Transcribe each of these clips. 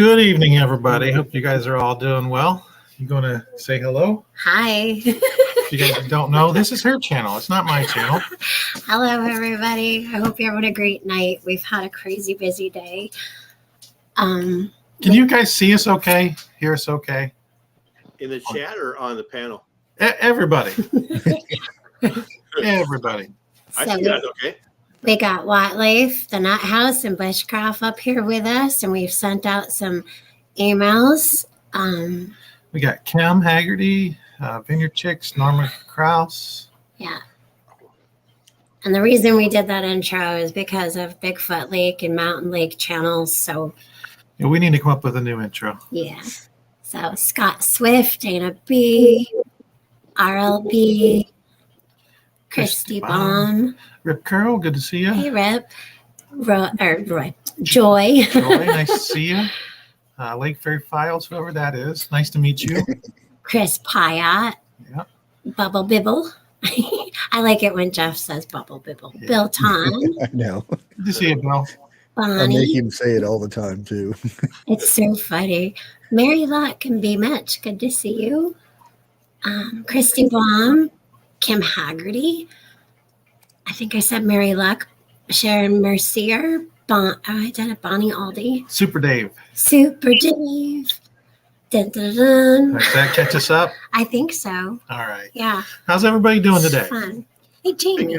Good evening, everybody. Hope you guys are all doing well. You going to say hello? Hi. If you guys don't know, this is her channel. It's not my channel. Hello, everybody. I hope you're having a great night. We've had a crazy busy day. Can you guys see us okay? Hear us okay? In the chat or on the panel? Everybody. Everybody. I see that okay. We got Wildlife, the Nut House, and Bushcraft up here with us, and we've sent out some emails. We got Kim Haggerty, Vineyard Chicks, Norma Kraus. Yeah. And the reason we did that intro is because of Bigfoot Lake and Mountain Lake channels. So Yeah, we need to come up with a new intro. yeah. So Scott Swift, Dana B, RLB, Christy Baum. Rip Curl, good to see you. Hey, Rip. Roy. Joy. Joy, nice to see you. Lake Fairy Files, whoever that is. Nice to meet you. Chris Pyatt. Yeah. Bubble Bibble. I like it when Jeff says Bubble Bibble. Yeah. Bill Tom. I know. Good to see you, Bill. I Bonnie. make him say it all the time too. It's so funny. Mary Luck and B. Mitch. Good to see you. Christy Baum. Kim Haggerty. I think I said Mary Luck. Sharon Mercier. I did it. Bonnie Aldi. Super Dave. Super Dave. Dun, dun, dun. Does that catch us up? I think so. All right. Yeah. How's everybody doing today? Fun. Hey, Jamie.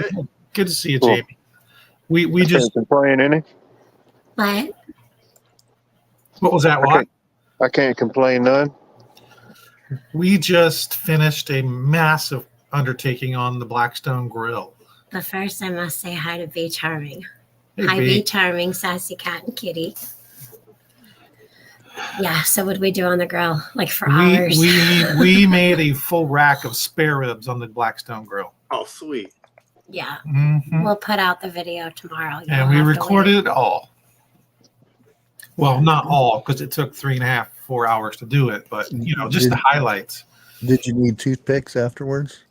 Good to see you, Cool. Jamie. We just, complain any. What? what was that, Watt? I can't complain none. We just finished a massive undertaking on the Blackstone Grill. But first, I must say hi to B Charming. Hey, Hi, B. B Charming, Sassy Cat, and Kitty. Yeah, so what did we do on the grill? Like for hours? We made a full rack of spare ribs on the Blackstone Grill. Oh, sweet. Yeah, Mhm. we'll put out the video tomorrow. You'll And we have to recorded wait. it all. Well, not all, because it took 3.5, 4 hours to do it, but just the highlights. Did you need toothpicks afterwards?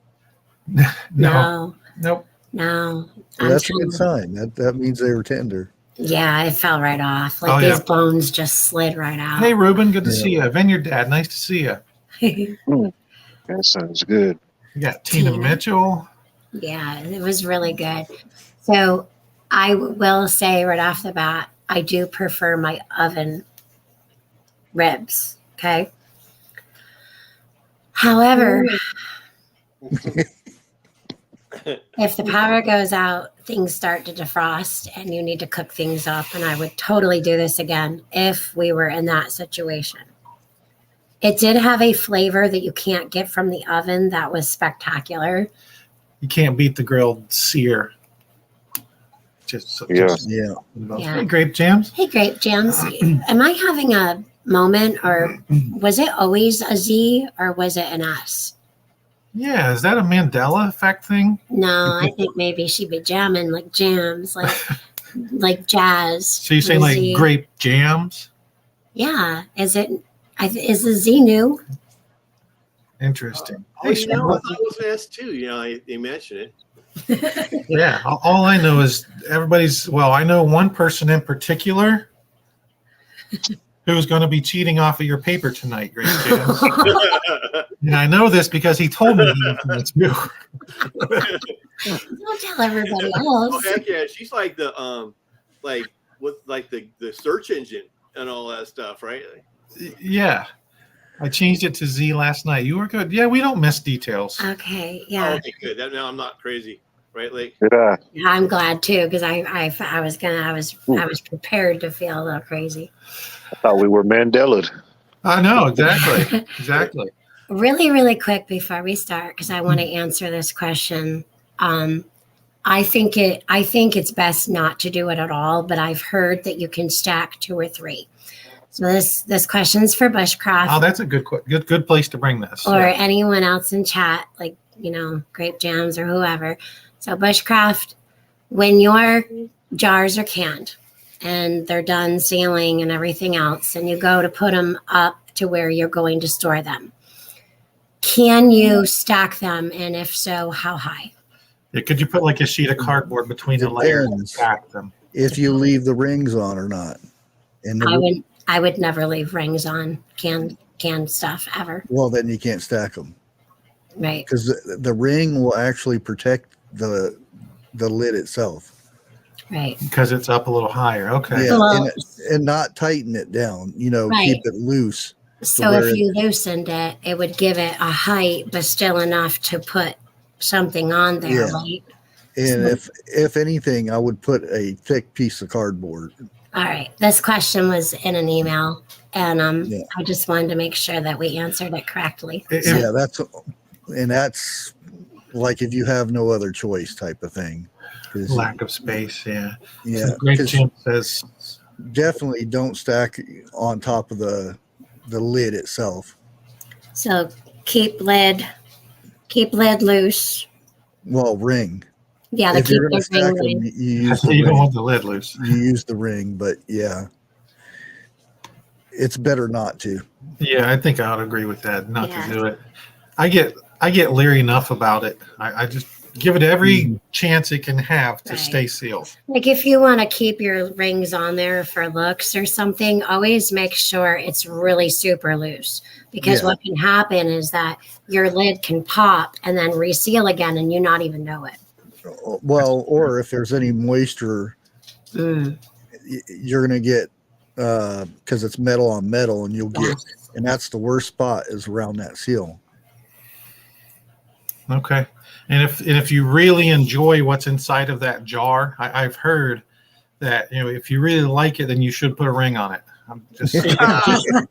No, nope. No. Well, that's a good sign. That means they were tender. Yeah, it fell right off. Like Oh, these yeah. bones just slid right out. Hey, Ruben, good to Yeah. see you. Vineyard Dad, nice to see you. That sounds good. We got Tina Tina. Mitchell. Yeah, it was really good. So I will say right off the bat, I do prefer my oven ribs. Okay. However, if the power goes out, things start to defrost and you need to cook things up. And I would totally do this again if we were in that situation. It did have a flavor that you can't get from the oven that was spectacular. You can't beat the grilled sear. Just Yeah. Yeah. Hey, grape jams. Hey, Grape Jams, am I having a moment or was it always a Z or was it an S? Yeah, is that a Mandela effect thing? No, I think maybe she'd be jamming like jams, like jazz. So you're saying with like Z. grape jams? Yeah. Is the Z new? Interesting. Oh, I thought it was an S too. They mentioned it. Yeah, all I know is I know one person in particular who's going to be cheating off of your paper tonight, Grape Jams. And I know this because he told me he was going to. Don't tell everybody Oh, else. heck yeah. She's like the the search engine and all that stuff, right? Yeah. I changed it to Z last night. You were good. Yeah, we don't miss details. Okay. Oh, Yeah. okay, good. Now I'm not crazy, right? Like, Did I? I'm glad too because I was prepared to feel a little crazy. I thought we were Mandela'd. I know, exactly. Exactly. Really, really quick before we start, because I want to answer this question. I think it's best not to do it at all, but I've heard that you can stack 2 or 3. So this question's for Bushcraft Oh, that's a good place to bring this. or Yeah. anyone else in chat, like Grape Jams or whoever. So Bushcraft, when your jars are canned and they're done sealing and everything else, and you go to put them up to where you're going to store them, can you stack them? And if so, how high? Yeah, could you put like a sheet of cardboard between the layers and Depends. stack them? If you leave the rings on or not. And the I would never leave rings on canned stuff ever. Well, then you can't stack them Right. because the ring will actually protect the lid itself. Right. Because it's up a little higher. Okay. Yeah, Well, and not tighten it down. Right. Keep it loose. So if you loosened it, it would give it a height, but still enough to put something on there, Yeah. right? And So, if anything, I would put a thick piece of cardboard. all right. This question was in an email, and Yeah. I just wanted to make sure that we answered it correctly. Yeah, that's like if you have no other choice type of thing. Lack of space. Yeah. Yeah. So Great Jim says, Definitely don't stack on top of the lid itself. So keep lid loose. Well, ring. Yeah, If keep you're going to the ring stack them, ring. you use the you don't ring. want the lid loose. You use the ring, but yeah, it's better not to. Yeah, I think I would agree with that. Not Yeah. to do it. I get leery enough about it. I just give it every chance it can have to Right. stay sealed. Like if you want to keep your rings on there for looks or something, always make sure it's really super loose, because Yeah. what can happen is that your lid can pop and then reseal again and you not even know it. Well, or if there's any moisture, you're going to get because it's metal on metal, and you'll get, and that's the worst spot is around that seal. Okay. And if you really enjoy what's inside of that jar, I've heard that, if you really like it, then you should put a ring on it. I'm just that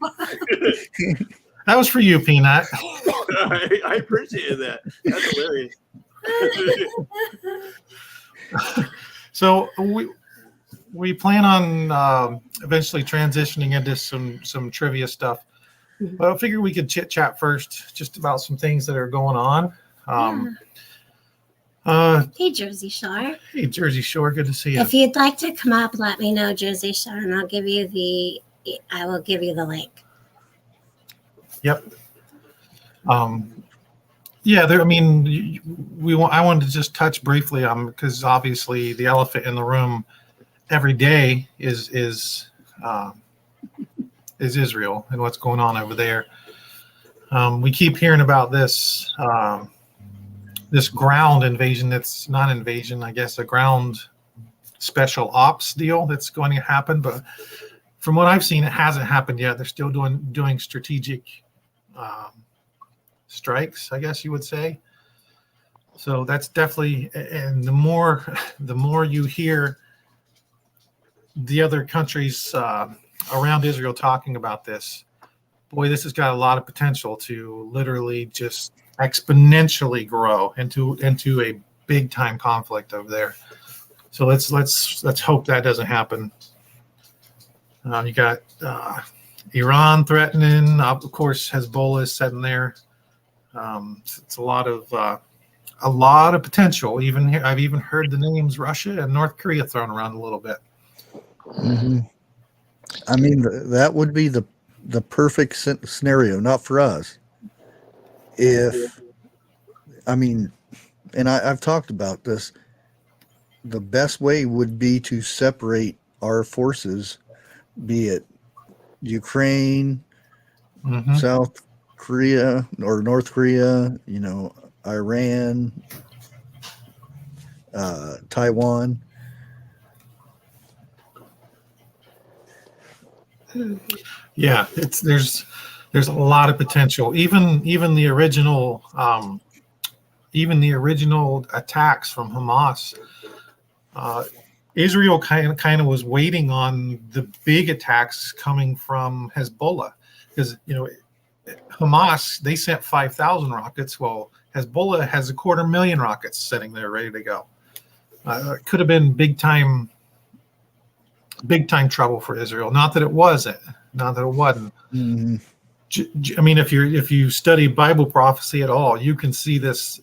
was for you, Peanut. I appreciate that. That's hilarious. So we plan on eventually transitioning into some trivia stuff, but I figured we could chit chat first just about some things that are going on. Hey, Jersey Shore. Hey, Jersey Shore, good to see you. If you'd like to come up, let me know, Jersey Shore, and I will give you the link. Yep. Yeah, I mean, I wanted to just touch briefly on, because obviously the elephant in the room every day is Israel and what's going on over there. We keep hearing about this ground invasion. That's not invasion, I guess, a ground special ops deal that's going to happen. But from what I've seen, it hasn't happened yet. They're still doing strategic strikes, I guess you would say. So that's definitely, and the more you hear the other countries around Israel talking about this, boy, this has got a lot of potential to literally just exponentially grow into a big time conflict over there. So let's hope that doesn't happen. You got Iran threatening, of course. Hezbollah is sitting there. It's a lot of potential. Even here, I've even heard the names Russia and North Korea thrown around a little bit. Mm-hmm. I mean, that would be the perfect scenario, not for us. And I've talked about this, the best way would be to separate our forces, be it Ukraine, South Korea or North Korea, Iran, Taiwan. Yeah, there's a lot of potential. Even the original attacks from Hamas, Israel kind of was waiting on the big attacks coming from Hezbollah, because Hamas, they sent 5,000 rockets. Well, Hezbollah has 250,000 rockets sitting there ready to go. It could have been big time trouble for Israel. Not that it wasn't. Mm-hmm. I mean, if you study Bible prophecy at all, you can see this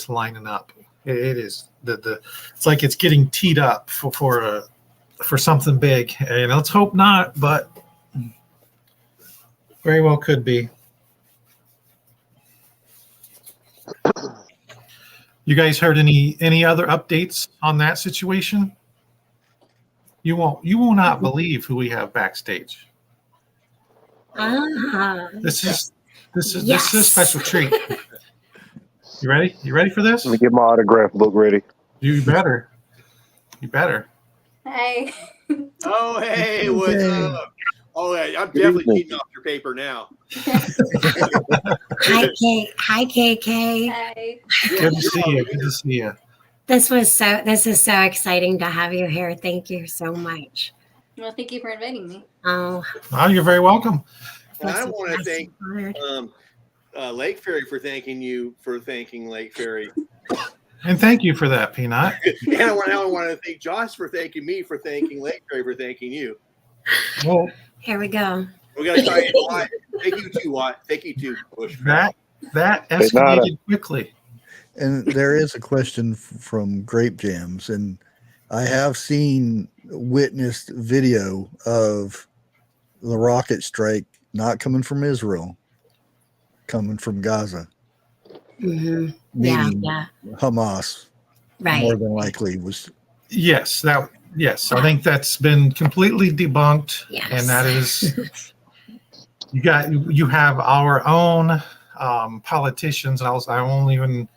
lining up. It is it's like it's getting teed up for something big. And let's hope not, but very well could be. You guys heard any other updates on that situation? You will not believe who we have backstage. Ah, This is a Yes. special treat. You ready? You ready for this? Let me get my autograph book ready. You better. You better. Hey. Oh, hey, what's Hey. up? Oh, yeah, I'm Good definitely evening. cheating off your paper now. hi, KK. Hey. Good to see you. Good to see you. This is so exciting to have you here. Thank you so much. Well, thank you for inviting me. Oh, Oh, you're very welcome. And I this is want to awesome. thank Lake Ferry for thanking Lake Ferry. And thank you for that, Peanut. And I want to thank Josh for thanking me for thanking Lake Ferry for thanking you. Well, Here we go. We got to try it. Watt. Thank you too, Watt. Thank you too, Bush. that Nada. escalated quickly. And there is a question from Grape Jams, and I have witnessed video of the rocket strike not coming from Israel, coming from Gaza. Hmm. Yeah, Meaning yeah, Hamas right. more than likely was. Yes, I think that's been completely debunked. Yes. And that is you have our own politicians. I won't even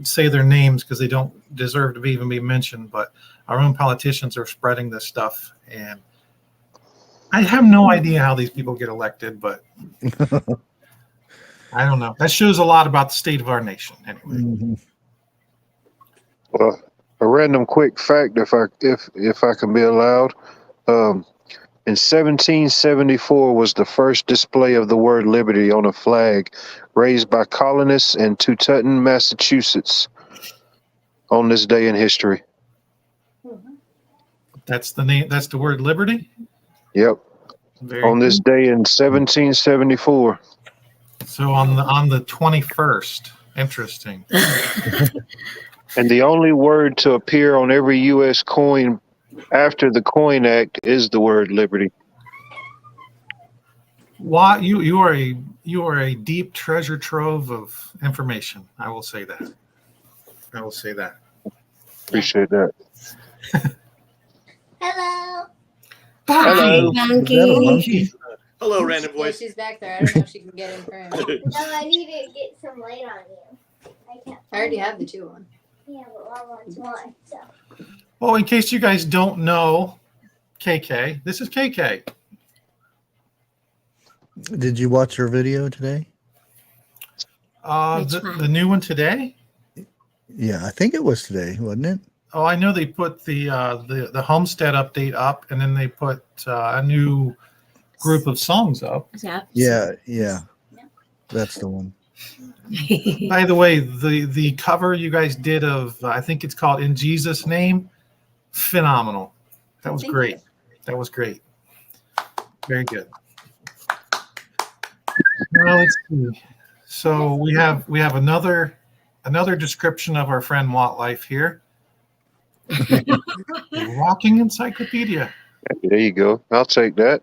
say their names because they don't deserve to even be mentioned, but our own politicians are spreading this stuff, and I have no idea how these people get elected, but I don't know. That shows a lot about the state of our nation anyway. Mhm. Well, a random quick fact, if I can be allowed. In 1774 was the first display of the word liberty on a flag raised by colonists in Tututin, Massachusetts on this day in history. That's the name. That's the word liberty. Yep. Very On this good. day in 1774. So on the 21st. Interesting. And the only word to appear on every U.S. coin after the Coin Act is the word liberty. Why you are a deep treasure trove of information. I will say that. Appreciate that. Hello. Hello. Hi, Is that a monkey? Hello, random Yeah, voice. she's back there. I don't know if she can get in frame. No, I need to get some light on you. I can't. I already have the 2 on. Yeah, but I want one. So. Well, in case you guys don't know, KK, this is KK. Did you watch her video today? Which one? The new one today. Yeah, I think it was today, wasn't it? Oh, I know they put the Homestead update up, and then they put a new group of songs up. Yep. Yeah. That's the one. By the way, the cover you guys did of I think it's called "In Jesus' Name," phenomenal. That was Thank great. you. That was great. Very good. Now let's see. So we have another description of our friend Watt Life here. A walking encyclopedia. There you go. I'll take that.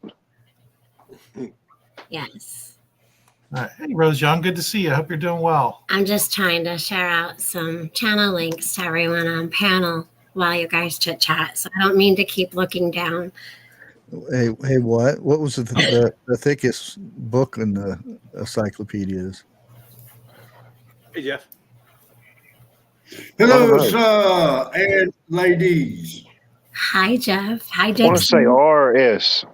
Yes. All right. Hey, Rose Young, good to see you. I hope you're doing well. I'm just trying to share out some channel links to everyone on panel while you guys chit chat. So I don't mean to keep looking down. Hey, what was the thickest book in the encyclopedias? Hey, Jeff. Hello, All right. sir and ladies. Hi, Jeff. Hi, I want to say Dixon. RS.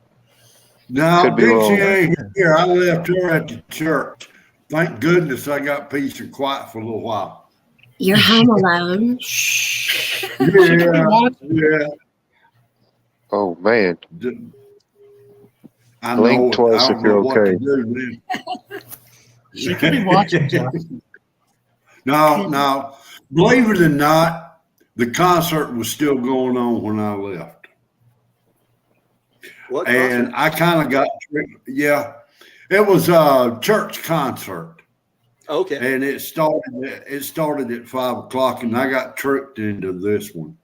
Now, Could be Dixie wrong. ain't here. I left her at the church. Thank goodness I got peace and quiet for a little while. You're home alone. Yeah. Oh, man. I Blink know it. twice I if don't know you're what okay. to do then. She could be watching, Jeff. No. Believe it or not, the concert was still going on when I left. What? And I kind of got tricked. Yeah. It was a church concert. Okay. And it started at 5 o'clock, and I got tricked into this one.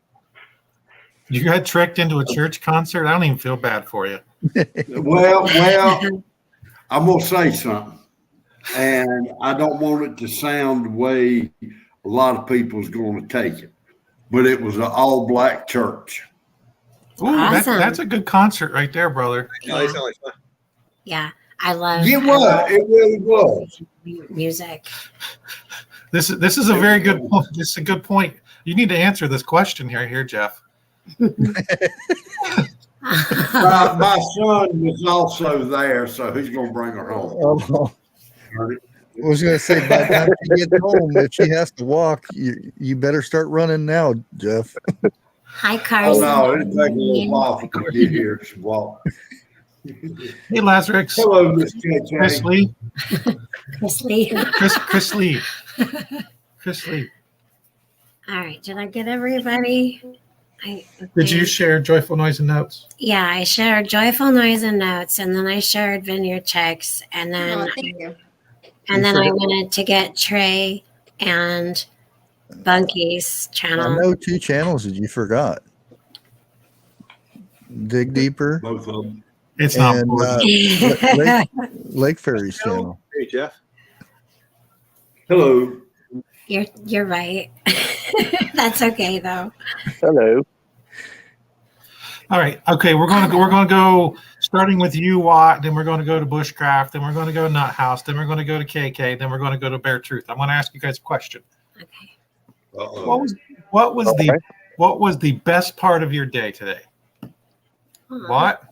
You got tricked into a church concert? I don't even feel bad for you. Well, I'm gonna say something, and I don't want it to sound the way a lot of people's going to take it, but it was an all-black church. Ooh, Awesome. that's a good concert right there, brother. No, they sound like fun. Yeah. I love It was. It really was. music. This is a very good point. This is a good point. You need to answer this question here, Jeff. My son was also there, so he's going to bring her home. Oh, I was going to say, by the time she gets home, if she has to walk, you better start running now, Jeff. Hi, Oh, Carson. no, it'll take a little while for her to get here to walk. Hey, Lazarus. Hello, Miss KK. Chris Lee. Chris Lee. Chris Lee. Chris Lee. All right. Did I get everybody? Did you share Joyful Noise and Notes? Yeah, I shared Joyful Noise and Notes, and then I shared Vineyard Checks, and then Oh, thank you. and then I wanted to get Trey and Bunky's I channel. know 2 channels that you forgot. Dig Deeper Both of them. It's not and important. Lake Fairy's channel. Hey, Jeff. Hello. You're right. That's okay though. Hello. All right. Okay, we're going to go starting with you, Watt. Then we're going to go to Bushcraft. Then we're going to go to Nut House. Then we're going to go to KK. Then we're going to go to Bear Truth. I'm going to ask you guys a question. Okay. Uh-oh. What was the best part of your day today? What?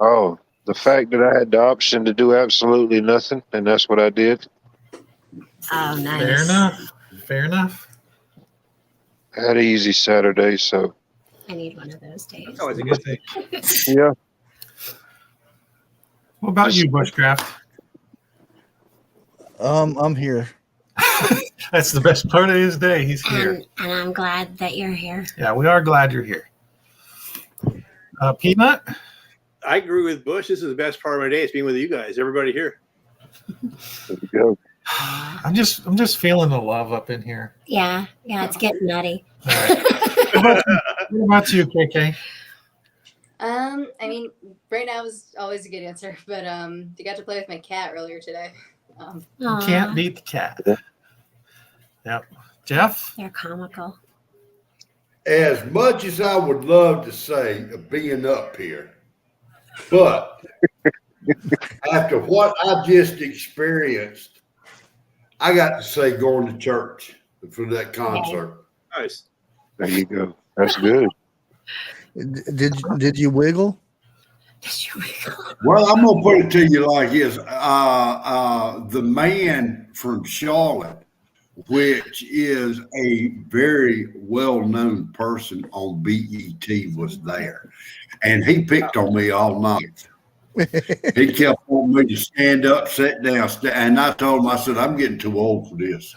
Oh, the fact that I had the option to do absolutely nothing, and that's what I did. Oh, nice. Fair enough. Fair enough. I had an easy Saturday, so I need one of those days. That's always a good thing. yeah. What about you, Bushcraft? I'm here. That's the best part of his day. He's here. And I'm glad that you're here. Yeah, we are glad you're here. Peanut? I agree with Bush. This is the best part of my day. It's being with you guys, everybody here. There you go. I'm just feeling the love up in here. Yeah, it's getting nutty. All right. What about you, KK? I mean, right now is always a good answer, but I got to play with my cat earlier today. You Aw, can't beat the cat. Yep. Jeff? they're comical. As much as I would love to say of being up here, but after what I just experienced, I got to say going to church for that concert. Nice. There you go. That's good. Did you wiggle? Well, I'm gonna put it to you like this: the man from Charlotte, which is a very well-known person on BET, was there, and he picked on me all night. He kept wanting me to stand up, sit down, and I told him, I said, I'm getting too old for this.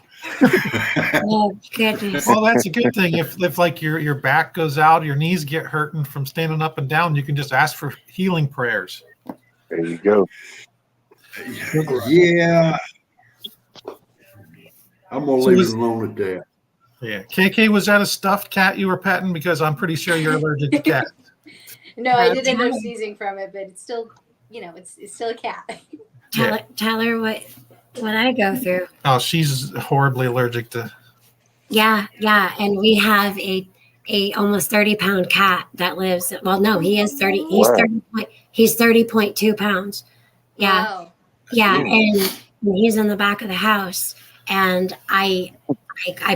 Oh, goodness. Well, that's a good thing. If like your back goes out, your knees get hurting from standing up and down, you can just ask for healing prayers. There you go. Yeah. I'm going to So leave was- it alone at that. Yeah. KK, was that a stuffed cat you were petting? Because I'm pretty sure you're allergic to cats. No, I did end up sneezing from it, but it's still, it's still a cat. Tell her what I go through. Oh, she's horribly allergic to. Yeah, and we have a almost 30-pound cat that lives. Well, no, he is 30. He's 30.2 pounds. Yeah, Wow. yeah, and he's in the back of the house, and I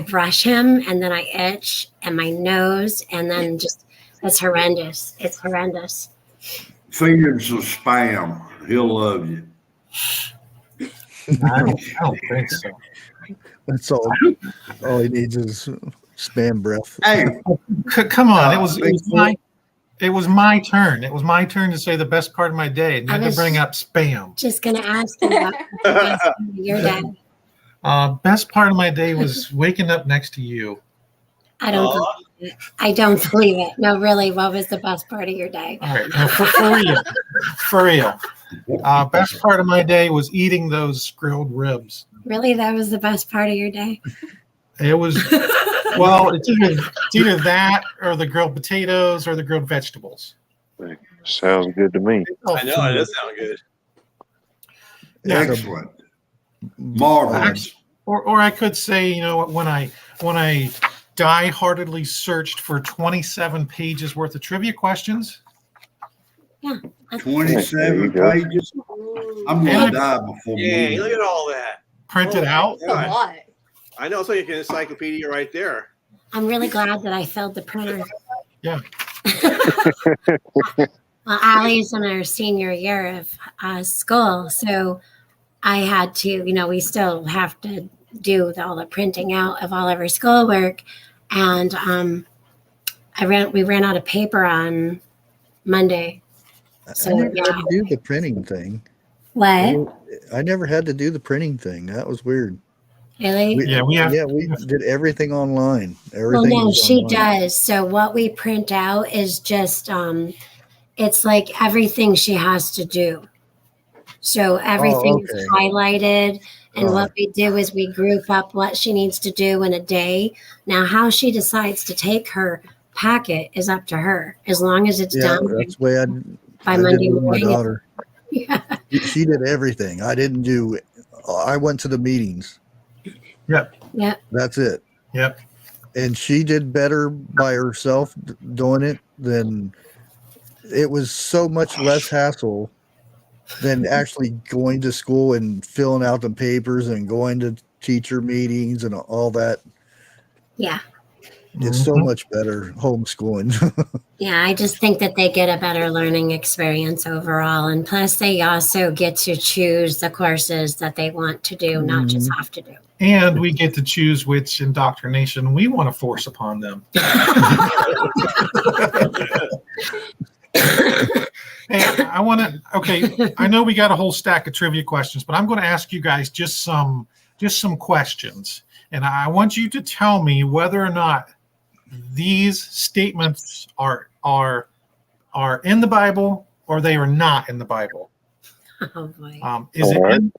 brush him, and then I itch, and my nose, and then just it's horrendous. It's horrendous. Feed him some spam. He'll love you. I don't think so. That's all. All he needs is spam breath. Hey, Come on, it was my turn. It was my turn to say the best part of my day, and you had to bring up spam. Just gonna ask you about the best part of your day. Best part of my day was waking up next to you. I don't believe it. I don't believe it. No, really. What was the best part of your day? All right, now for real. Best part of my day was eating those grilled ribs. Really, that was the best part of your day? It was, well, it's either that or the grilled potatoes or the grilled vegetables. Sounds good to me. I know, it does sound good. Yeah. excellent. Marvelous. Or I could say, when I die-heartedly searched for 27 pages worth of trivia questions. Yeah. There 27 you go. pages. I'm Yeah. gonna die before Yay, moving. look at all that. Print it Oh, out. That's a lot. I know it's like an encyclopedia right there. I'm really glad that I filled the printer. Yeah. Well, Allie's in her senior year of school, so I had to, we still have to do all the printing out of all of her schoolwork, and we ran out of paper on Monday. So I never yeah, had to do the printing thing. what I never had to do the printing thing. That was weird. really? We have. We did everything online. Well, Everything no, was she online. does. So what we print out is just it's like everything she has to do. So everything is okay. highlighted, and Oh. what we do is we group up what she needs to do in a day. Now, how she decides to take her packet is up to her, as long as it's Yeah, done that's the way by I did Monday with my morning. daughter. Yeah. She did everything. I didn't do. I went to the meetings. Yep. Yeah. That's it. Yep. And she did better by herself doing it than it was so much less hassle than actually going to school and filling out the papers and going to teacher meetings and all that. Yeah. It's so Mhm. much better homeschooling. Yeah. I just think that they get a better learning experience overall. And plus, they also get to choose the courses that they want to do, not just have to do. And we get to choose which indoctrination we want to force upon them. Hey, I want to. Okay, I know we got a whole stack of trivia questions, but I'm going to ask you guys just some questions, and I want you to tell me whether or not these statements are in the Bible or they are not in the Bible. Oh boy.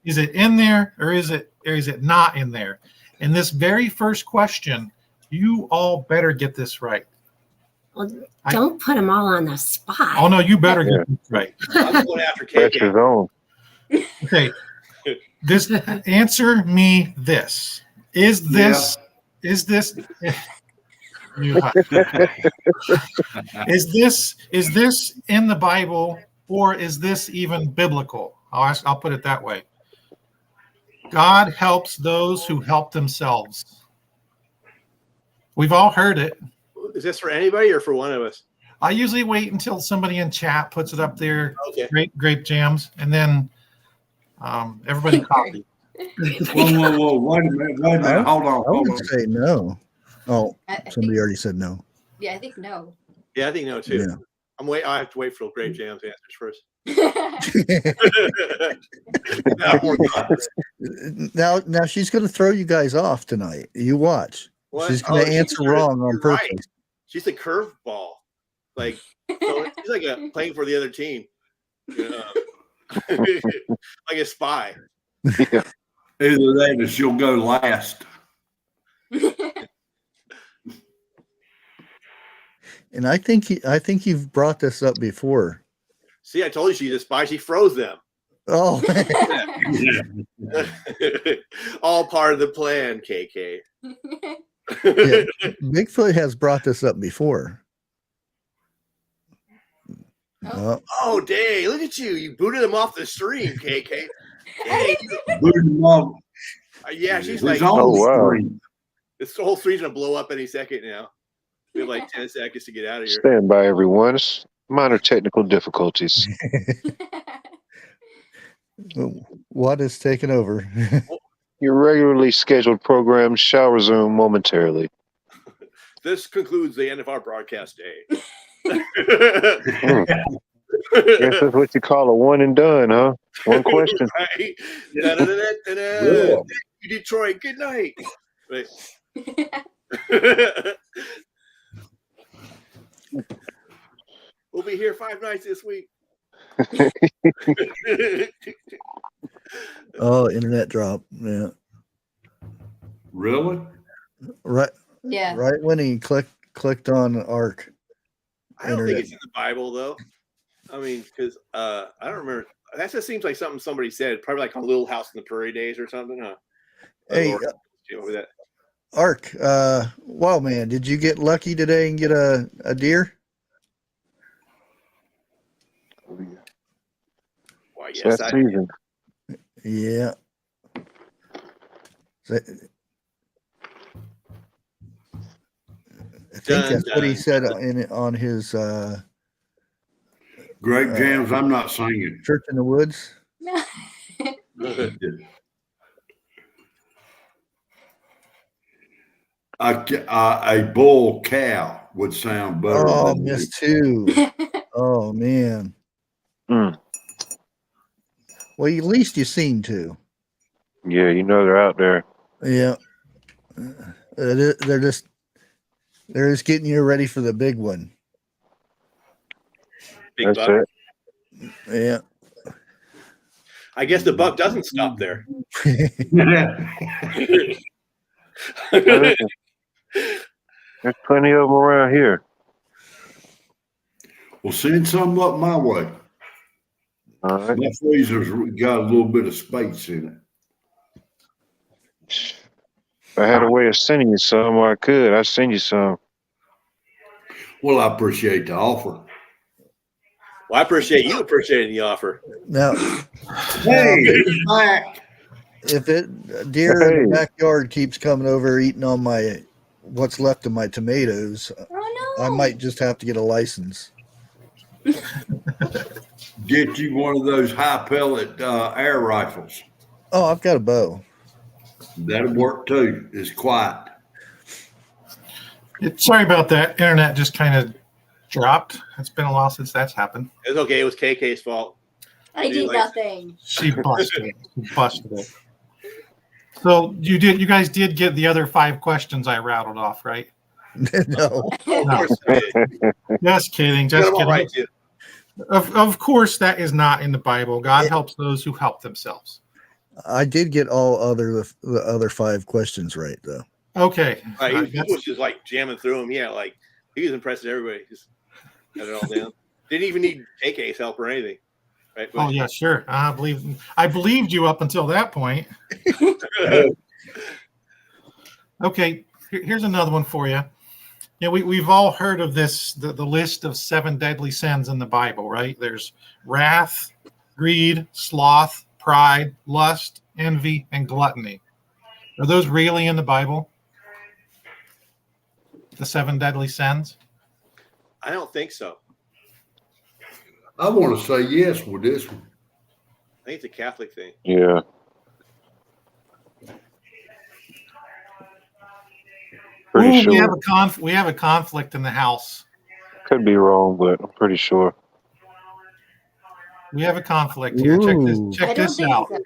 Is it in there or is it not in there? And this very first question, you all better get this right. Well, don't put them all on the spot. Oh no, you better get this right. I'm going after Pressure's KK. on. Okay. This answer me this. Is this is this in the Bible or is this even biblical? I'll put it that way. God helps those who help themselves. We've all heard it. Is this for anybody or for one of us? I usually wait until somebody in chat puts it up there. Okay. Grape jams, and then everybody copies. Whoa. Wait a minute. Hold I on. would say no. Oh, I somebody think, already said no. yeah, I think no. Yeah, I think no too. Yeah. I have to wait for Grape Jam's answers first. Now she's going to throw you guys off tonight. You watch. What? She's going to answer wrong on you're purpose. right. She's a curveball. Like so she's like playing for the other team. Like a spy. Yeah. Either that or she'll go last. And I think you've brought this up before. See, I told you she's a spy. She froze them. Oh, All part of the plan, KK. yeah. Bigfoot has brought this up before. Oh, dang. Look at you. You booted them off the stream, KK. Dang. Booted him off. Yeah, she's His like, own Oh, wow. screen. this whole stream's going to blow up any second now. We have like 10 seconds to get out of here. Stand by, everyone. It's minor technical difficulties. What is taking over? Your regularly scheduled program shall resume momentarily. This concludes the end of our broadcast day. Guess that's what you call a one and done, huh? One question. Right? Da-da-da-da-da-da. Thank you, Detroit. Good night. Right. We'll be here 5 nights this week. Oh, internet drop. Yeah. Really? Right. Yeah. Right when he clicked on ARC. I don't Internet. think it's in the Bible, though. I mean, because I don't remember. That just seems like something somebody said, probably like on Little House in the Prairie days or something. Huh? Hey, Over that. ARC. Wow, man, did you get lucky today and get a deer? It's yes, that season. Yeah. I think that's what he said on his Grape jams, I'm not singing. Church in the Woods. A bull cow would sound better. Oh, than missed two. Oh man. Mm. Well, at least you seen two. Yeah, you know they're out there. Yeah. They're just getting you ready for the big one. Big That's buck. it. Yeah. I guess the buck doesn't stop there. There's plenty of them around here. Well, send some up my way. All right. My freezer's got a little bit of space in it. If I had a way of sending you some, or I could. I'd send you some. Well, I appreciate the offer. Well, I appreciate you appreciating the offer. Now, Hey, he's back. if deer in the backyard keeps coming over eating on what's left of my tomatoes, Oh no! I might just have to get a license. Get you one of those high pellet air rifles. Oh, I've got a bow. That'll work too. It's quiet. Sorry about that. Internet just kind of dropped. It's been a while since that's happened. It's okay. It was KK's fault. I did nothing. She busted it. She busted it. So you guys did get the other 5 questions I rattled off, right? No. Of course I did. Just kidding. Got Just 'em all kidding. right, too. Of course, that is not in the Bible. God helps those who help themselves. I did get the other 5 questions right though. Okay. He was just like jamming through them. Yeah, like he was impressing everybody. Just got it all down. Didn't even need KK's help or anything. Right? Oh yeah, sure. I believed you up until that point. Okay, here's another one for you. Yeah, we've all heard of this, the list of 7 deadly sins in the Bible, right? There's wrath, greed, sloth, pride, lust, envy, and gluttony. Are those really in the Bible? The 7 deadly sins? I don't think so. I want to say yes with this one. I think it's a Catholic thing. Yeah. Pretty sure. We have a conflict in the house. Could be wrong, but I'm pretty sure. We have a conflict here. Check this out. So.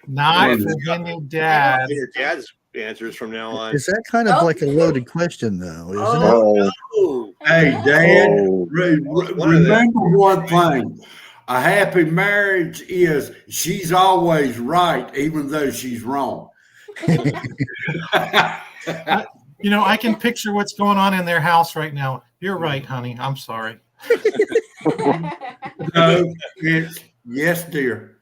Not forgetting Dad. Your dad's answers from now on. Is that kind of like a loaded question though, isn't Oh, no. Hey, Dad, Oh. remember one thing. A happy marriage is she's always right, even though she's wrong. I can picture what's going on in their house right now. You're right, honey. I'm sorry. No, it's yes, dear.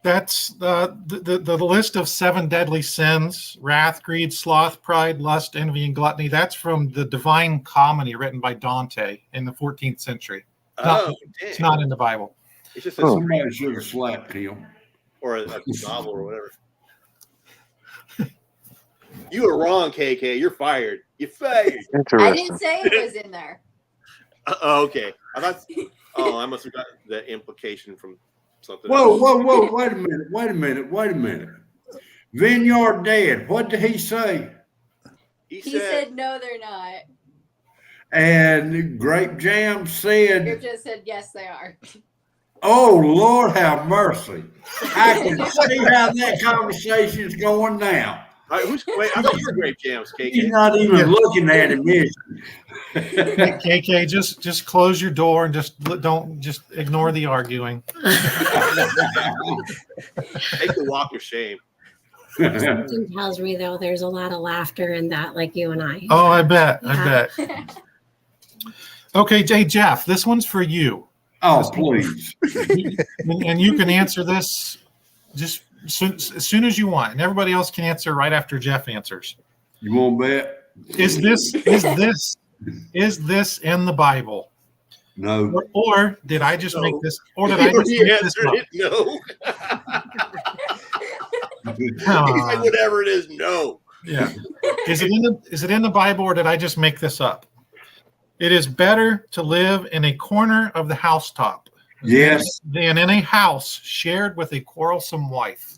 That's the list of 7 deadly sins: wrath, greed, sloth, pride, lust, envy, and gluttony. That's from the Divine Comedy written by Dante in the 14th century. It's not in the Bible. It's just Somebody should have slapped him. or a novel or whatever. You were wrong, KK. You're fired. You're fired. Interesting. I didn't say it was in there. Okay. I thought. Oh, I must have got the implication from something. Whoa! Wait a minute. Vineyard Dad, what did he say? He He said no, they're not. And Grape Jam said, Grip just said yes, they are. "Oh Lord, have mercy! I can see how that conversation's going now." Wait, I thought you were Grape Jams, KK. He's not even looking at him, is he? KK, just close your door and just ignore the arguing. Take the walk of shame. Something tells me though there's a lot of laughter in that, like you and I. Oh, I bet. Yeah. Okay, Jeff, this one's for you. Oh, please. And you can answer this just as soon as you want, and everybody else can answer right after Jeff answers. You want to bet? Is this is this in the Bible? No. Or did I just make No. this? Or did I just He make this answered up? it no. He's like, Uh, whatever it is, no. yeah. Is it in the Bible, or did I just make this up? It is better to live in a corner of the housetop Yes. than in a house shared with a quarrelsome wife.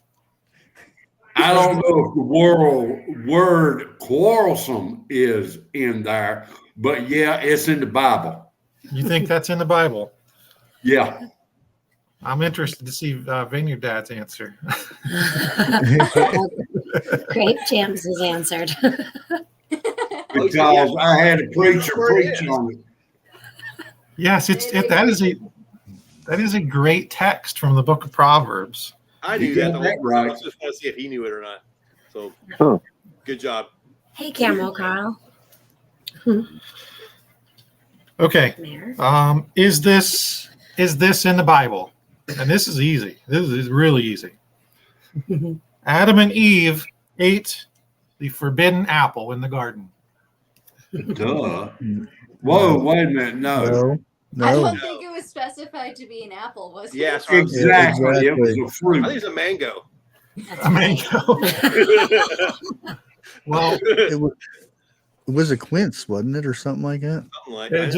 I don't know if the word quarrelsome is in there, but yeah, it's in the Bible. You think that's in the Bible? Yeah. I'm interested to see Vineyard Dad's answer. Grape Jams is answered. Because I had a preacher preach on it. Yes, that is a great text from the book of Proverbs. I knew You that. got The that whole right. I just want to see if he knew it or not. So, Huh. good job. Hey, Camel Carl. Okay. There. Is this in the Bible? And this is easy. This is really easy. Adam and Eve ate the forbidden apple in the garden. Duh. Whoa, wait a minute. No. I No. don't think it was specified to be an apple, was it? Yes, Exactly. It was a I think fruit. it's a mango. A mango. Well, It was a quince, wasn't it, or something like that? Something like that.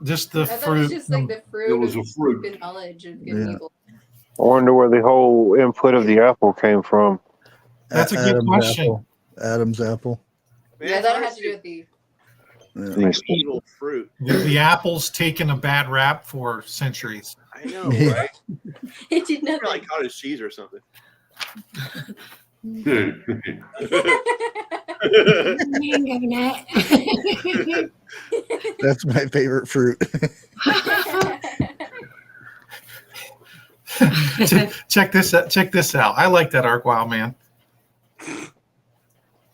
just the I thought it was fruit. just like the fruit. It was a of fruit. good knowledge of good and Yeah. evil. I wonder where the whole input of the apple came from. That's a good Adam's question. apple. Adam's apple. Yeah, that had to do with the. Yeah. Evil fruit. The apple's taken a bad rap for centuries. I know, Yeah. right? It did They're nothing. like cottage cheese or something. Mango nut. That's my favorite fruit. Check this out. Check this out. I like that arc wow, man.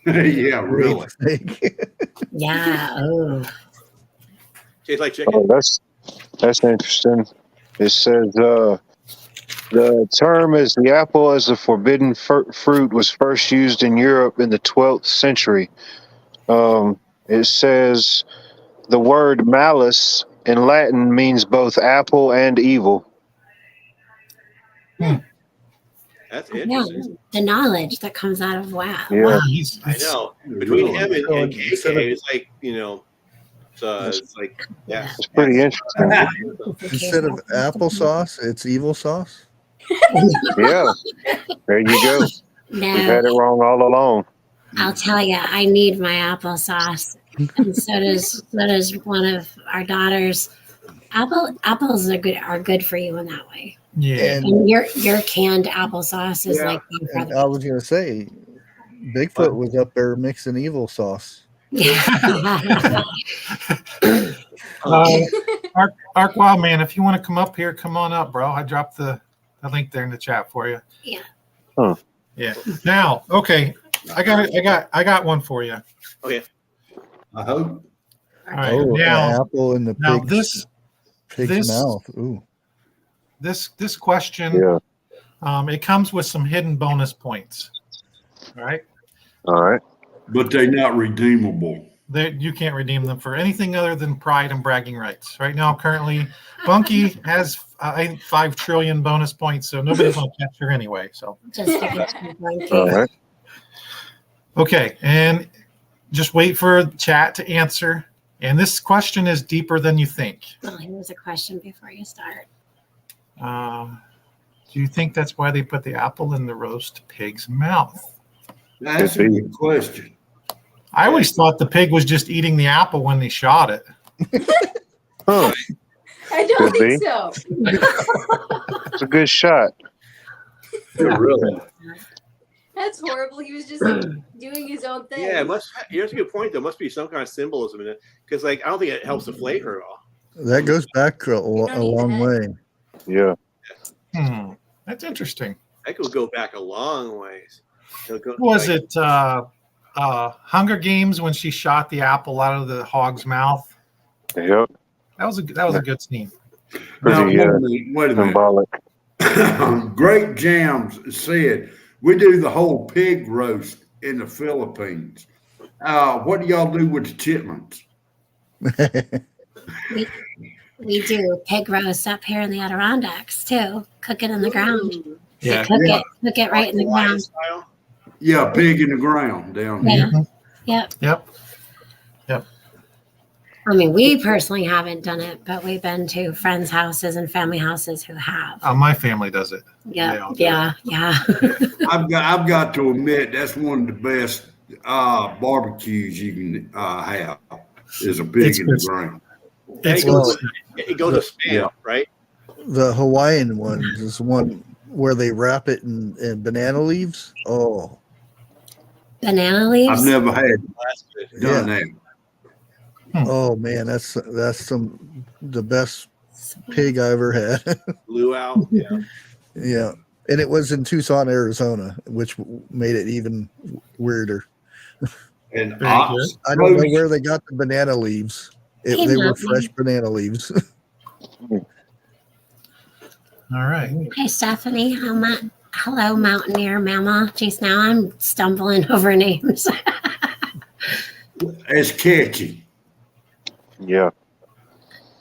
Yeah, really. Yeah. Oh. Tastes like chicken. Oh, that's interesting. It says the term as the apple as a forbidden fruit was first used in Europe in the 12th century. It says the word malus in Latin means both apple and evil. That's Yeah, interesting. the knowledge that comes out of wow. Yeah. Wow, I know. Between him and Instead KK, it's like, it's like, yeah. It's pretty interesting. Instead of applesauce, it's evil sauce. Yeah. There you go. We've No, had it wrong all along. I'll tell you, I need my applesauce, and so does one of our daughters. Apples are good for you in that way. Yeah. And your canned applesauce is like being And I was gonna say, Bigfoot was up there mixing evil sauce. Arc wow, man. If you want to come up here, come on up, bro. I dropped the link there in the chat for you. Yeah. Huh. Yeah. Now, okay. I got one for you. Okay. I hope. All right. Oh, Now, an apple in the now pig's this mouth. Ooh. this question, Yeah. it comes with some hidden bonus points. All right. All right. But they're not redeemable. You can't redeem them for anything other than pride and bragging rights. Right now, currently, Bunky has 5 trillion bonus points, so nobody's going to catch her anyway. So, Just give it to Blanky. All right. okay, and just wait for chat to answer. And this question is deeper than you think. Well, here's a question before you start. Do you think that's why they put the apple in the roast pig's mouth? That's a good question. I always thought the pig was just eating the apple when they shot it. Huh. I don't Could think be. so. It's a good shot. Yeah, really. That's horrible. He was just doing his own thing. Yeah, that's a good point, though. Must be some kind of symbolism in it. Because, I don't think it helps the flavor at all. That goes back a don't eat the long head. way. Yeah. That's interesting. That could go back a long ways. Was it Hunger Games when she shot the apple out of the hog's mouth? Yep. That was a good scene. Now, Pretty wait a minute. symbolic. Great Jams said we do the whole pig roast in the Philippines. What do y'all do with the chitlins? We do pig roast up here in the Adirondacks too. Cook it in the ground. Yeah. Cook it right in the Hawaiian ground. style? Yeah, pig in the ground down here. Yeah. Yep. I mean, we personally haven't done it, but we've been to friends' houses and family houses who have. My family does it. Yeah. I've got to admit that's one of the best barbecues you can have is a pig in the ground. It's It goes to spam, right? The Hawaiian one is one where they wrap it in banana leaves. Oh, Banana leaves? I've never had That's good. done that. oh man, that's the best pig I ever had. Luau. Yeah. Yeah, and it was in Tucson, Arizona, which made it even weirder. And Very ox. I don't know where they got the banana leaves. Hey, They were Mountain. fresh banana leaves. All right. Hi, Stephanie. Hello, Mountaineer Mama. Jeez, now I'm stumbling over names. It's catchy. Yeah.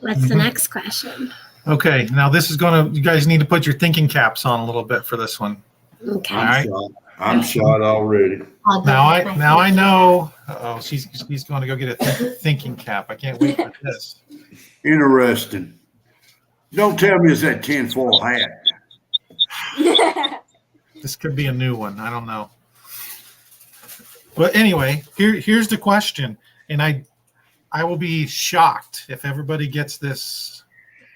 What's the next question? Okay. Now this is you guys need to put your thinking caps on a little bit for this one. Okay. All right. I'm shot already. Now I know. Oh, she's going to go get a thinking cap. I can't wait for this. Interesting. Don't tell me it's that tinfoil hat. This could be a new one. I don't know. But anyway, here's the question, and I will be shocked if everybody gets this.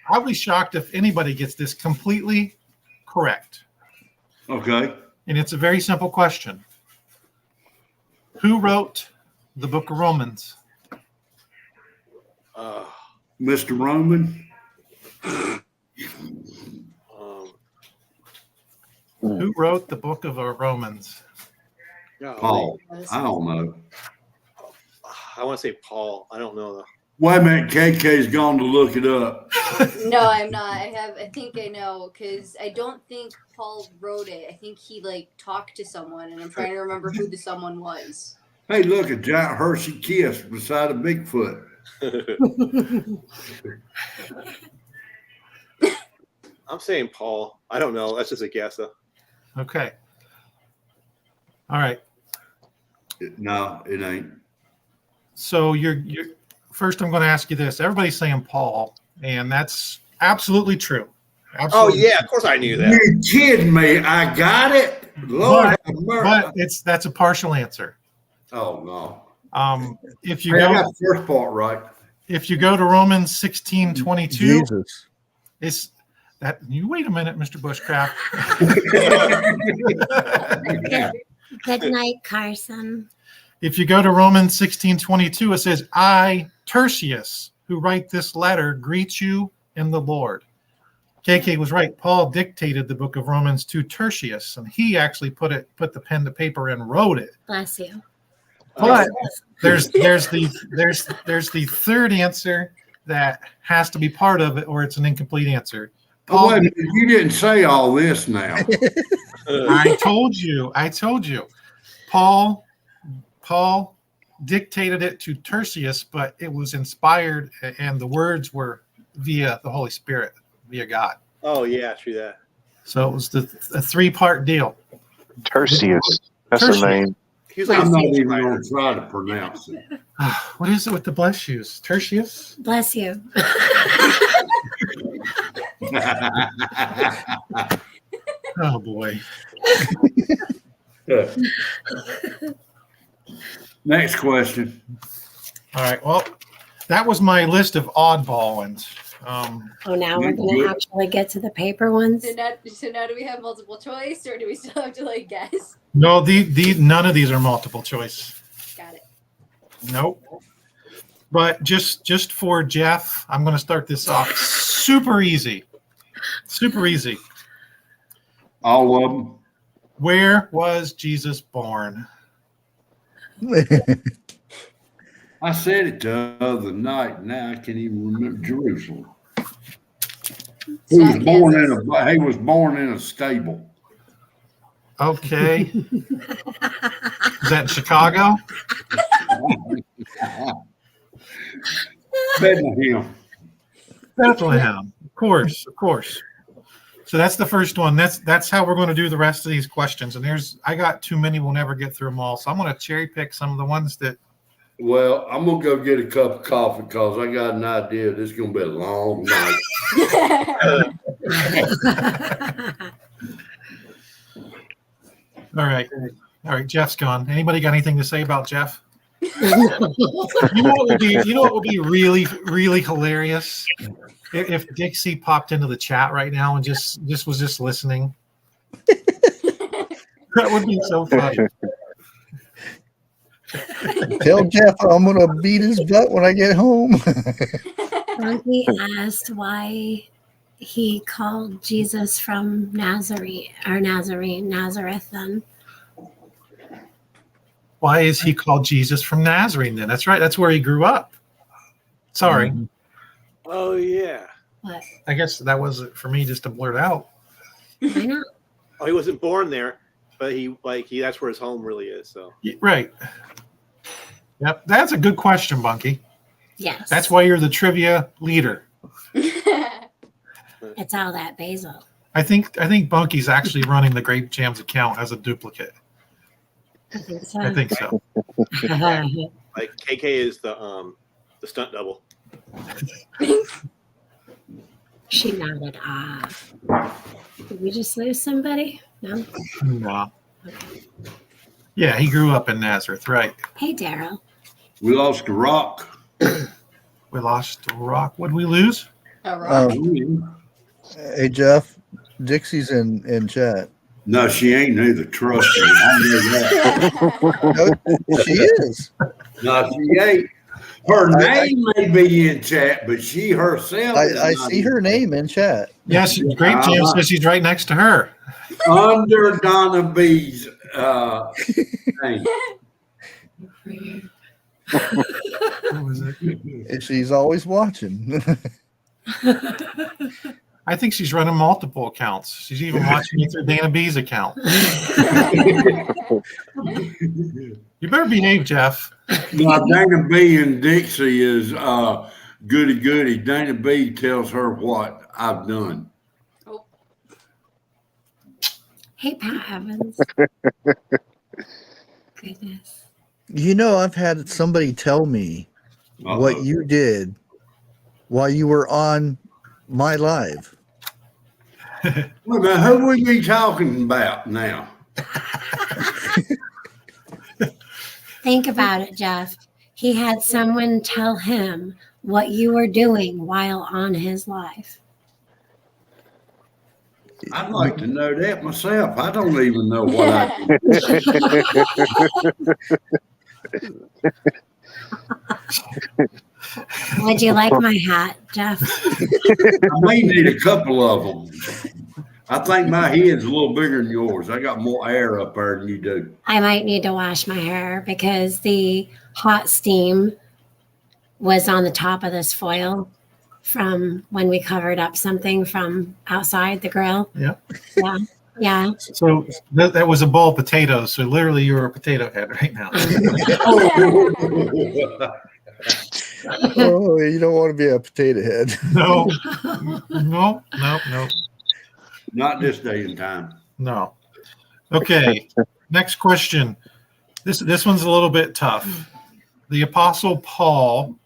I'll be shocked if anybody gets this completely correct. Okay. And it's a very simple question. Who wrote the book of Romans? Mr. Roman. Who wrote the book of Romans? Paul. I don't know. I want to say Paul. I don't know though. Wait a minute. KK's gone to look it up. No, I'm not. I think I know because I don't think Paul wrote it. I think he talked to someone, and I'm trying to remember who the someone was. Hey, look, a giant Hershey kiss beside a Bigfoot. I'm saying Paul. I don't know. That's just a guess though. Okay. All right. No, it ain't. So you're first. I'm going to ask you this. Everybody's saying Paul, and that's absolutely true. Absolutely Oh yeah, of course I knew that. You kidding me? I got it. Lord have mercy. But that's a partial answer. Oh no. If you I go got the first part right. if you go to Romans 16:22, Jesus. it's that. You wait a minute, Mr. Bushcraft. Good night, Carson. If you go to Romans 16:22, it says, "I, Tertius, who write this letter, greet you in the Lord." KK was right. Paul dictated the book of Romans to Tertius, and he actually put the pen to paper and wrote it. Bless you. But there's the third answer that has to be part of it, or it's an incomplete answer. Oh, wait a minute. You didn't say all this now. I told you. Paul dictated it to Tertius, but it was inspired, and the words were via the Holy Spirit, via God. Oh yeah, true that. So it was a 3-part deal. Tertius. That's Tertius. the name. He was like I'm a not stage even writer. going to try to pronounce it. What is it with the bless yous? Tertius? Bless you. Oh boy. Next question. All right. Well, that was my list of oddball ones. Oh, now we're going to actually get to the paper ones. So now do we have multiple choice, or do we still have to guess? No, none of these are multiple choice. Got it. Nope. But just for Jeff, I'm going to start this off super easy. Super easy. All of them. Where was Jesus born? I said it the other night. Now I can't even remember. Jerusalem. He was born in a stable. Okay. Is that in Chicago? Bethlehem. Bethlehem. Of course, of course. So that's the first one. That's how we're going to do the rest of these questions. And I got too many. We'll never get through them all. So I'm going to cherry pick some of the ones that. Well, I'm gonna go get a cup of coffee because I got an idea. This is gonna be a long night. All right. Jeff's gone. Anybody got anything to say about Jeff? You know what would be really, really hilarious if Dixie popped into the chat right now and just was listening. That would be so funny. Tell Jeff I'm gonna beat his butt when I get home. He asked why he called Jesus from Nazareth. Then Why is he called Jesus from Nazarene then? That's right. That's where he grew up. Sorry. Oh yeah. what? I guess that was it for me just to blurt out. I know. Oh, he wasn't born there, but he that's where his home really is. So Right. Yep. That's a good question, Bunky. Yes. That's why you're the trivia leader. It's all that basil. I think Bunky's actually running the Grape Jams account as a duplicate. I think so. I think so. like KK is the stunt double. She nodded off. Did we just lose somebody? No. No. Yeah, he grew up in Nazareth, right? Hey, Daryl. We lost the rock. We lost the rock. What'd we lose? A rock. Hey Jeff, Dixie's in chat. No, she ain't neither. Trust me. I know that. No, she is. No, she ain't. Her name may be in chat, but she herself. I see her name in chat. Yes, Grape Jam says he's right next to her. Under Donna B's name. What was it? And she's always watching. I think she's running multiple accounts. She's even watching me through Dana B's account. You better behave, Jeff. Now, Dana B and Dixie is goody goody. Dana B tells her what I've done. Oh. Hey, Pat Evans. Goodness. You know, I've had somebody tell me what you did while you were on my live. Well, now, who are you talking about now? Think about it, Jeff. He had someone tell him what you were doing while on his live. I'd like to know that myself. I don't even know what I did. Would you like my hat, Jeff? I may need a couple of them. I think my head's a little bigger than yours. I got more air up there than you do. I might need to wash my hair because the hot steam was on the top of this foil from when we covered up something from outside the grill. Yep. Yeah. Yeah. So that was a bowl of potatoes. So literally you're a potato head right now. Oh, you don't want to be a potato head. No. Not this day and time. No. Okay. Next question. This one's a little bit tough. The Apostle Paul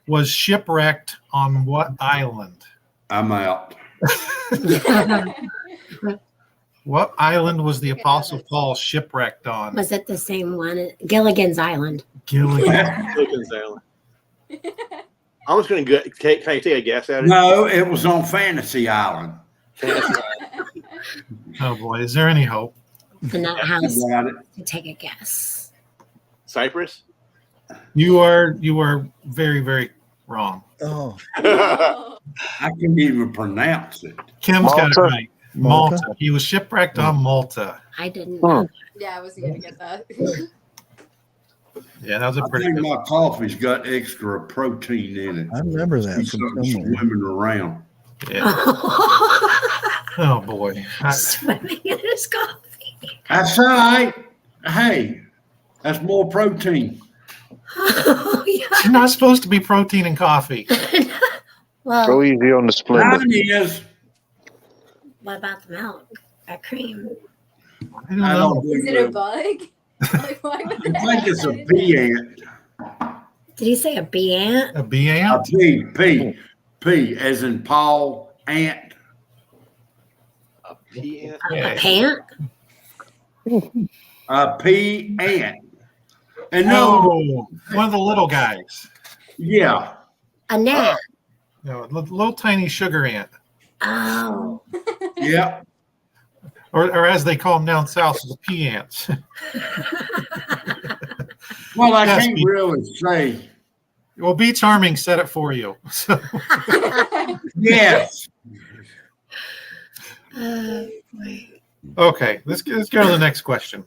was shipwrecked on what island? I'm out. What island was the Apostle Paul shipwrecked on? Was it the same one? Gilligan's Island. Gilligan's Island. I was going to can I take a guess at it? No, it was on Fantasy Island. Oh boy, is there any hope? In that house. Got it. To take a guess. Cyprus? You are very, very wrong. Oh, I can't even pronounce it. Kim's got it Malta. right. Malta. He was shipwrecked on Malta. I didn't know. Yeah, I wasn't gonna get that. Yeah, that was a I pretty think good my coffee's got extra protein in it. I remember that It's from something somewhere. swimming around. Yeah. Oh boy. Swimming in his coffee. That's all right. Hey, that's more protein. Oh, yeah. It's not supposed to be protein in coffee. Go Well, easy on the Splenda. Mine is. what about the milk? Or cream? I don't I know. don't Is do it a that. bug? Like, why would I that think it's a happen? pea ant. Did he say a bee ant? A bee A ant? P, as in Paul, ant. A pea ant? A pant? A pea ant. And no, Oh, one of the little guys. yeah, A gnat? No, little tiny sugar ant. Oh. yeah. Or as they call them down south, the pea ants. Well, I Yes, can't really say. Well, Be Charming said it for you. So, Yes. okay, let's go to the next question.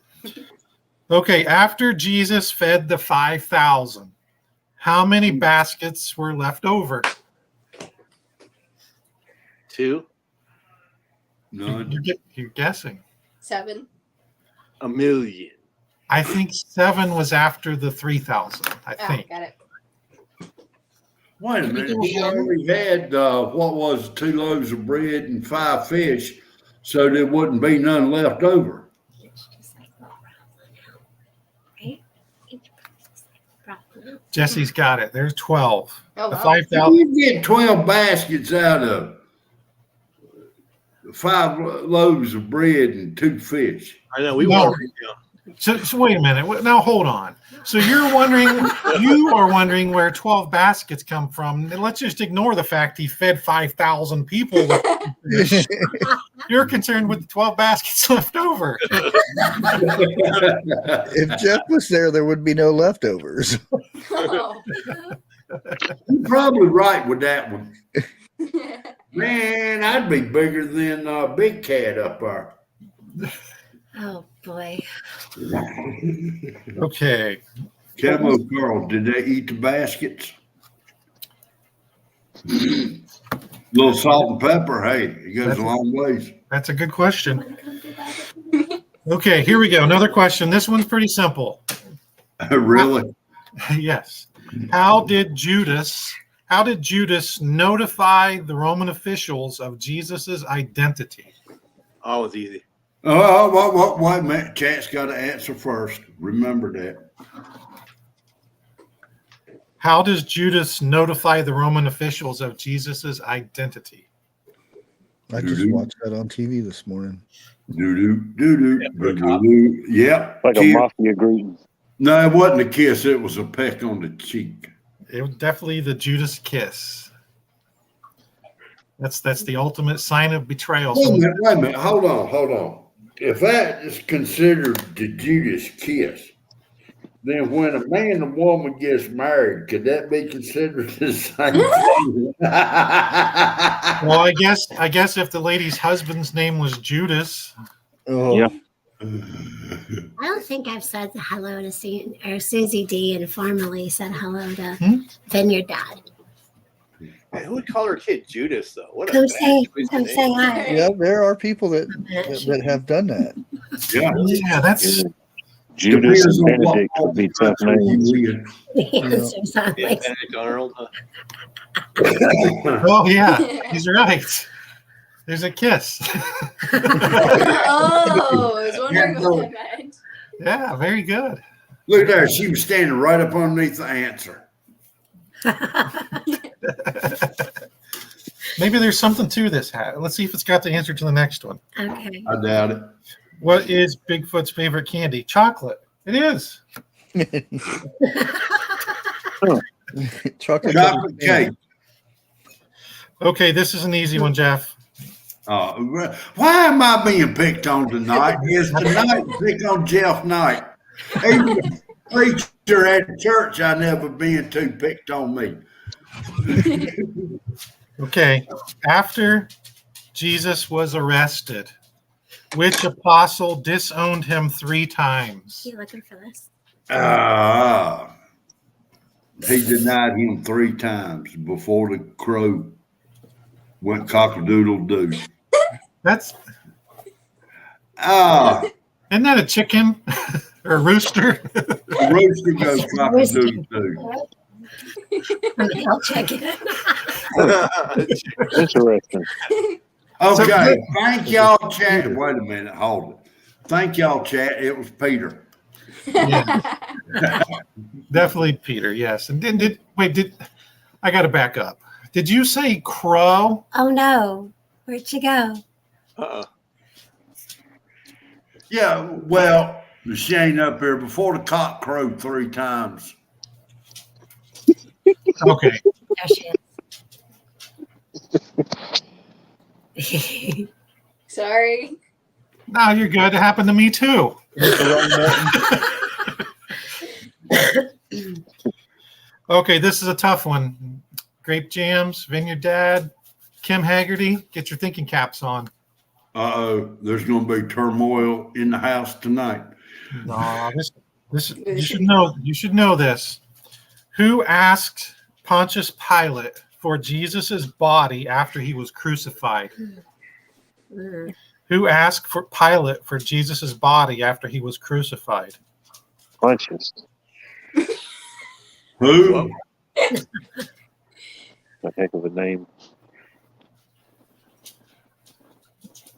Okay, after Jesus fed the 5,000, how many baskets were left over? 2? None. You're guessing. 7. A million. I think 7 was after the 3,000. I Ah, think. got it. Wait a minute. We already had, what was 2 loaves of bread and 5 fish, so there wouldn't be none left over. Jesse's got it. There's 12. Oh, The wow. 5,000. You get 12 baskets out of 5 loaves of bread and 2 fish. I know. We No. want So wait a minute. Now hold on. So you are wondering where 12 baskets come from. Let's just ignore the fact he fed 5,000 people. You're concerned with the 12 baskets left over. If Jeff was there, there would be no leftovers. Oh. You're probably right with that one. Man, I'd be bigger than Big Cat up there. Oh, boy. Okay. Camo Carl, did they eat the baskets? Little salt and pepper, hey, it goes a long ways. That's a good question. Okay, here we go. Another question. This one's pretty simple. Really? Yes. How did Judas notify the Roman officials of Jesus's identity? Oh, it's easy. Oh, wait a minute. Chat's got to answer first. Remember that. How does Judas notify the Roman officials of Jesus's identity? I just watched that on TV this morning. Doo-doo. Yep. Like a Kiss. mafia greeting. No, it wasn't a kiss. It was a peck on the cheek. It was definitely the Judas kiss. That's the ultimate sign of betrayal. Wait a minute. Hold on. If that is considered the Judas kiss, then when a man and woman gets married, could that be considered the same thing? Well, I guess if the lady's husband's name was Judas. Oh, Yeah. I don't think I've said hello to Susie D and formally said hello to Vineyard Dad. Man, who would call her kid Judas, though? What a Come bad say choice of name. hi. yeah, there are people that have done that. Yeah. Yeah, that's Judas Depends and on what Benedict would be tough culture you names. live. The answer sounds Yeah, like Benedict Arnold. oh yeah, he's right. There's a kiss. Oh, I was wondering what that meant. Yeah, very good. Look there. She was standing right up underneath the answer. Maybe there's something to this hat. Let's see if it's got the answer to the next one. okay. I doubt it. What is Bigfoot's favorite candy? Chocolate. It is. Chocolate Chocolate cake. Okay, this is an easy one, Jeff. Why am I being picked on tonight? Is tonight pick on Jeff night? Even the preacher at church I never been to picked on me. Okay, after Jesus was arrested, which apostle disowned him 3 times? You looking for this? He denied him 3 times before the crow went cock-a-doodle-doo. That's Ah, isn't that a chicken Or rooster? The rooster goes cock-a-doodle-doo. I'll check it. Interesting. Okay, thank y'all, chat. Wait a minute, hold it. Thank y'all, chat. It was Peter. Definitely Peter, yes. And did I got to back up. Did you say crow? Oh no, where'd you go? Yeah, well, the Shane up here before the cock crowed 3 times. Okay. There she is. Sorry. No, you're good. It happened to me too. Okay, this is a tough one. Grape Jams, Vineyard Dad, Kim Haggerty, get your thinking caps on. There's going to be turmoil in the house tonight. No, this you should know. You should know this. Who asked Pontius Pilate for Jesus's body after he was crucified? Who asked for Pilate for Jesus's body after he was crucified? Punches. Who? A heck of a name.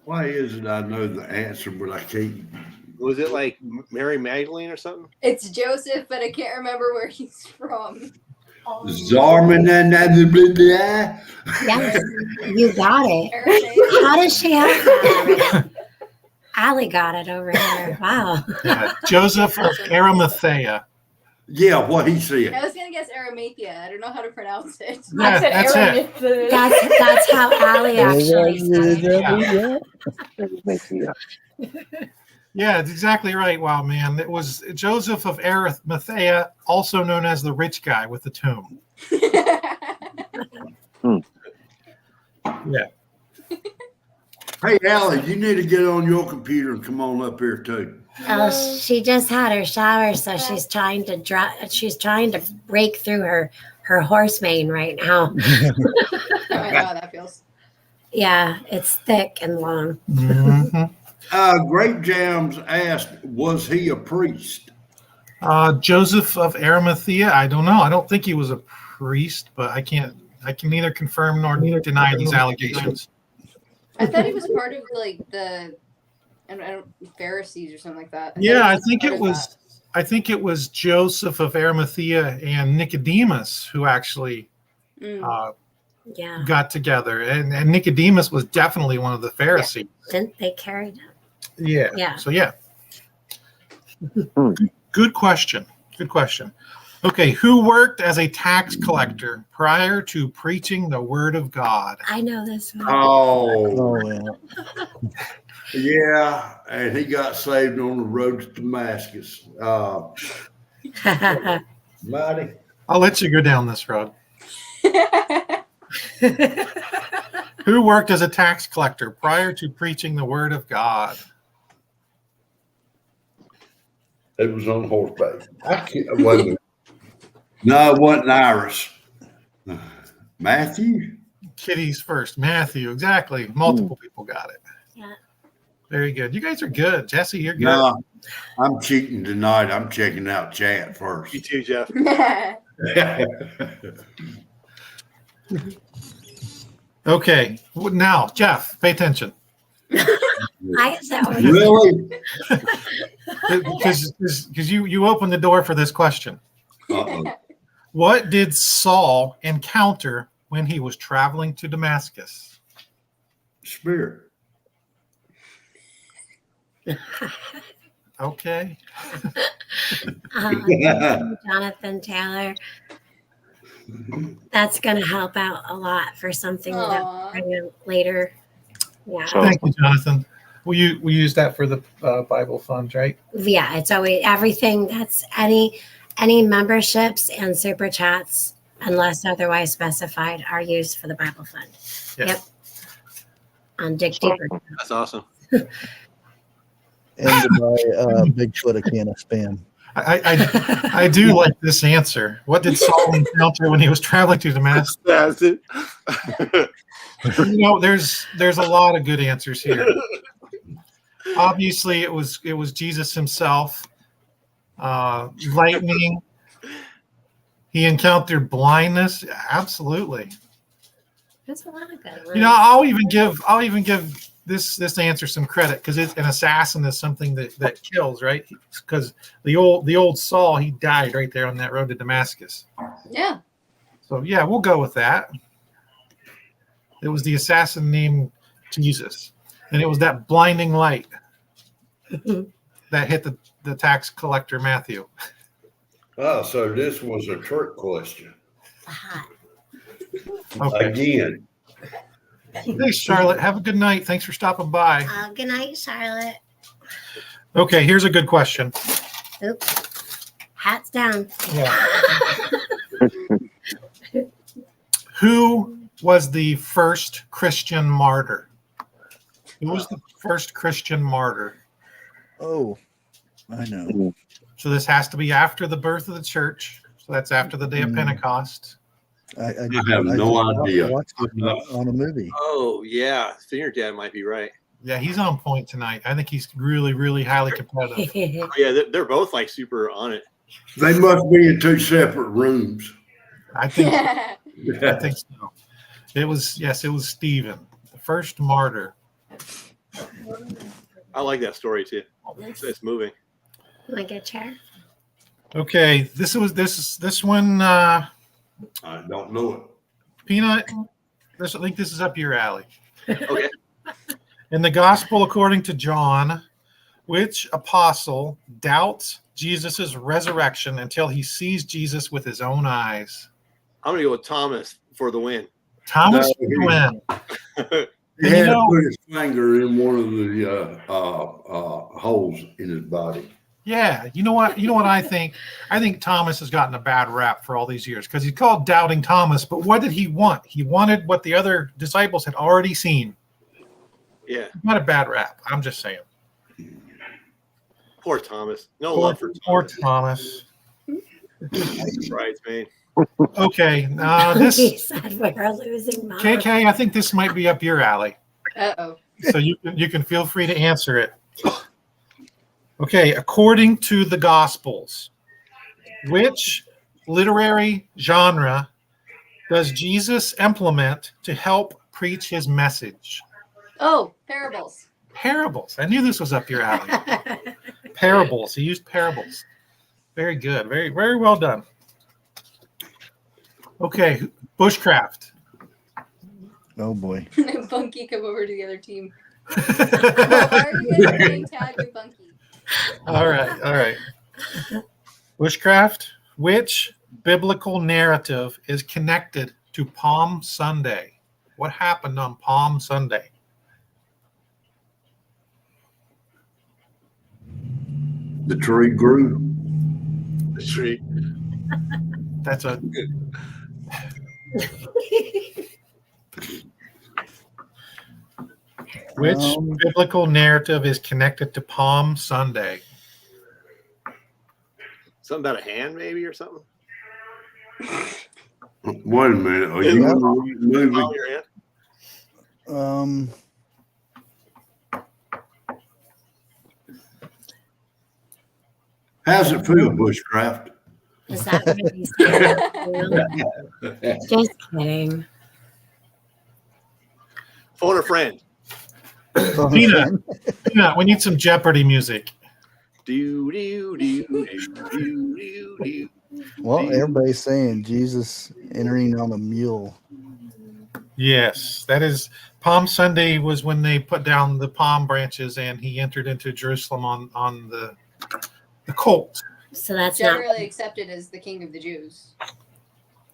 Why is it I know the answer, but I can't? Was it like Mary Magdalene or something? It's Joseph, but I can't remember where he's from. Zarman and that. Yes, you got it. How does she have that? Allie got it over here. Wow. Joseph of Arimathea. Yeah, what he said. I was gonna guess Arimathea. I don't know how to pronounce it. Yeah, that's it. That's how Allie actually said it. Yeah, it's exactly right. Wow, man. It was Joseph of Arimathea, also known as the rich guy with the tomb. Yeah. Hey, Allie, you need to get on your computer and come on up here too. Oh, she just had her shower, so she's trying to break through her horse mane right now. I know how that feels. Yeah, it's thick and long. Mm-hmm. Grape Jams asked, was he a priest? Joseph of Arimathea. I don't know. I don't think he was a priest, but I can neither confirm nor deny these allegations. I thought he was part of like the Pharisees or something like that. Yeah, I think it was Joseph of Arimathea and Nicodemus who actually got together, and Nicodemus was definitely one of the Pharisees. Didn't they carry him? Yeah. Yeah. So yeah. Good question. Good question. Okay, who worked as a tax collector prior to preaching the word of God? I know this one. Oh yeah, and he got saved on the road to Damascus. Mighty. I'll let you go down this road. Who worked as a tax collector prior to preaching the word of God? It was on horseback. No, it wasn't Iris. Matthew? Kitty's first. Matthew, exactly. Multiple people got it. Yeah. Very good. You guys are good. Jesse, you're good. No, I'm cheating tonight. I'm checking out chat first. You too, Jeff. Okay. Now, Jeff, pay attention. Really? Because you opened the door for this question. Uh-oh. What did Saul encounter when he was traveling to Damascus? Spirit. Okay. Jonathan Taylor. That's going to help out a lot for something that we'll bring in later. Yeah. Thank you, Jonathan. We use that for the Bible Fund, right? Yeah, it's always everything that's any memberships and super chats, unless otherwise specified, are used for the Bible Fund. Yeah. Yep. On Dig Deeper. That's awesome. And to buy Bigfoot a can of Spam. I do like this answer. What did Saul encounter when he was traveling to Damascus? That's it. There's a lot of good answers here. Obviously, it was Jesus himself. lightning. He encountered blindness. Absolutely. There's a lot of good ones. You know, I'll even give this answer some credit because an assassin is something that kills, right? Because the old Saul, he died right there on that road to Damascus. Yeah. So yeah, we'll go with that. It was the assassin named Jesus, and it was that blinding light that hit the tax collector Matthew. Oh, so this was a trick question. Okay. Again. Thanks, Charlotte. Have a good night. Thanks for stopping by. Good night, Charlotte. Okay, here's a good question. Oops. Hats down. Yeah. Who was the first Christian martyr? Who was the first Christian martyr? Oh, I know. So this has to be after the birth of the church. So that's after the day of Pentecost. I have no idea. Watched it on a movie. Oh yeah, Senior Dad might be right. Yeah, he's on point tonight. I think he's really, really highly competitive. Yeah, they're both like super on it. They must be in two separate rooms. I think so. It was Stephen, the first martyr. I like that story too. It's moving. You want to get a chair? Okay, this one. I don't know it. Peanut. I think this is up your alley. Okay. In the Gospel according to John, which apostle doubts Jesus' resurrection until he sees Jesus with his own eyes? I'm gonna go with Thomas for the win. Thomas No, win. He had to put his finger in one of the holes in his body. Yeah, you know what I think? I think Thomas has gotten a bad rap for all these years because he's called Doubting Thomas. But what did he want? He wanted what the other disciples had already seen. Yeah. Not a bad rap. I'm just saying. Poor Thomas. No love for Poor Thomas. Thomas. Right, man. Okay, He this said we're losing mom. KK, I think this might be up your alley. Uh-oh. So you can feel free to answer it. Okay, according to the Gospels, which literary genre does Jesus implement to help preach his message? Oh, parables. Parables. I knew this was up your alley. Parables. He used parables. Very good. Very, very well done. Okay, bushcraft. Oh boy. Bunky, come over to the other team. Why are you guys playing tag with Bunky? All right. Bushcraft. Which biblical narrative is connected to Palm Sunday? What happened on Palm Sunday? The tree grew. The tree. That's a which biblical narrative is connected to Palm Sunday? Something about a hand, maybe, or something. Wait a minute. Are you moving? Palm your hand. How's it feel, bushcraft? Is that what he said? Just kidding. Phone a friend. Peanut, we need some Jeopardy music. Do do do do do do do. Well, everybody's saying Jesus entering on a mule. Yes, that is Palm Sunday was when they put down the palm branches and he entered into Jerusalem on the colt. So that's Generally accepted as the king of the Jews.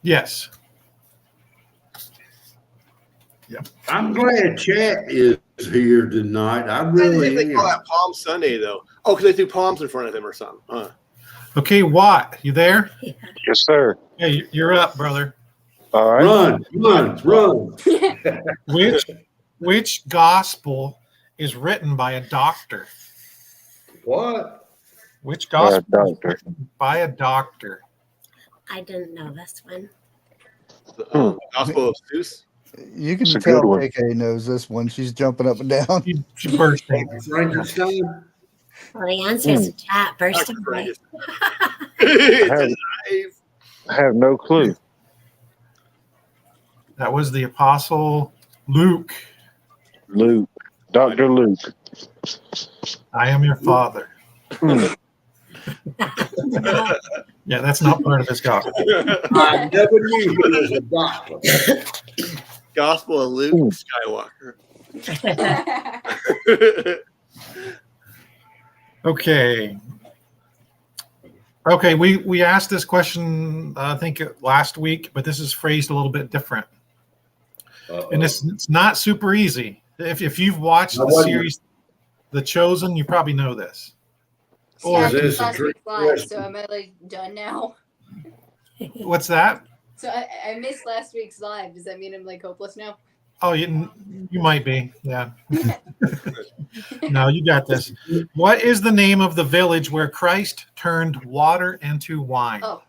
Yes. Yep. I'm glad chat is here tonight. I I really think they call am. that Palm Sunday though. Oh, because they threw palms in front of him or something. Huh. Okay, Watt, you there? Yes, sir. Hey, you're up, brother. All right. Run. Which gospel is written by a doctor? What? Which gospel is doctor. written by a doctor? I didn't know this one. The Gospel of Zeus. You can It's a tell good one. KK knows this one. She's jumping up and down. She bursting. Frankenstein? Well, the answer is chat. Burst of light. I have no clue. That was the Apostle Luke. Luke. Dr. Luke. I am your father. Yeah, that's not part of his gospel. I never knew he was a doctor. Gospel of Luke Skywalker. Okay. Okay, we asked this question, I think last week, but this is phrased a little bit different. And it's not super easy. If you've watched the series The Chosen, you probably know this. Yeah, Is this a last trick week's live, question? so am I like done now? What's that? So I missed last week's live. Does that mean I'm like hopeless now? Oh, you might be. Yeah. No, you got this. What is the name of the village where Christ turned water into wine? Oh.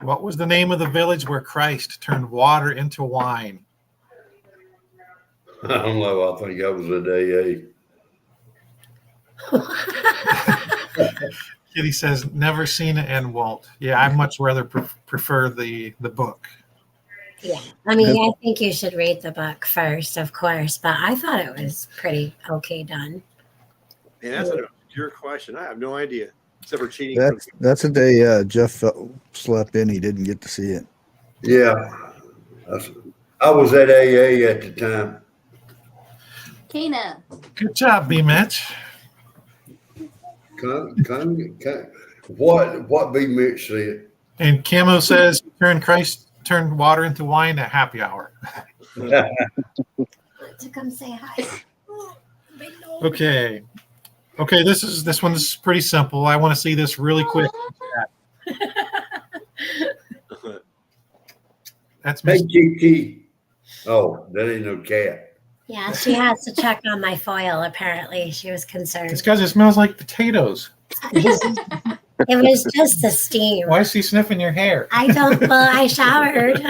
What was the name of the village where Christ turned water into wine? I don't know. I think I was at AA. Kitty says, never seen it and won't. Yeah, I much rather prefer the book. Yeah, I mean, I think you should read the book first, of course, but I thought it was pretty okay done. Man, that's a pure question. I have no idea. Except for cheating. That's a day Jeff slept in. He didn't get to see it. Yeah. I was at AA at the time. Kana. Good job, B. Mitch. What B. Mitch said. And Camo says, Christ turned water into wine at happy hour. To come say hi. Okay. Okay, this one's pretty simple. I want to see this really quick. That's Hey, Miss. Kiki. Oh, that ain't no cat. Yeah, she has to check on my foil, apparently. She was concerned. It's because it smells like potatoes. It was just the steam. Why is he sniffing your hair? I showered.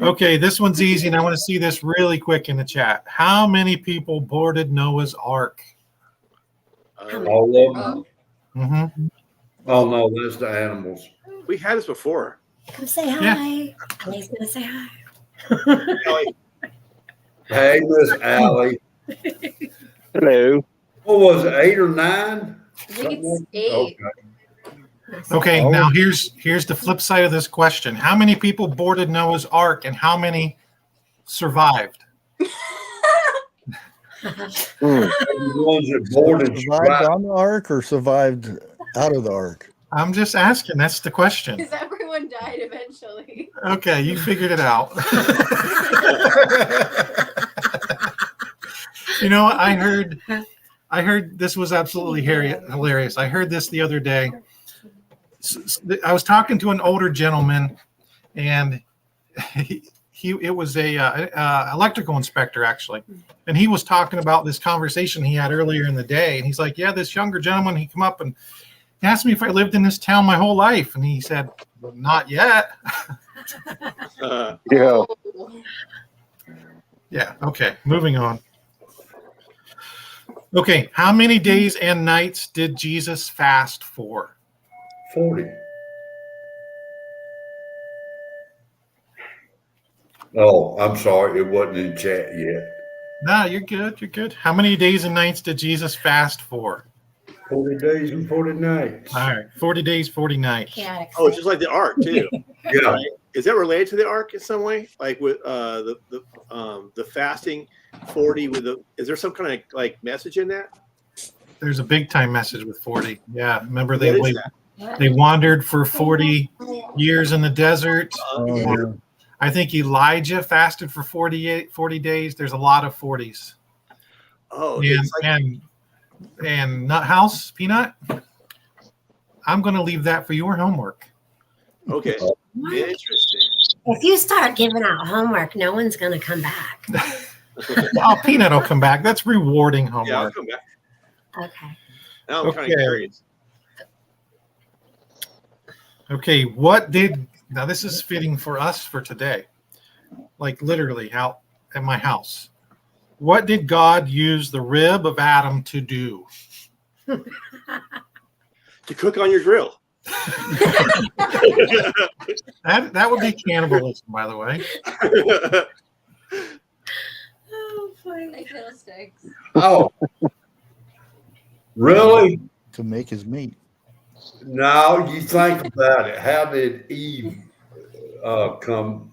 Okay, this one's easy, and I want to see this really quick in the chat. How many people boarded Noah's Ark? All of them. Mm-hmm. Oh, no, that's the animals. We had this before. Come say hi. Yeah. Ellie's going to say hi. Hey, Miss Allie. Hello. What was it, 8 or 9? I think it's 8. Okay. Okay, now here's the flip side of this question. How many people boarded Noah's Ark, and how many survived? The ones that boarded Survived on the ark or survived out of the ark? I'm just asking. That's the question. Because everyone died eventually. Okay, you figured it out. You know, I heard this was absolutely hilarious. I heard this the other day. I was talking to an older gentleman, and it was a electrical inspector actually, and he was talking about this conversation he had earlier in the day, and he's like, yeah, this younger gentleman, he come up and he asked me if I lived in this town my whole life, and he said, well, not yet. Yeah. Yeah, okay, moving on. Okay, how many days and nights did Jesus fast for? 40. Oh, I'm sorry. It wasn't in chat yet. No, you're good. You're good. How many days and nights did Jesus fast for? 40 days and 40 nights. All right, 40 days, 40 nights. Oh, it's just like the Ark too. Yeah. Right? Is that related to the Ark in some way? Like with the fasting 40 with the? Is there some kind of like message in that? There's a big time message with 40. Yeah, remember What they is that? they wandered for 40 years in the desert. Yeah. I think Elijah fasted for 40 days. There's a lot of 40s. Oh, And it's like, and Nut House Peanut. I'm going to leave that for your homework. okay, interesting. If you start giving out homework, no one's going to come back. Oh, Peanut will come back. That's rewarding Yeah, I'll homework. come back. Okay. Now I'm kind of curious. Okay, now this is fitting for us for today. Like literally out at my house. What did God use the rib of Adam to do? To cook on your grill. That would be cannibalism, by the way. Oh, funny. Like fiddlesticks. Oh, really? To make his meat. No, you think about it. How did Eve come?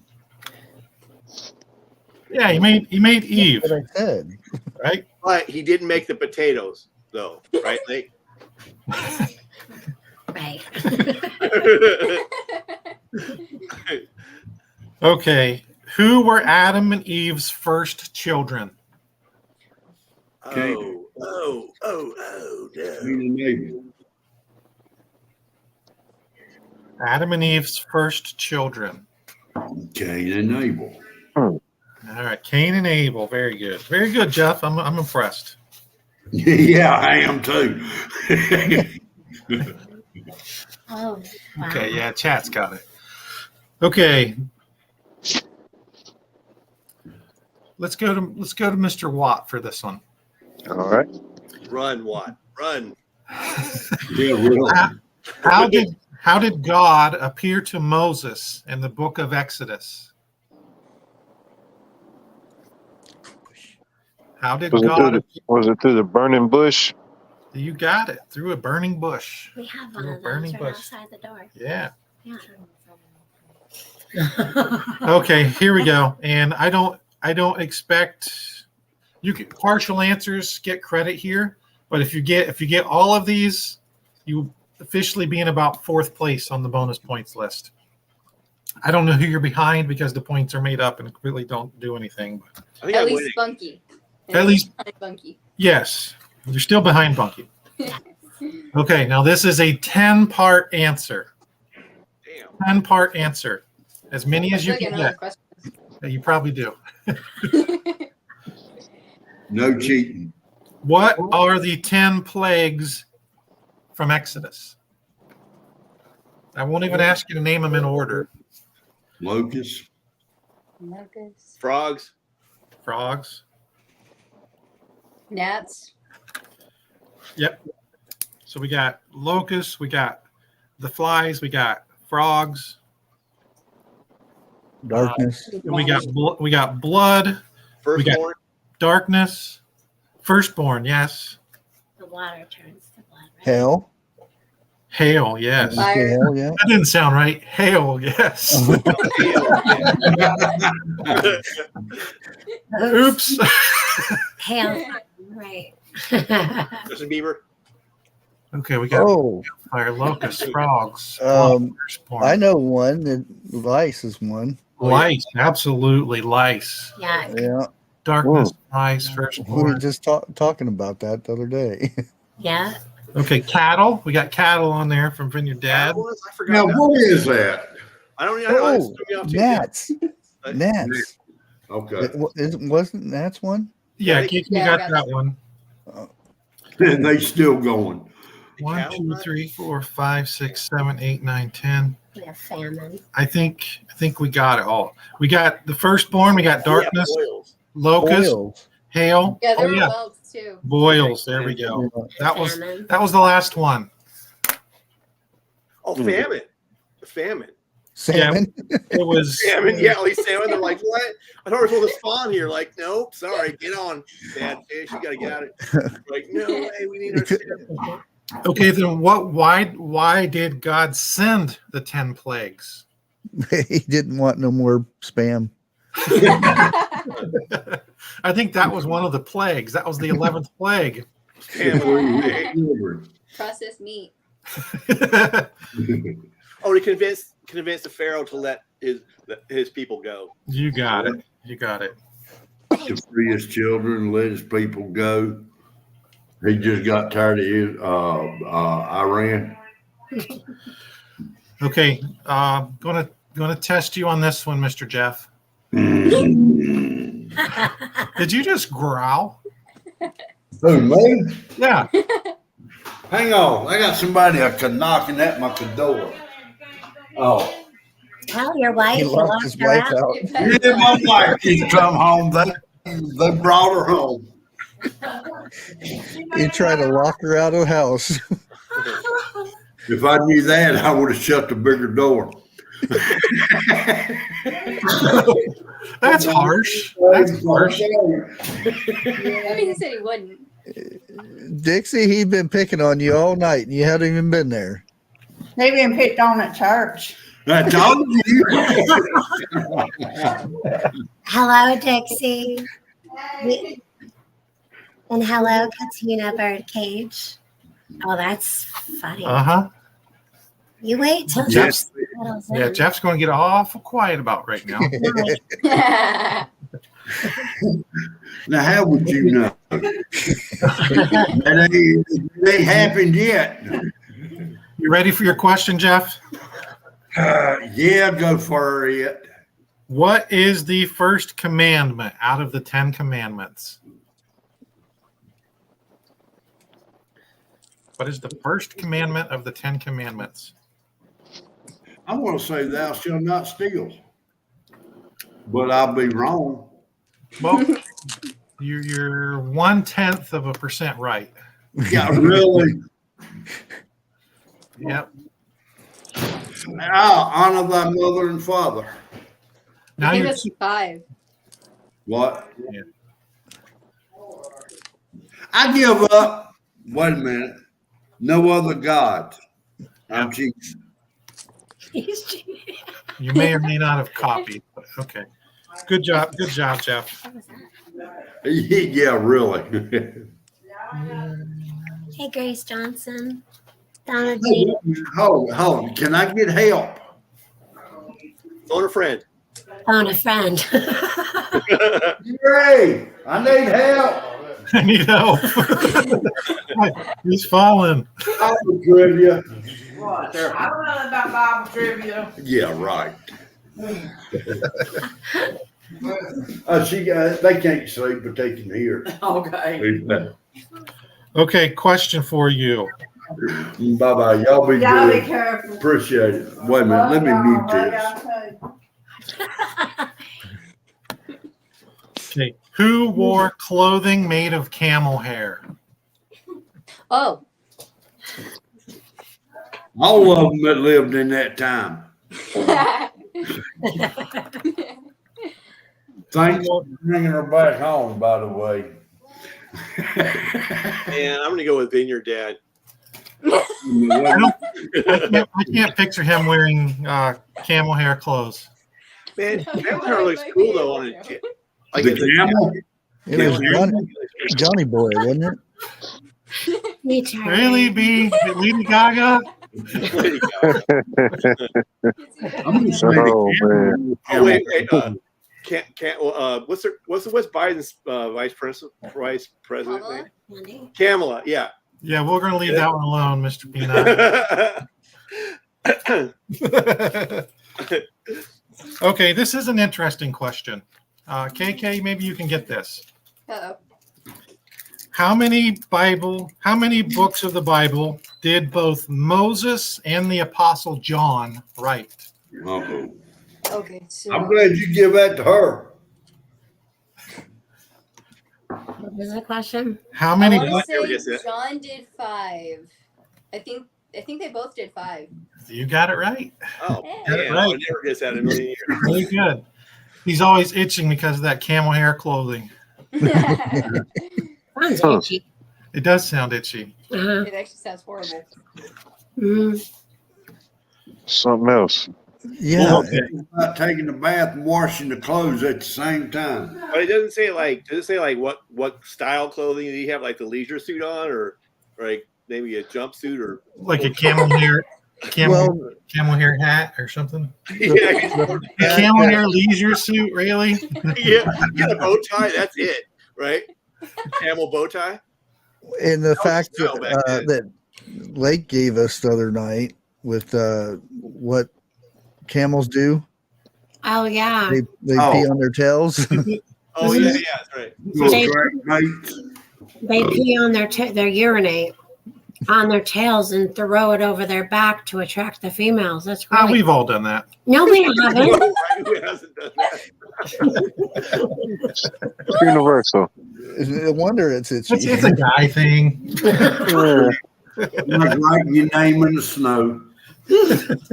Yeah, he made Eve, What I said. right? But he didn't make the potatoes, though, right? Nate? Right. Okay. Who were Adam and Eve's first children? Oh, no. Adam and Eve's first children. Cain and Abel. All right, Cain and Abel. Very good. Very good, Jeff. I'm impressed. Yeah, I am too. Oh, wow. Okay, yeah, chat's got it. Okay. Let's go to Mr. Watt for this one. All right. Run, Watt. Run. Yeah, really. How did God appear to Moses in the book of Exodus? How did God? Was it through the burning bush? You got it. Through a burning bush. We have one Through a of those burning right bush. outside the door. Yeah. Yeah. Okay, here we go. And I don't expect you can partial answers get credit here, but if you get all of these, you officially be in about 4th place on the bonus points list. I don't know who you're behind because the points are made up and really don't do anything. But I think At I'm least winning. Bunky. At least- Bunky. yes, you're still behind Bunky. Okay, now this is a 10-part answer. Damn. 10-part answer. As many as you Look at can another get. question. Yeah, you probably do. No cheating. What are the 10 plagues from Exodus? I won't even ask you to name them in order. Locusts. Locusts. Frogs. Frogs. Gnats. Yep. So we got locusts, we got the flies, we got frogs, Darkness. and we got blood, Firstborn. darkness, firstborn, yes, The water turns to blood. Right? Hell. hail, yes. Fire. Hell, yeah. That didn't sound right. Hail, yes. Oops. Hail. Right. Justin Bieber. Okay, we got Oh, fire, locusts, frogs, firstborn. I know one. That lice is one. Lice, absolutely lice. Yeah. Yeah. Darkness, lice, We were firstborn. just talking about that the other day. Yeah. Okay, cattle. We got cattle on there from Vineyard Dad. I forgot. Now, that. what is that? I don't know. Oh, gnats. Uh, Gnats. Okay. Wasn't gnats one? Yeah, Yeah, you yeah, got I that one. And they still going. 1, 2, 3, 4, 5, 6, 7, 8, 9, 10. We have famine. I think we got it all. We got the firstborn. We got darkness, locust, Boils. hail. Yeah, there Oh, were yeah. welds too. Boils. There we go. That was Famine. the last one. Oh, famine. The famine. Salmon. It was Salmon. Yeah, at least salmon. They're like, what? I thought we were supposed to spawn here. Like, nope. Sorry. Get on. Bad fish. You got to get out of it. Like, no way. We need our salmon. okay. Then why did God send the 10 plagues? He didn't want no more spam. I think that was one of the plagues. That was the 11th plague. Processed meat. Oh, to convince the Pharaoh to let his people go. You got it. You got it. To free his children, let his people go. He just got tired of his Iran. Okay. Gonna test you on this one, Mr. Jeff. Did you just growl? Who, me? Yeah. Hang on. I got somebody knocking at my door. Oh. Tell your wife He to locked lock his her wife out. out. Yeah, my wife just come home. They brought her home. He tried to lock her out of the house. If I knew that, I would have shut the bigger door. That's harsh. That's harsh. I mean, he said he wouldn't. Dixie, he's been picking on you all night, and you haven't even been there. They been picked on at church. I told you. Hello, Dixie. And hello, Katina Birdcage. Oh, that's funny. Uh-huh. You wait till Jeff- Jeff settles Yeah, in. Jeff's going to get awful quiet about right now. Now, how would you know? It ain't happened yet. You ready for your question, Jeff? Yeah, go for it. What is the first commandment out of the 10 commandments? What is the first commandment of the 10 commandments? I want to say thou shalt not steal, but I'll be wrong. Well, you're 0.1% right. Yeah, really. Yep. Honor thy mother and father. Now Give you're us 5. What? Yeah. I give up. Wait a minute. No other God. I'm cheating. You may or may not have copied, but okay. Good job, Jeff. Yeah, really. Hey, Grace Johnson. Donna G. Hold on. Can I get help? Phone a friend. Phone a friend. Hey, I need help. I need help. He's falling. Bible trivia. What? I don't know about Bible trivia. Yeah, right. They can't see, but they can hear. Okay. Okay, question for you. Bye-bye. Y'all be Y'all be good. careful. Appreciate it. Wait a minute. Let me mute this. Okay, who wore clothing made of camel hair? Oh. All of them that lived in that time. Thanks for bringing her back home, by the way. And I'm going to go with Vineyard Dad. I can't picture him wearing camel hair clothes. Man, camel hair looks cool though on it. Like The camel? It was Johnny Boy, wasn't it? Me too. Really, be Lady Gaga? I'm gonna say Oh, the camel. Oh wait. What's Biden's vice president name? Kamala. Yeah. Yeah, we're going to leave that one alone, Mr. Peanut. Okay, this is an interesting question. KK, maybe you can get this. Uh-oh. How many books of the Bible did both Moses and the Apostle John write? Uh-oh. Okay, so I'm glad you give that to her. What was the question? How I many want books? to say John did 5. I think they both did 5. You got it right. Oh, Got it man, right. I would never guess that in a million years. Very good. He's always itching because of that camel hair clothing. Sounds Huh. itchy. It does sound itchy. Uh-huh. It actually sounds horrible. Mhm. Something else. Yeah. Okay. Not taking a bath and washing the clothes at the same time. But it doesn't say what style clothing do you have, like the leisure suit on, or like maybe a jumpsuit, or Like a camel hair hat or something. yeah, A camel hair leisure suit, really? yeah, get a bow tie. That's it, right? Camel bow tie. And the fact style back then. that Lake gave us the other night with what camels do, Oh yeah. they Oh. pee on their tails. Oh yeah, that's right. Little They- track mates. They pee on their urinate. on their tails and throw it over their back to attract the females. That's Ah, really we've all done that. no, we haven't. Who hasn't done that? It's universal. No wonder it's It's a guy thing. Yeah. Like writing your name in the snow.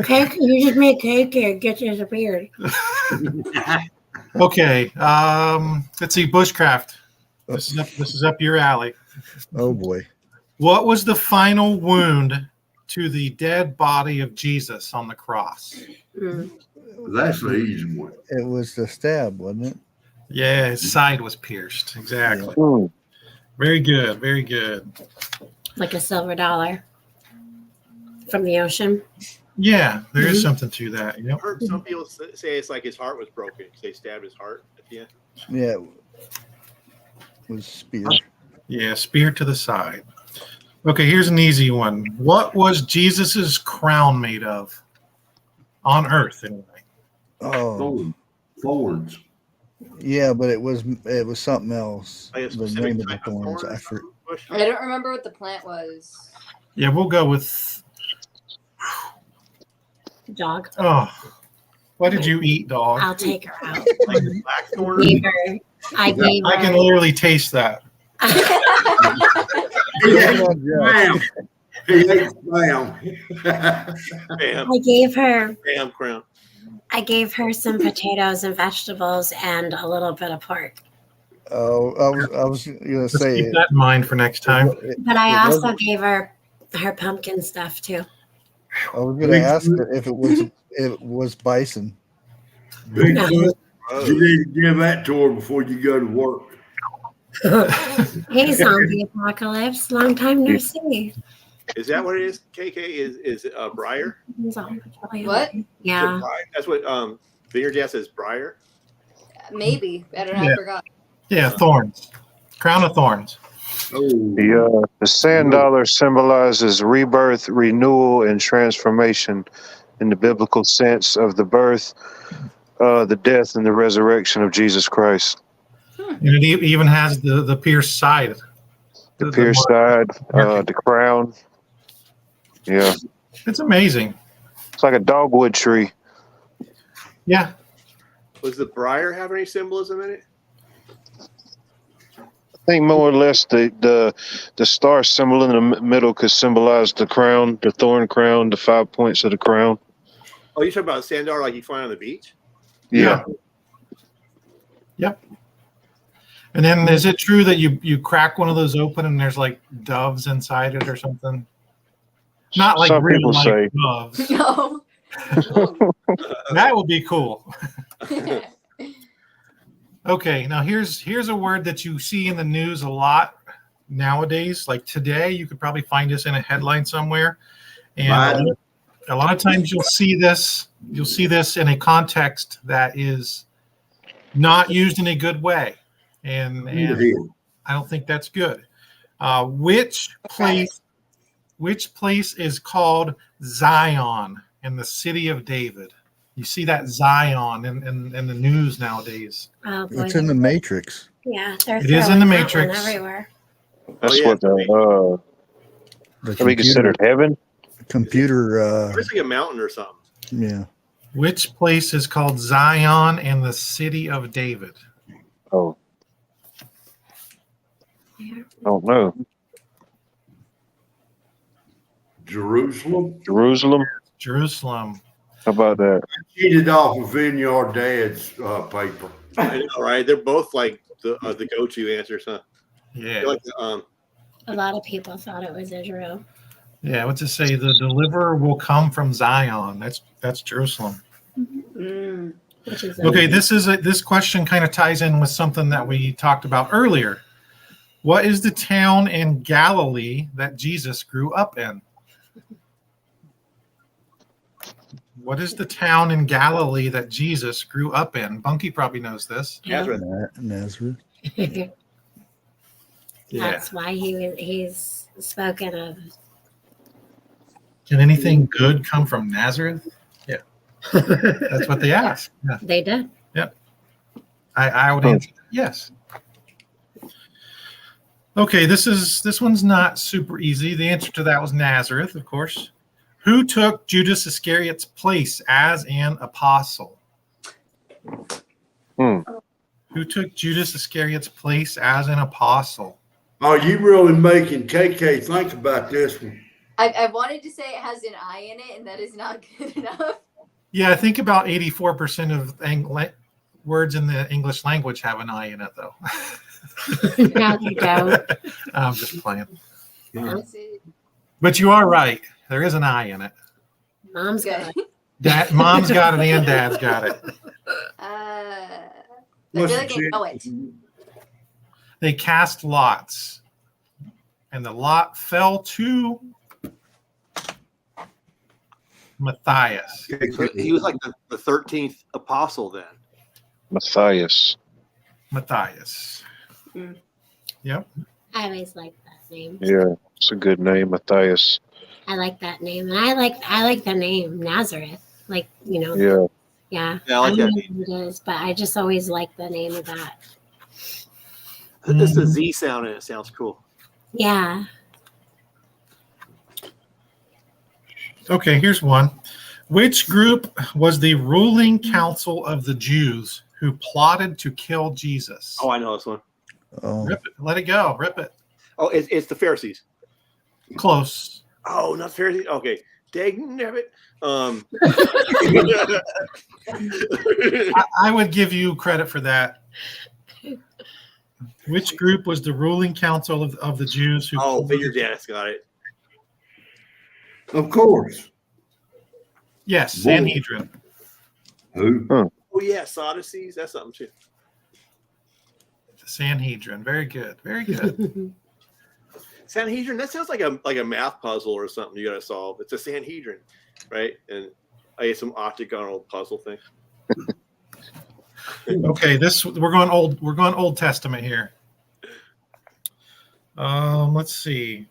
Cake, you just make cake here. Get you a beard. Okay. Let's see. Bushcraft. This is up your alley. Oh boy. What was the final wound to the dead body of Jesus on the cross? Mm. That's the easy one. It was the stab, wasn't it? Yeah, his side was pierced. Exactly. Mm. Very good. Very good. Like a silver dollar from the ocean. Yeah, there is something to that. Yep. I've heard some people say it's like his heart was broken because they stabbed his heart at the end. Yeah. It was spear. Yeah, spear to the side. Okay, here's an easy one. What was Jesus's crown made of? On earth, anyway. Oh, Thorns. yeah, but it was something else. Like a The specific name of the type of thorns. thorn or I forget. something? Bush? I don't remember what the plant was. Yeah, we'll go with. Dog. Oh, what did you eat, dog? I'll take her out. Like the blackthorn? Gave her. I gave I can her. literally taste that. Bam. He ate bam. Bam, I gave her. bam, crown. I gave her some potatoes and vegetables and a little bit of pork. Oh, I was gonna Let's say keep that in mind for next time. But I It also wasn't- gave her pumpkin stuff too. I was gonna ask her if it was bison. Bigfoot, Oh, you need to give that to her before you go to work. Hey, zombie apocalypse! Long time no see. is that what it is? KK is briar? What? Yeah. That's what Vineyard Jazz says, briar. Maybe. I don't know. Yeah. I forgot. Yeah, thorns. Crown of thorns. Oh, The sand dollar symbolizes rebirth, renewal, and transformation in the biblical sense of the birth, the death, and the resurrection of Jesus Christ. And it even has the pierced side. The pierced side, marking. the crown. Yeah, It's amazing. it's like a dogwood tree. Yeah. Does the briar have any symbolism in it? I think more or less the star symbol in the middle could symbolize the crown, the thorn crown, the 5 points of the crown. Oh, you're talking about sandar like you find on the beach? Yeah. Yep. And then is it true that you crack one of those open and there's like doves inside it or something? Not like Some real people life say. doves. No. That would be cool. Okay, now here's a word that you see in the news a lot nowadays. Like today, you could probably find this in a headline somewhere. And a lot of times you'll see this in a context that is not used in a good way. And I don't think that's good. Which place is called Zion in the city of David? You see that Zion in the news nowadays. Oh, boy. It's in the Matrix. Yeah, they're It is throwing in the that one Matrix. everywhere. That's yeah, what The can be considered heaven. computer. It's like a mountain or something. Yeah. Which place is called Zion in the city of David? Oh, Yeah. I don't know. Jerusalem. Jerusalem. Jerusalem. How about that? Cheated off of Vineyard Dad's paper. I know, right? They're both like the go-to answers, huh? Yeah. They're like A lot of people thought it was Israel. Yeah. What's it say? The deliverer will come from Zion. That's Jerusalem. Mm. Which is Okay. This question kind of ties in with something that we talked about earlier. What is the town in Galilee that Jesus grew up in? What is the town in Galilee that Jesus grew up in? Bunky probably knows this. Nazareth. Nazareth. Yeah. That's why he's spoken of. Can anything good come from Nazareth? Yeah. That's what they asked. Yeah. They did. I would answer yes. Okay, this one's not super easy. The answer to that was Nazareth, of course. Who took Judas Iscariot's place as an apostle? Who took Judas Iscariot's place as an apostle? Oh, you really making KK think about this one. I wanted to say it has an I in it, and that is not good enough. Yeah, I think about 84% of words in the English language have an I in it, though. No, you don't. I'm just playing. That's it. But you are right. There is an I in it. Mom's Okay. good. Mom's got it and Dad's got it. I feel like I know it. They cast lots, and the lot fell to Matthias. So he was like the 13th apostle then. Matthias. Mm. Yep. I always like that name. Yeah, it's a good name, Matthias. I like that name, and I like the name Nazareth. Like, you know. Yeah. Yeah. Yeah, I like don't that know name. what it is, but I just always like the name of that. It's the Z sound and it sounds cool. Yeah. Okay, here's one. Which group was the ruling council of the Jews who plotted to kill Jesus? Oh, I know this one. Oh, Rip it. Let it go. Rip it. Oh, it's the Pharisees. Close. Oh, not Pharisees. Okay. Dang nabbit. I would give you credit for that. Which group was the ruling council of the Jews who? Oh, figure Dennis got it. Of course. Yes, Sanhedrin. Who? Oh yeah, Sadducees. That's something too. Sanhedrin. Very good. Very good. Sanhedrin. That sounds like a math puzzle or something you got to solve. It's a Sanhedrin, right? And I get some octagonal puzzle thing. Okay, we're going Old Testament here. Let's see.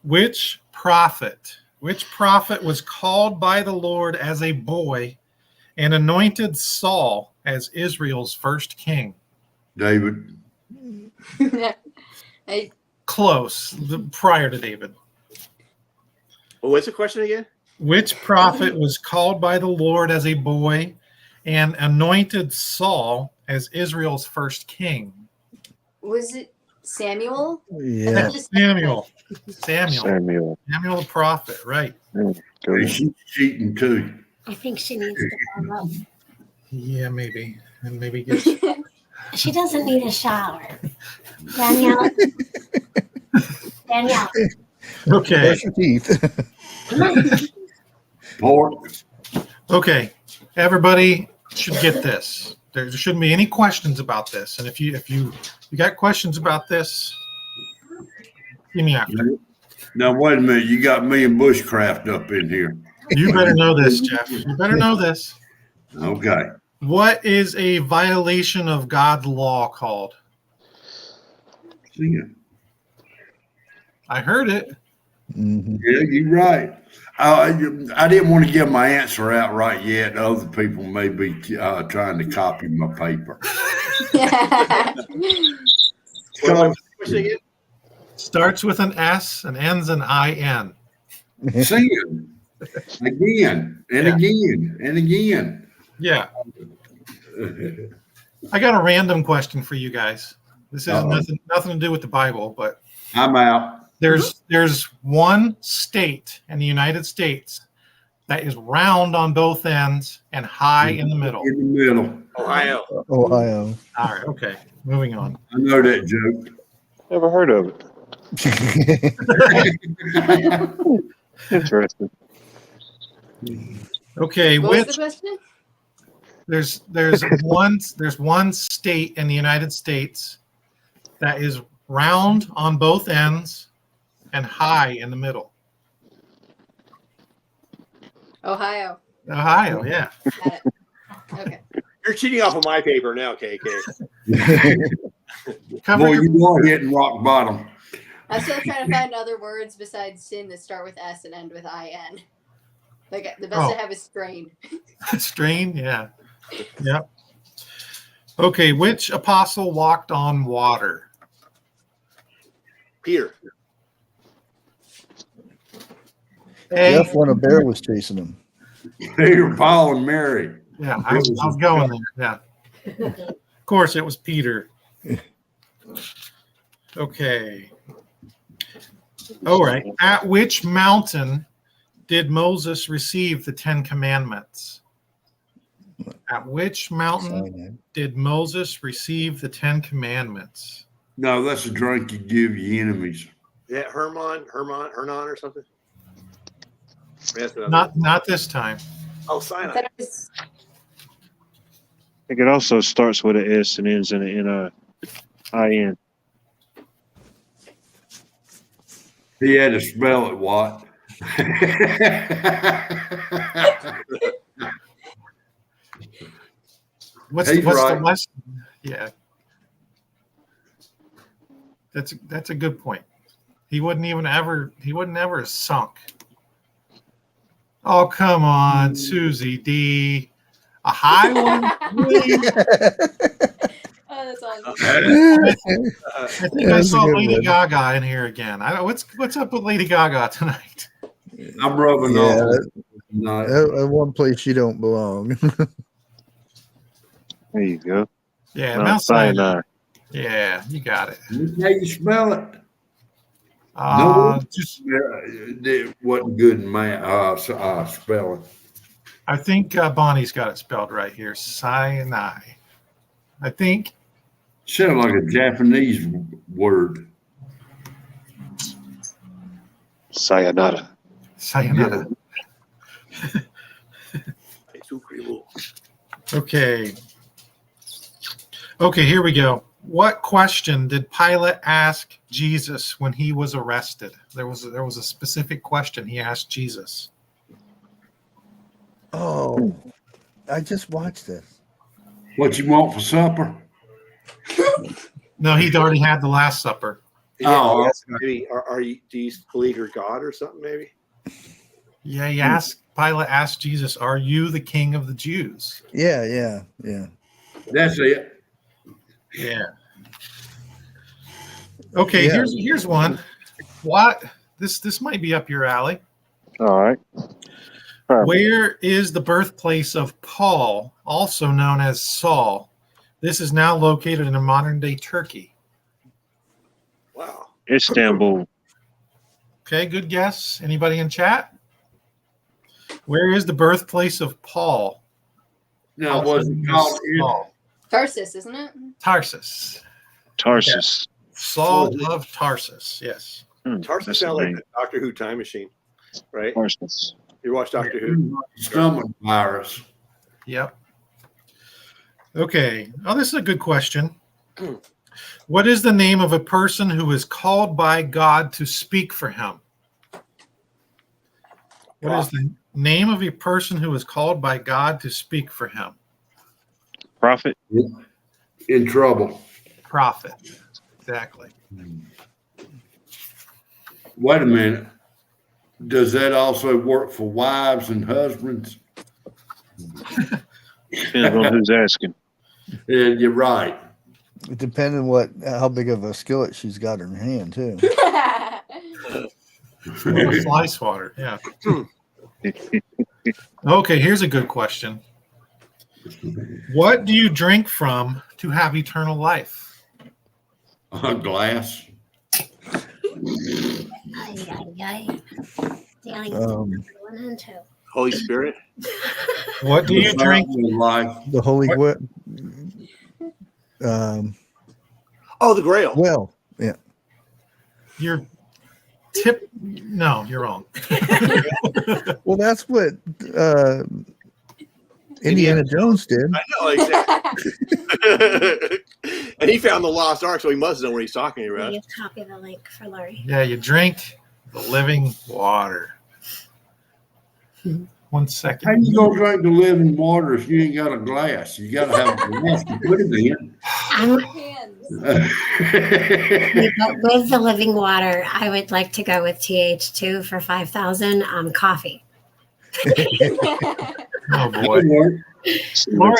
Which prophet was called by the Lord as a boy and anointed Saul as Israel's first king? David. Close. Prior to David. Well, what's the question again? Which prophet was called by the Lord as a boy and anointed Saul as Israel's first king? Was it Samuel? yeah. Samuel the prophet, right? Hey, she's cheating too. I think she needs to warm up. Yeah, maybe. And maybe get She doesn't need a shower. Danielle. okay. Brush your teeth. Come on. Pork. Okay. Everybody should get this. There shouldn't be any questions about this. And if you got questions about this, give me after. Now wait a minute, you got me and bushcraft up in here. You better know this, Jeff. You better know this. Okay. What is a violation of God's law called? Sin. I heard it. Mhm. Yeah, you're right. I didn't want to give my answer out right yet. Other people may be trying to copy my paper. So, Question again? Starts with an S and ends in IN. sin. Again and Yeah. again and again. Yeah. I got a random question for you guys. This has nothing to do with the Bible, but I'm out. there's one state in the United States that is round on both ends and high in the middle. In the middle. Ohio. Ohio. All right, okay. Moving on. I know that joke. Never heard of it. Interesting. Okay, What was the question? there's one state in the United States that is round on both ends and high in the middle. Ohio. Ohio, yeah. Got it. Okay. You're cheating off of my paper now, KK. Cover Boy, your, you are hitting rock bottom. I'm still trying to find other words besides sin that start with S and end with IN. Like the best I have is strain. strain, yeah. Yep. Okay, which apostle walked on water? Peter. A. Jeff when a bear was chasing him. Peter, Paul, and Mary. Yeah, I was going there. Yeah. Of course, it was Peter. Okay. All right. At which mountain did Moses receive the 10 Commandments? At which mountain did Moses receive the 10 Commandments? No, that's a drink you give your enemies. Yeah, Hernon or something. Not this time. Oh, Sinai. I think it also starts with an S and ends in a I-N. He had to spell it, what? What's He's right. the lesson? Yeah. That's a good point. He wouldn't ever have sunk. Oh, come on, Susie D. A high one? Really? Oh, that's awesome. I think I saw Lady Gaga in here again. What's up with Lady Gaga tonight? I'm rubbing off. At one place you don't belong. There you go. Yeah, Mount Mount Sinai. Yeah, you got it. How you spell it? It wasn't good in my spelling. I think Bonnie's got it spelled right here. Sinai. I think. Sounded like a Japanese word. Sayonara. Sayonara. Okay. Okay, here we go. What question did Pilate ask Jesus when he was arrested? There was a specific question he asked Jesus. Oh, I just watched this. What you want for supper? No, he'd already had the Last Supper. Yeah, maybe do you believe you're God or something? Maybe. Yeah, Pilate asked Jesus, "Are you the King of the Jews?" Yeah. That's it. Yeah. Okay, Yeah. here's one. What? This might be up your alley. All right. Where is the birthplace of Paul, also known as Saul? This is now located in modern-day Turkey. Wow. Istanbul. Okay, good guess. Anybody in chat? Where is the birthplace of Paul? Now, was it called Saul? Tarsus, isn't it? Tarsus. Tarsus. Saul of Tarsus, yes. Tarsus sounds like the Doctor Who time machine, right? Tarsus. You watch Doctor Who? Stomach virus. Yep. Okay. Oh, this is a good question. What is the name of a person who is called by God to speak for him? What is the name of a person who is called by God to speak for him? Prophet. In trouble. Prophet. Exactly. Wait a minute. Does that also work for wives and husbands? Depends on who's asking. Yeah, you're right. It depends on how big of a skillet she's got in her hand too. Slice water. Yeah. Okay, here's a good question. What do you drink from to have eternal life? A glass. Holy Spirit. What do you drink? The Holy what? Oh, the Grail. Well, yeah. You're wrong. Well, that's what Indiana Jones did. I know, exactly. And he found the lost ark, so he must know what he's talking about. You copy the link for Lori. Yeah, you drink the living water. 1 second. How you gonna drink the living water if you ain't got a glass? You gotta have a glass to put it in. With the living water, I would like to go with TH2 for 5,000. Coffee. Oh boy, Lori, if you want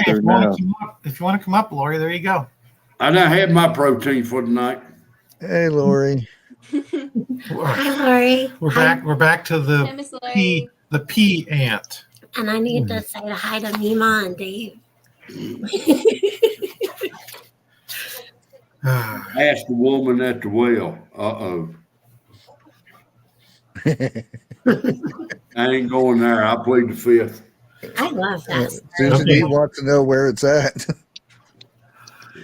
to come up, Lori, there you go. I done had my protein for the night. Hey, Lori. Hi, Lori. We're back to Hi, Miss Lori. the pea ant. And I need to say hi to Mima and Dave. Ask the woman at the well. Uh-oh. I ain't going there. I plead the fifth. I love that. Susan D wants to know where it's at.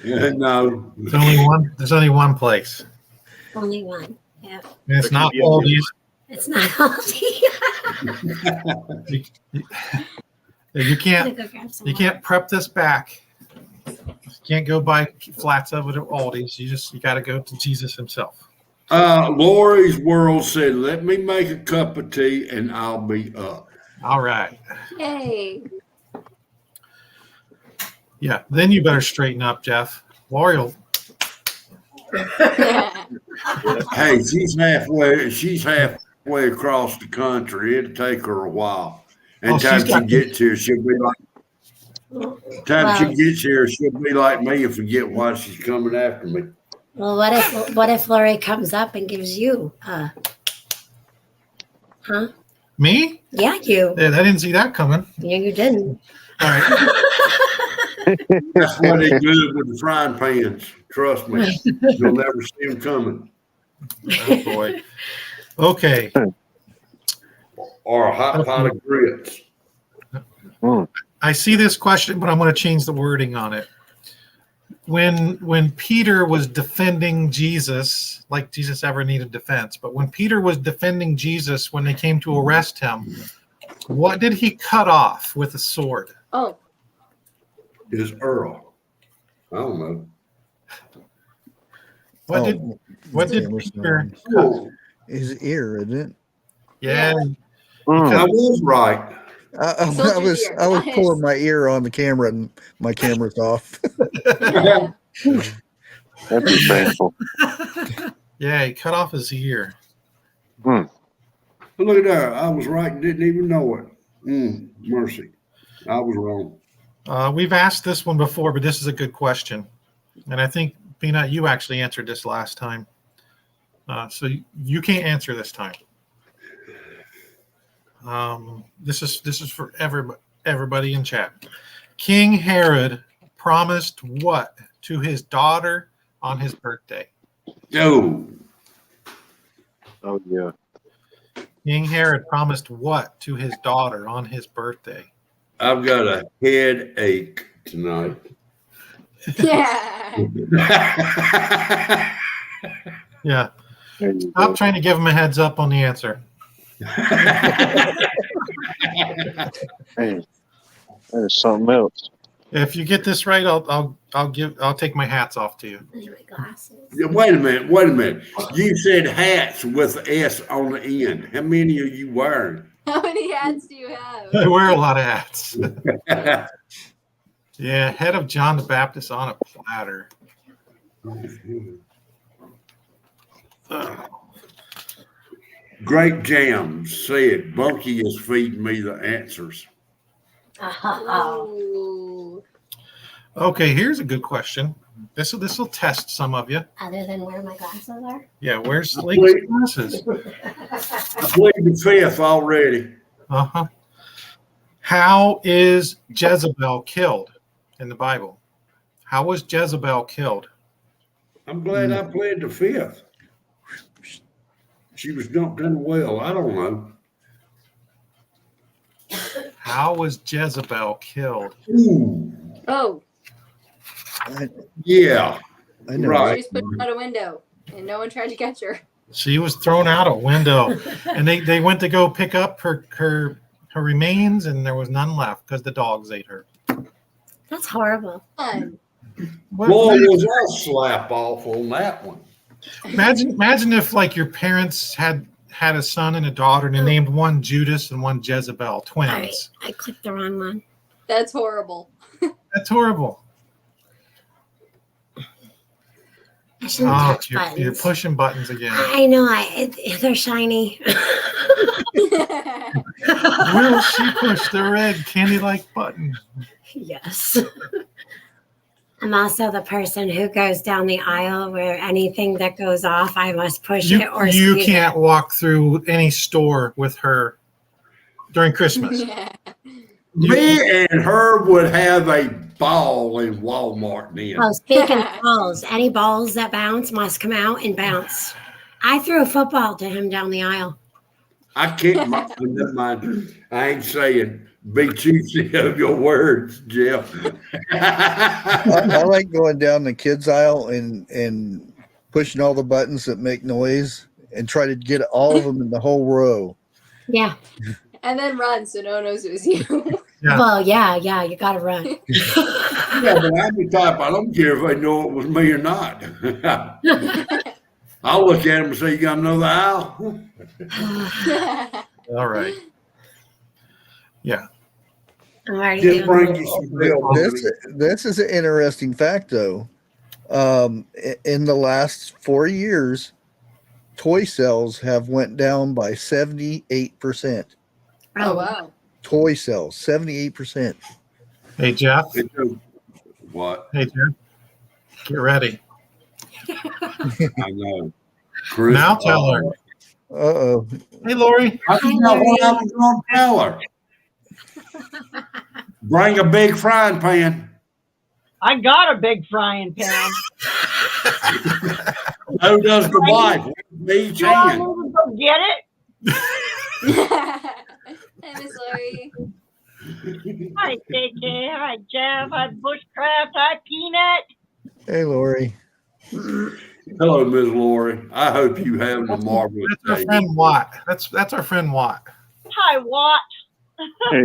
No. There's only one place. Only one. Yeah. And it's not Aldi's. It's not Aldi. You Gotta go grab some you can't prep this back. You can't go buy flats of it at Aldi's. You got to go to Jesus himself. Lori's World said, "Let me make a cup of tea and I'll be up." All right. Yay. Yeah. Then you better straighten up, Jeff. Lori will. Hey, she's halfway across the country. It'll take her a while. And time she gets here, she'll be like. She gets here, she'll be like me and forget why she's coming after me. Well, what if Lori comes up and gives you huh? Me? Yeah, you. Yeah, I didn't see that coming. Yeah, you didn't. All right. That's why they do with the frying pans. Trust me. You'll never see them coming. Oh, boy. Okay. Or a hot pot of grits. I see this question, but I'm going to change the wording on it. When Peter was defending Jesus, like Jesus ever needed defense, but when Peter was defending Jesus when they came to arrest him, what did he cut off with a sword? Oh. Is Earl. I don't know. What did Peter cut? His ear, isn't it? Yeah. I was right. I was pulling my ear on the camera and my camera's off. That'd be painful. Yeah, he cut off his ear. Look at that. I was right and didn't even know it. Mercy. I was wrong. We've asked this one before, but this is a good question. And I think, Peanut, you actually answered this last time. So you can't answer this time. This is for everybody in chat. King Herod promised what to his daughter on his birthday? Oh yeah. King Herod promised what to his daughter on his birthday? I've got a headache tonight. Yeah. Yeah. Stop trying to give him a heads up on the answer. Hey, there's something else. If you get this right, I'll take my hats off to you. My glasses. Yeah, wait a minute. You said hats with S on the end. How many are you wearing? How many hats do you have? I wear a lot of hats. Yeah, head of John the Baptist on a platter. Grape Jam said Bunky is feeding me the answers. Oh. Okay, here's a good question. This will test some of you. Other than where my glasses are? Yeah, where's Lake's glasses? I played the fifth already. Uh-huh. How is Jezebel killed in the Bible? How was Jezebel killed? I'm glad I played the fifth. She was dumped in the well. I don't know. How was Jezebel killed? Ooh. Oh. Yeah. I know. Right. She was put out a window and no one tried to catch her. She was thrown out a window, and they went to go pick up her remains, and there was none left because the dogs ate her. That's horrible. Fun. Boy, was I slap off on that one. Imagine if like your parents had a son and a daughter, and they named one Judas and one Jezebel, twins. All right, I clicked the wrong one. That's horrible. That's horrible. I shouldn't touch buttons. You're pushing buttons again. I know. They're shiny. Will she push the red candy-like button? Yes. I'm also the person who goes down the aisle where anything that goes off, I must push You, it or you squeeze can't it. walk through any store with her during Christmas. Me and her would have a ball in Walmart then. Oh, speaking of balls, any balls that bounce must come out and bounce. I threw a football to him down the aisle. I kicked my never mind. I ain't saying be choosy of your words, Jeff. I like going down the kids aisle and pushing all the buttons that make noise and try to get all of them in the whole row. Yeah. And then run so no one knows it was you. Yeah. Well, yeah, you got to run. Yeah, but I'm the type, I don't care if they know it was me or not. I'll look at them and say, you got another aisle? All right. Yeah. I'm already Just doing bring you some real money. This is an interesting fact, though. In the last 4 years, toy sales have went down by 78%. Oh, wow. Toy sales, 78%. Hey, Jeff. What? Hey, Jeff. Get ready. I know. Chris, Now tell her. Uh-oh. Hey, Lori. I didn't know what I was going to tell her. Bring a big frying pan. I got a big frying pan. So does the wife. Me You want hand. me to go get it? Hey, Miss Lori. Hi, KK. Hi, Jeff. Hi, Bushcraft. Hi, Peanut. Hey, Lori. Hello, Miss Lori. I hope you having a marvelous That's our day. friend Watt. That's our friend Watt. Hi, Watt. Hey,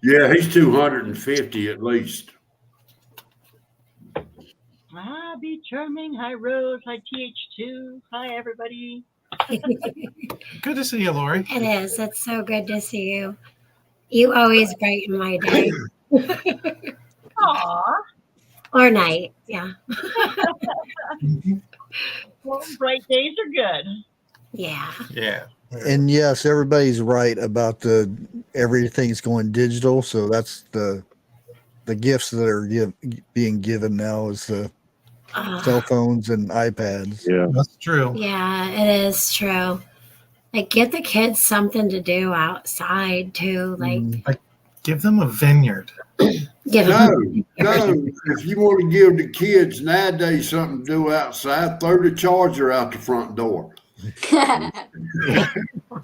Yeah, he's 250 at least. Hi, Be Charming. Hi, Rose. Hi, TH2. Hi, everybody. Good to see you, Lori. It is. It's so good to see you. You always brighten my day Aw. or night. Yeah. Well, bright days are good. Yeah. Yeah. And yes, everybody's right about everything's going digital. So that's the gifts that are being given now is the cell phones and iPads. yeah. That's true. Yeah, it is true. Like, get the kids something to do outside too. Like, Give them a vineyard. give No, them. no. If you want to give the kids nowadays something to do outside, throw the charger out the front door.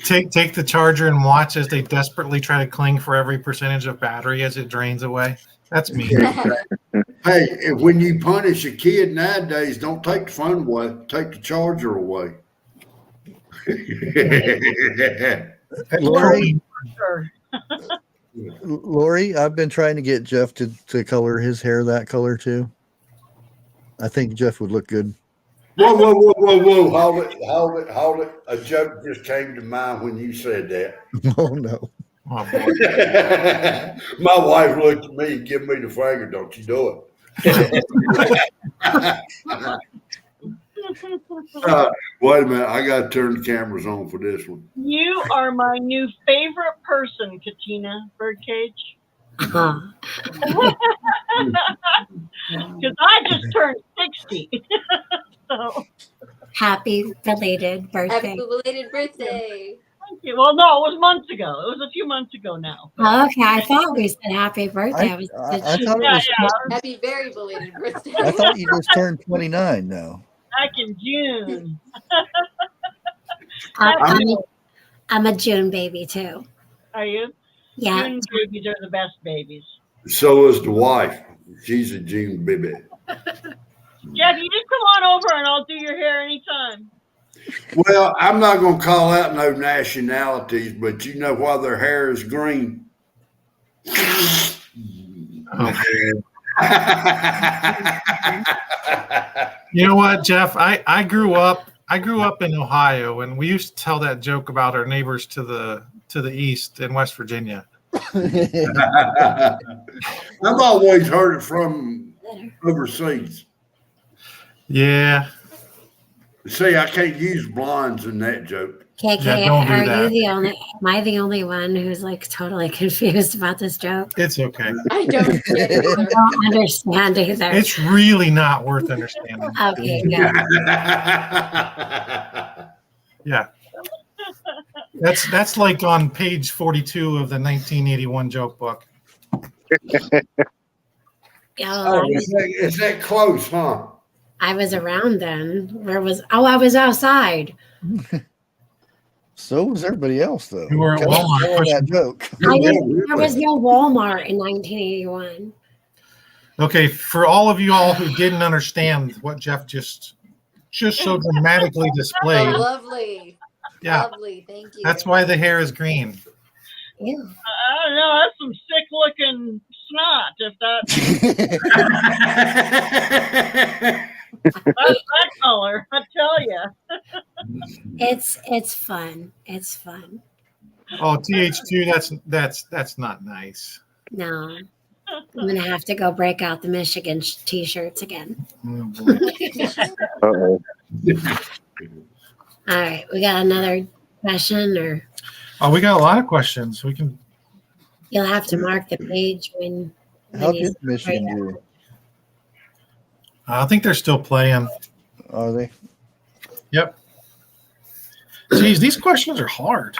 Take the charger and watch as they desperately try to cling for every percentage of battery as it drains away. That's me. Hey, when you punish a kid nowadays, don't take the phone away. Take the charger away. Lori, Sure. Lori, I've been trying to get Jeff to color his hair that color too. I think Jeff would look good. Whoa, whoa, whoa, whoa, whoa. Hold it. A joke just came to mind when you said that. Oh no. Oh, boy. My wife looked at me and gave me the finger. Don't you do it. Wait a minute. I got to turn the cameras on for this one. You are my new favorite person, Katina Birdcage. Uh-huh. Because I just turned 60. So, Happy belated birthday. Happy belated birthday. thank you. Well, no, it was months ago. It was a few months ago now. Oh, okay, I thought we said happy birthday. I thought it Yeah, was. yeah. Happy very belated birthday. I thought you just turned 29 now. Back in June. I'm a June baby too. Are you? Yeah. June babies are the best babies. So is the wife. She's a June baby. Jeff, you just come on over and I'll do your hair anytime. Well, I'm not going to call out no nationalities, but you know why their hair is green? You know what, Jeff? I grew up in Ohio, and we used to tell that joke about our neighbors to the east in West Virginia. I've always heard it from overseas. Yeah. See, I can't use blondes in that joke. KK, Yeah, don't do are that. you the only? Am I the only one who's like totally confused about this joke? It's okay. I don't get it I either. don't understand either. It's really not worth understanding. Okay, good. Yeah. That's like on page 42 of the 1981 joke book. Yeah, Oh, well, is that close, huh? I was around then. Where was? Oh, I was outside. So was everybody else, though. You were at Kept Walmart telling pushing- that joke. I didn't. There was no Walmart in 1981. Okay, for all of you all who didn't understand what Jeff just so dramatically Oh, displayed, lovely. yeah, Lovely. Thank you. that's why the hair is green. Ew. I don't know. That's some sick looking snot. If that's that color, I tell you. It's fun. It's fun. Oh, TH2, that's not nice. No, I'm gonna have to go break out the Michigan t-shirts again. Oh, boy. Uh-oh. All right, we got another question, or Oh, we got a lot of questions. We can. you'll have to mark the page when How you did Michigan do? I think they're still playing. Are they? Yep. Geez, these questions are hard.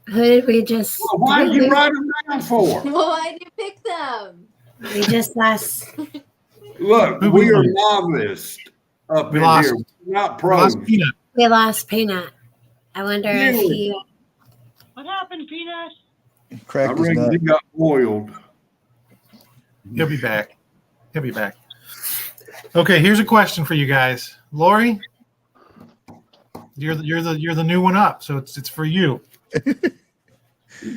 Who did we just? Well, why did you write them down for? Well, why did you pick them? We just lost. Look, Who we we are lose? novices up We in lost- here. We're not We lost pros. Peanut. We lost Peanut. I wonder if he. What happened, Peanut? I Cracked his reckon nut. he got boiled. He'll be back. He'll be back. Okay, here's a question for you guys. Lori, you're the new one up, so it's for you.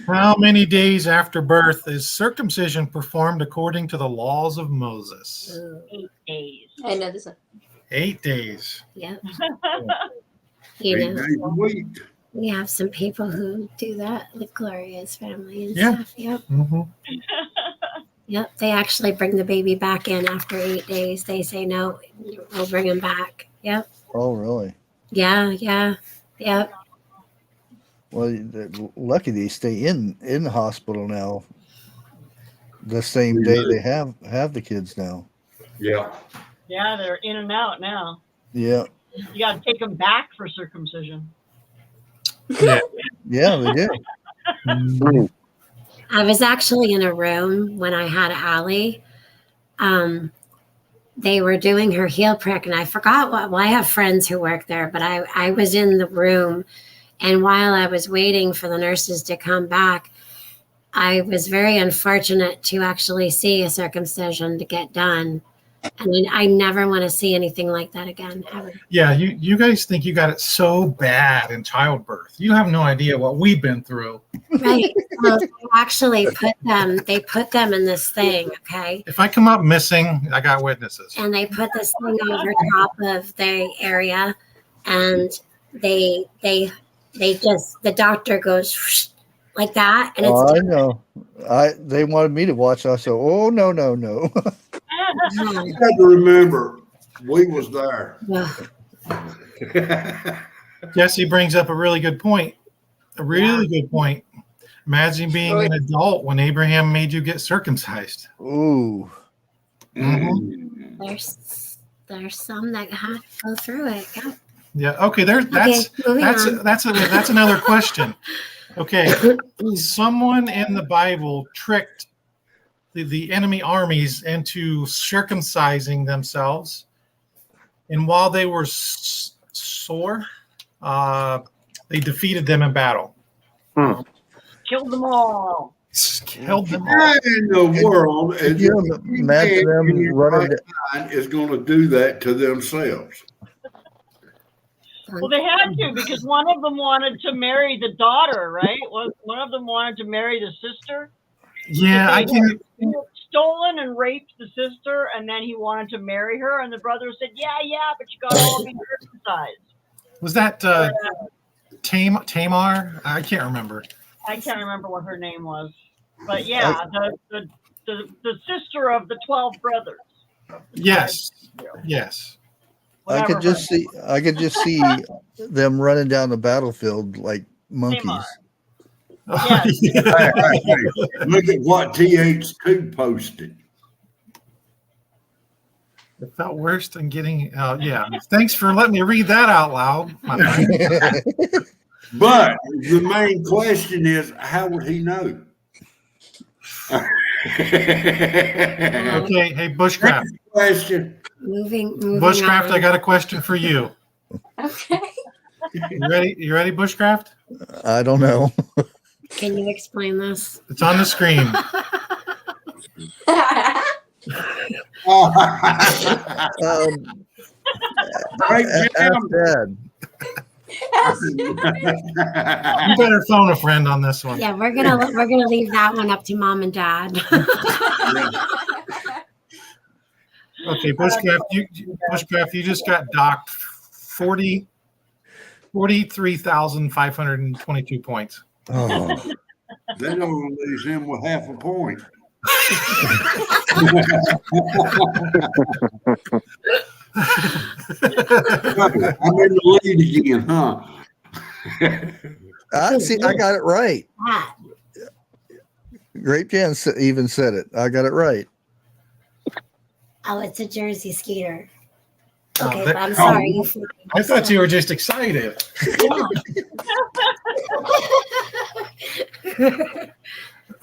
How many days after birth is circumcision performed according to the laws of Moses? 8 days. I know this one. 8 days. Yep. 8 You know, days a week. we have some people who do that with Gloria's family and Yeah. stuff. Yep. Mm-hmm. Yep. They actually bring the baby back in after 8 days. They say no, we'll bring him back. Yep. Oh, really? Yeah. Yeah. Yep. Well, lucky they stay in the hospital now. The same day they have the kids now. Yeah. Yeah, they're in and out now. Yeah, You got to take them back for circumcision. Yeah. yeah, they did. Mhm. I was actually in a room when I had Allie. They were doing her heel prick, and I forgot what. Well, I have friends who work there, but I was in the room, and while I was waiting for the nurses to come back, I was very unfortunate to actually see a circumcision to get done. And I never want to see anything like that again, ever. Yeah, you guys think you got it so bad in childbirth. You have no idea what we've been through. Right. Well, they actually put them in this thing, okay? If I come up missing, I got witnesses. And they put this thing over top of the area, and they just, the doctor goes whoosh, like that, and Oh, I it's know. They wanted me to watch. I said, "Oh no, no, no." You have to remember, we was there. Jesse brings up a really good point. A really good point. Imagine being an adult when Abraham made you get circumcised. Ooh. Mhm. there's some that have to go through it. Yeah. Yeah. Okay. Moving on. That's another question. Okay. Someone in the Bible tricked the enemy armies into circumcising themselves, and while they were sore, they defeated them in battle. Killed them all. Killed them all. How in the world is You imagine them running. is going to do that to themselves? Well, they had to because one of them wanted to marry the daughter, right? One of them wanted to marry the sister. Yeah, I can. He had stolen and raped the sister, and then he wanted to marry her, and the brother said, "Yeah, but you got to all be circumcised." Was that Tamar? I can't remember. I can't remember what her name was, but yeah, the sister of the 12 brothers. Yes. Yes. I could just see them running down the battlefield like monkeys. Yes. Hey, look at what TH2 posted. It felt worse than getting out. Yeah. Thanks for letting me read that out loud, my friend. But the main question is, how would he know? Okay. Hey, Bushcraft. Next question. Moving Bushcraft, on. I got a question for you. Okay. You ready? You ready, Bushcraft? I don't know. Can you explain this? It's on the screen. Great Ask job. Dad. You better phone a friend on this one. Yeah, we're gonna leave that one up to mom and dad. Okay, Bushcraft, you just got docked 43,522 points. Oh, They don't lose him with half a point. I'm in the lead again, huh? I got it right. Ah, Grape Jam even said it. I got it right. oh, it's a Jersey Skeeter. Oh, Okay, that- but I'm sorry. You I thought you were just excited.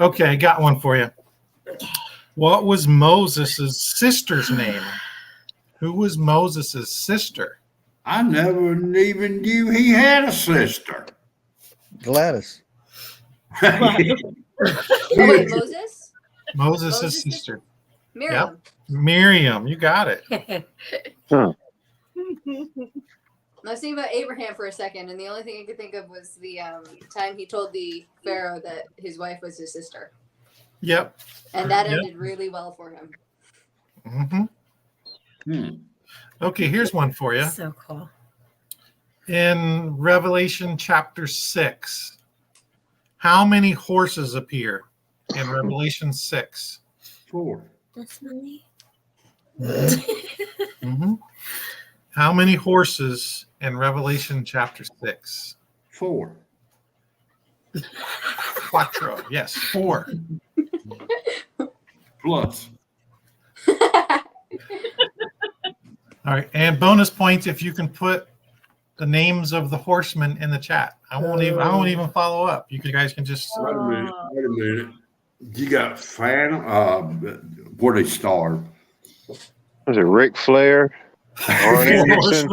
Okay, got one for you. What was Moses' sister's name? Who was Moses' sister? I never even knew he had a sister. Gladys. Oh, wait, Moses? Moses' Moses' sister. Miriam. Miriam, you got it. I was thinking about Abraham for a second, and the only thing I could think of was the time he told the Pharaoh that his wife was his sister. Yep. And that Yep. ended really well for him. Mm-hmm. Okay, here's one for you. So cool. In Revelation chapter 6, how many horses appear in Revelation 6? 4. That's money. Mm-hmm. How many horses in Revelation chapter 6? 4. Quattro. Yes, 4. Plus. All right, and bonus points if you can put the names of the horsemen in the chat. I won't even follow up. You guys can just. Wait a minute. You got where they starve. Was it Ric Flair? Arn Anderson?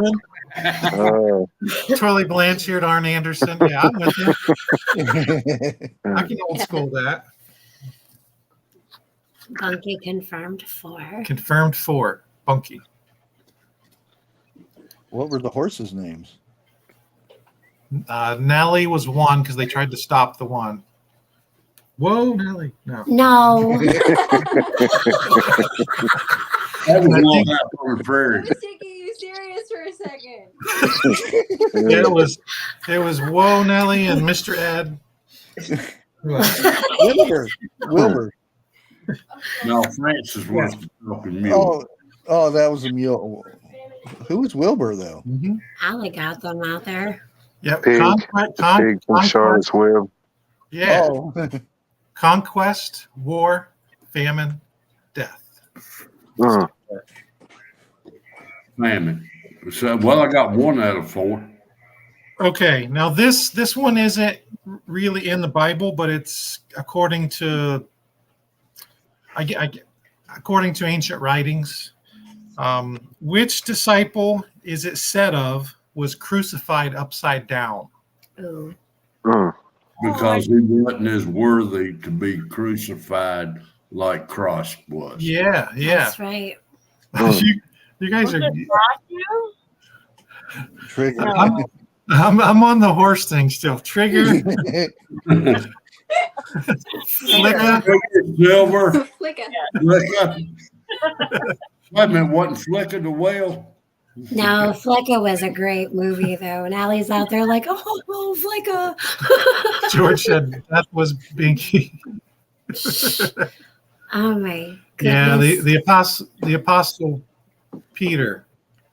Tully Blanchard, Arn Anderson. Yeah, I'm with you. I can old school that. Bunky confirmed 4. Confirmed 4. Bunky. What were the horses' names? Nelly was 1 because they tried to stop the one. Whoa, Nelly. No. No. That was one out on the I prairie. was taking you serious for a second. It was Whoa, Nelly and Mr. Ed. Wilbur. No, Francis wants to talk in mule. Oh, that was a mule. Who was Wilbur though? Mm-hmm. Ali got them out there. Yep. Pig from Charlotte's Web. Yeah. Oh. Conquest, war, famine, death. Famine. So, well, I got 1 out of 4. Okay, now this one isn't really in the Bible, but it's according to according to ancient writings. Which disciple is it said of was crucified upside down? Ooh. Because he wasn't as worthy to be crucified like Christ was. Yeah. That's right. You guys Was are. it Matthew? Trigger. No. I'm on the horse thing still. Trigger. Flicka. Silver. Flicka. Flicka. Wait a minute, wasn't Flicka the whale? No, Flicka was a great movie though. And Allie's out there like, oh Flicka. George said that was Binky. Oh my goodness. Yeah, the apostle Peter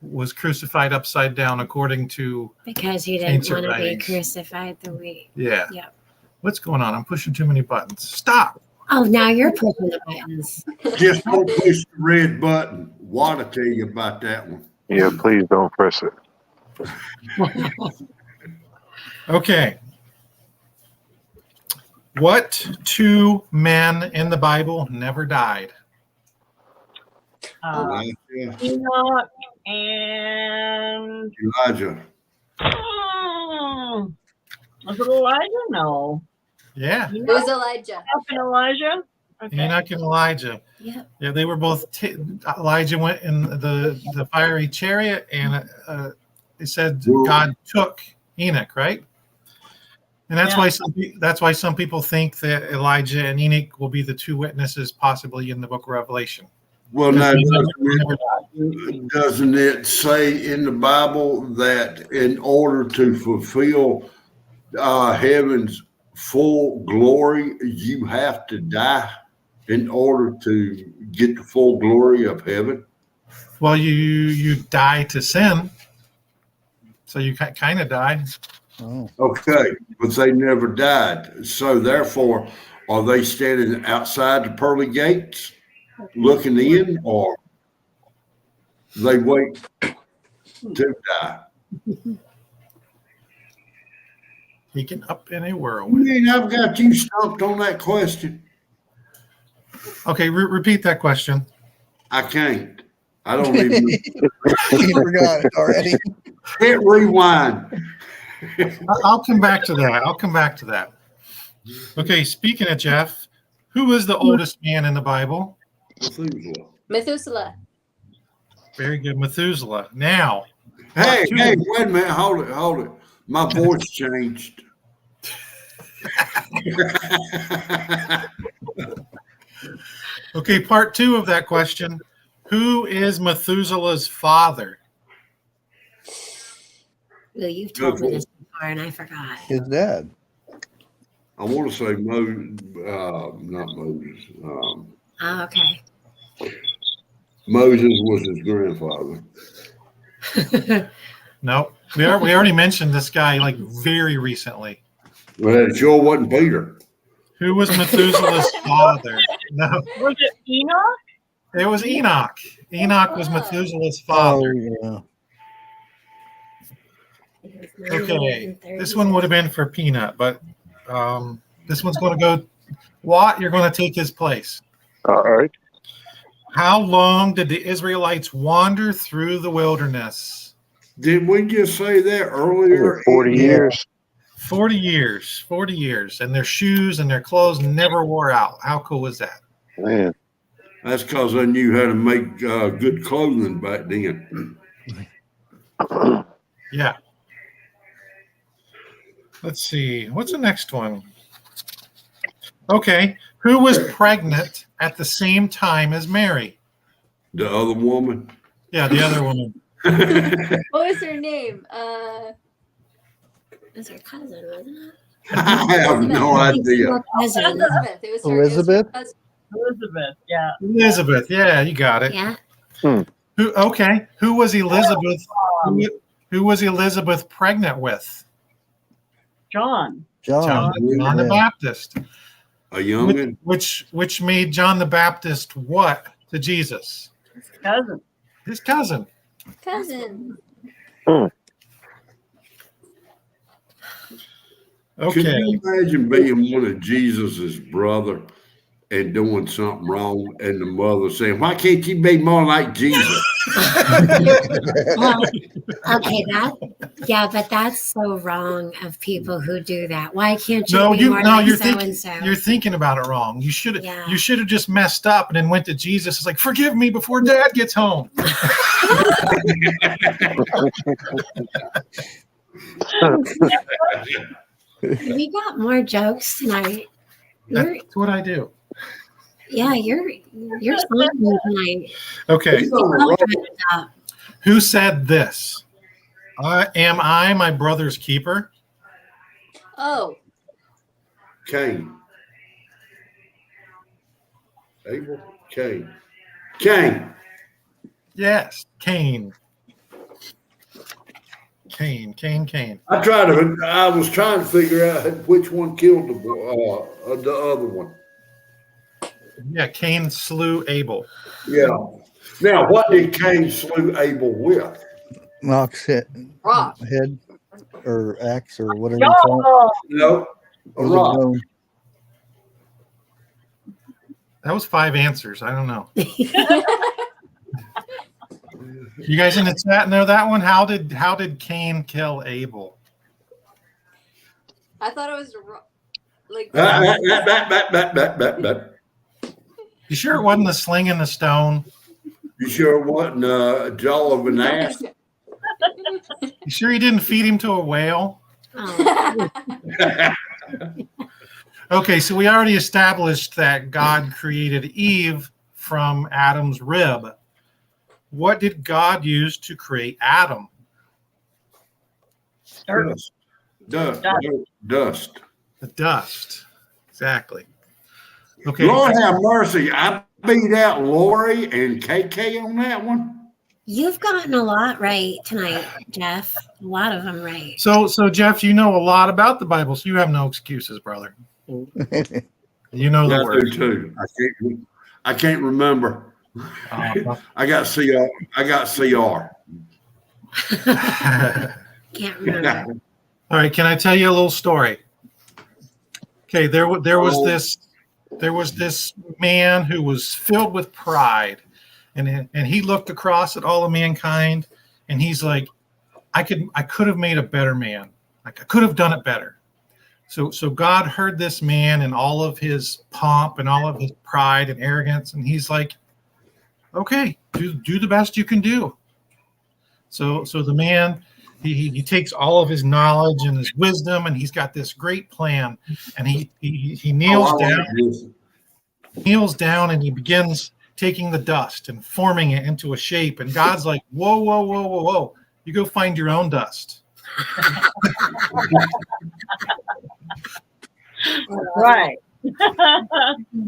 was crucified upside down according to Because he didn't ancient want to be writings. crucified the way. Yeah. Yep. What's going on? I'm pushing too many buttons. Stop. Oh, now you're pushing the buttons. Just don't push the red button. What I tell you about that one? Yeah, please don't press it. Okay. What two men in the Bible never died? Elijah, Enoch and Elijah. Was it Elijah? No. Yeah. It was Elijah. Enoch and Elijah. Okay. Enoch and Elijah. Yep. Yeah, they were both. Elijah went in the fiery chariot, and they said God took Enoch, right? And that's why some people think that Elijah and Enoch will be the two witnesses, possibly in the Book of Revelation. Well, now doesn't it say in the Bible that in order to fulfill heaven's full glory, you have to die in order to get the full glory of heaven? Well, you die to sin, so you kind of die. Oh, Okay, but they never died. So therefore, are they standing outside the pearly gates looking in, or they wait to die? He can up in a I whirlwind. mean, I've got you stumped on that question. Okay, repeat that question. I can't. I don't even you forgot it already. hit rewind. I'll come back to that. Okay, speaking of Jeff, who is the oldest man in the Bible? Methuselah. Very good, Methuselah. Now, Hey, wait a minute. Hold it. My voice changed. okay, part two of that question. Who is Methuselah's father? Well, you've told me this before, and I forgot. His dad. I want to say not Moses. Oh, okay. Moses was his grandfather. No, we already mentioned this guy like very recently. Well, it sure wasn't Peter. Who was Methuselah's father? No, Was it Enoch? it was Enoch. Enoch was Methuselah's Oh, father. yeah. Okay, this one would have been for Peanut, but this one's going to go. Watt, you're going to take his place. All right. How long did the Israelites wander through the wilderness? Did we just say that earlier? 40 years. 40 years. 40 years. And their shoes and their clothes never wore out. How cool is that? Man. That's because I knew how to make good clothing back then. Yeah. Let's see. What's the next one? Okay. Who was pregnant at the same time as Mary? The other woman. Yeah, the other woman. What was her name? It was her cousin, wasn't it? I have no idea. Cousin. Elizabeth. It was her Elizabeth? It was her cousin. Elizabeth. Yeah. Elizabeth. Yeah, you got it. Yeah. Who was Elizabeth? Who was Elizabeth pregnant with? John. John the Baptist. A youngin. Which made John the Baptist what to Jesus? Cousin. His cousin. Cousin. Okay. Can you imagine being one of Jesus's brother and doing something wrong, and the mother saying, "Why can't you be more like Jesus?" Well, okay, but that's so wrong of people who do that. Why can't you be more like so-and-so? You're thinking about it wrong. You should Yeah. have just messed up and then went to Jesus. It's like, forgive me before Dad gets home. We got more jokes tonight. That's what I do. You're smiling tonight. Okay. I'll try it out. Who said this? Am I my brother's keeper? Oh, Cain. Abel. Cain. Yes, Cain. Cain. I was trying to figure out which one killed the other one. Yeah, Cain slew Abel. Yeah. Now, what did Cain slew Abel with? Knox head Rock. or axe or whatever you call it. No, a With a rock. bone. That was 5 answers. I don't know. You guys in the chat know that one? How did Cain kill Abel? I thought it was a rock. Like You sure it wasn't the sling and the stone? You sure wasn't a jaw of an ass? You sure he didn't feed him to a whale? Oh. Okay, so we already established that God created Eve from Adam's rib. What did God use to create Adam? Dust. The dust. Exactly. Okay. Lord have mercy. I beat out Lori and KK on that one. You've gotten a lot right tonight, Jeff. A lot of them right. So Jeff, you know a lot about the Bible, so you have no excuses, brother. You know the I words. do too. I can't remember. I got CR. Can't remember. All right, can I tell you a little story? Okay, there was this man who was filled with pride, and he looked across at all of mankind, and he's like, I could have made a better man. Like I could have done it better. So God heard this man and all of his pomp and all of his pride and arrogance, and he's like, okay, do the best you can do. So the man, he takes all of his knowledge and his wisdom, and he's got this great plan, and he kneels down and he begins taking the dust and forming it into a shape, and God's like, whoa, you go find your own dust. Right.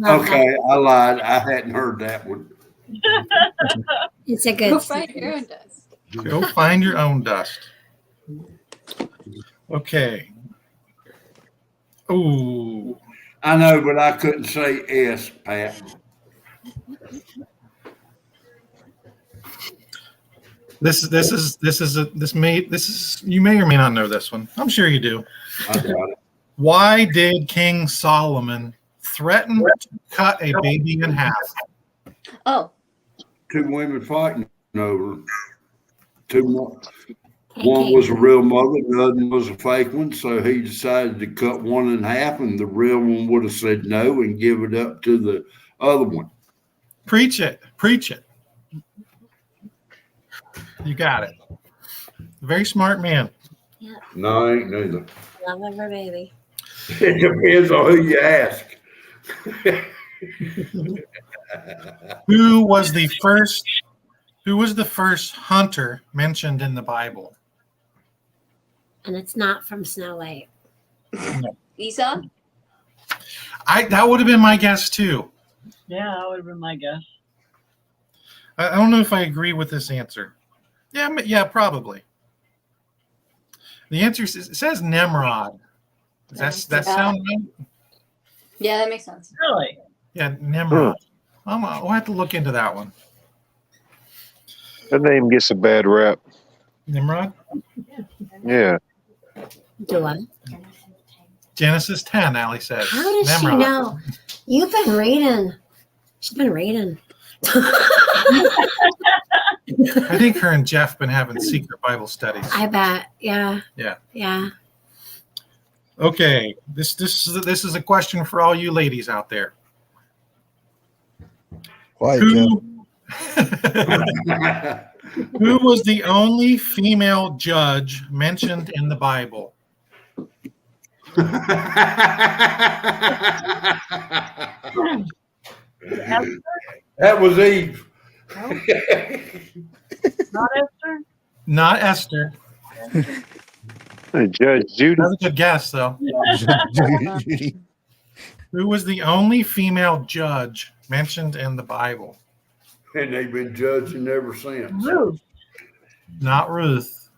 Okay, I lied. I hadn't heard that one. It's a good Go find your own dust. Go find your own dust. Okay. Ooh. I know, but I couldn't say S, Pat. This you may or may not know this one. I'm sure you do. I got it. Why did King Solomon threaten to cut a baby in half? Oh. 2 women fighting over. 2 more. One was a real mother, the other was a fake one. So he decided to cut one in half, and the real one would have said no and give it up to the other one. Preach it. You got it. Very smart man. Yeah. No, I ain't neither. Love of her baby. It depends on who you ask. Who was the first hunter mentioned in the Bible? And it's not from Snow White. Esau? That would have been my guess too. Yeah, that would have been my guess. I don't know if I agree with this answer. Yeah, probably. The answer says Nimrod. Does that sound right? Yeah, that makes sense. Really? Yeah, Nimrod. We'll have to look into that one. That name gets a bad rap. Nimrod? Yeah. Do I? Genesis 10, Allie says. How does Nimrod. she know? You've been reading. She's been reading. I think her and Jeff been having secret Bible studies. I bet. Yeah. Yeah. Okay. This is a question for all you ladies out there. Quiet, Jeff. Who was the only female judge mentioned in the Bible? That was Eve. Not Esther? Not Esther. Judge Judy. That's a good guess, though. Who was the only female judge mentioned in the Bible? And they've been judging ever since. Ruth. Not Ruth.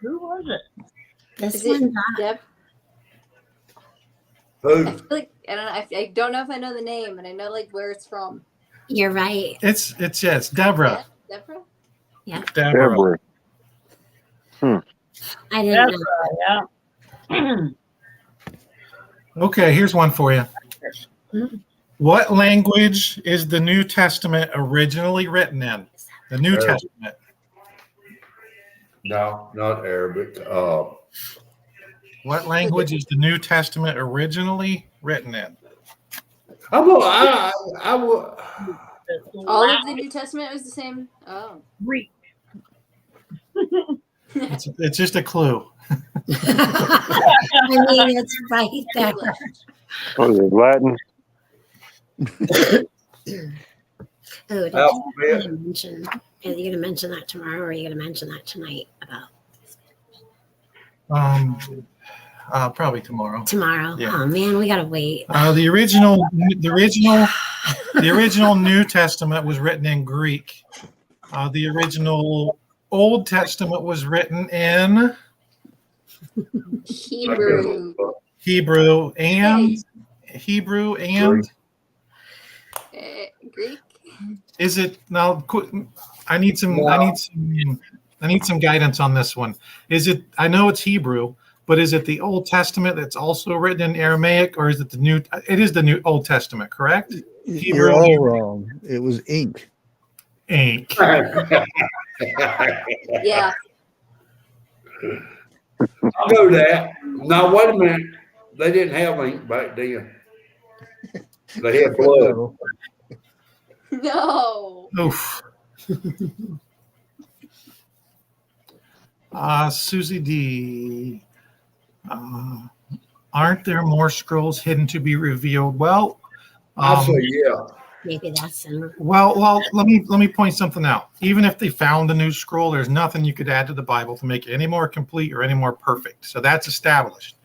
Who was it? This Is it one, Deb? I Who? feel like I don't know. I don't know if I know the name, and I know like where it's from. you're right. It's Deborah. Yeah, Deborah. Deborah. I didn't That's know. right. Yeah. Okay, here's one for you. What language is the New Testament originally written in? The New Arabic. Testament. No, not Arabic. What language is the New Testament originally written in? I will. All of the New Testament was the same. Oh. Greek. It's just a clue. I mean, it's right there. What is it, Latin? Oh, did Alphabet. you mention? Are you going to mention that tomorrow, or are you going to mention that tonight? About Probably tomorrow. tomorrow? Yeah. Oh man, we gotta wait. The original New Testament was written in Greek. The original Old Testament was written in Hebrew. Hebrew and Greek. is it now? I need some guidance on this one. Is it? I know it's Hebrew, but is it the Old Testament that's also written in Aramaic, or is it the New? It is the New Old Testament, correct? You're all wrong. It was ink. Ink. Yeah. I'll go that. Now wait a minute. They didn't have ink back then. They had blood. No. Oof. Susie D. Aren't there more scrolls hidden to be revealed? Well, I say yeah. Maybe that's in. well. Let me point something out. Even if they found a new scroll, there's nothing you could add to the Bible to make it any more complete or any more perfect. So that's established.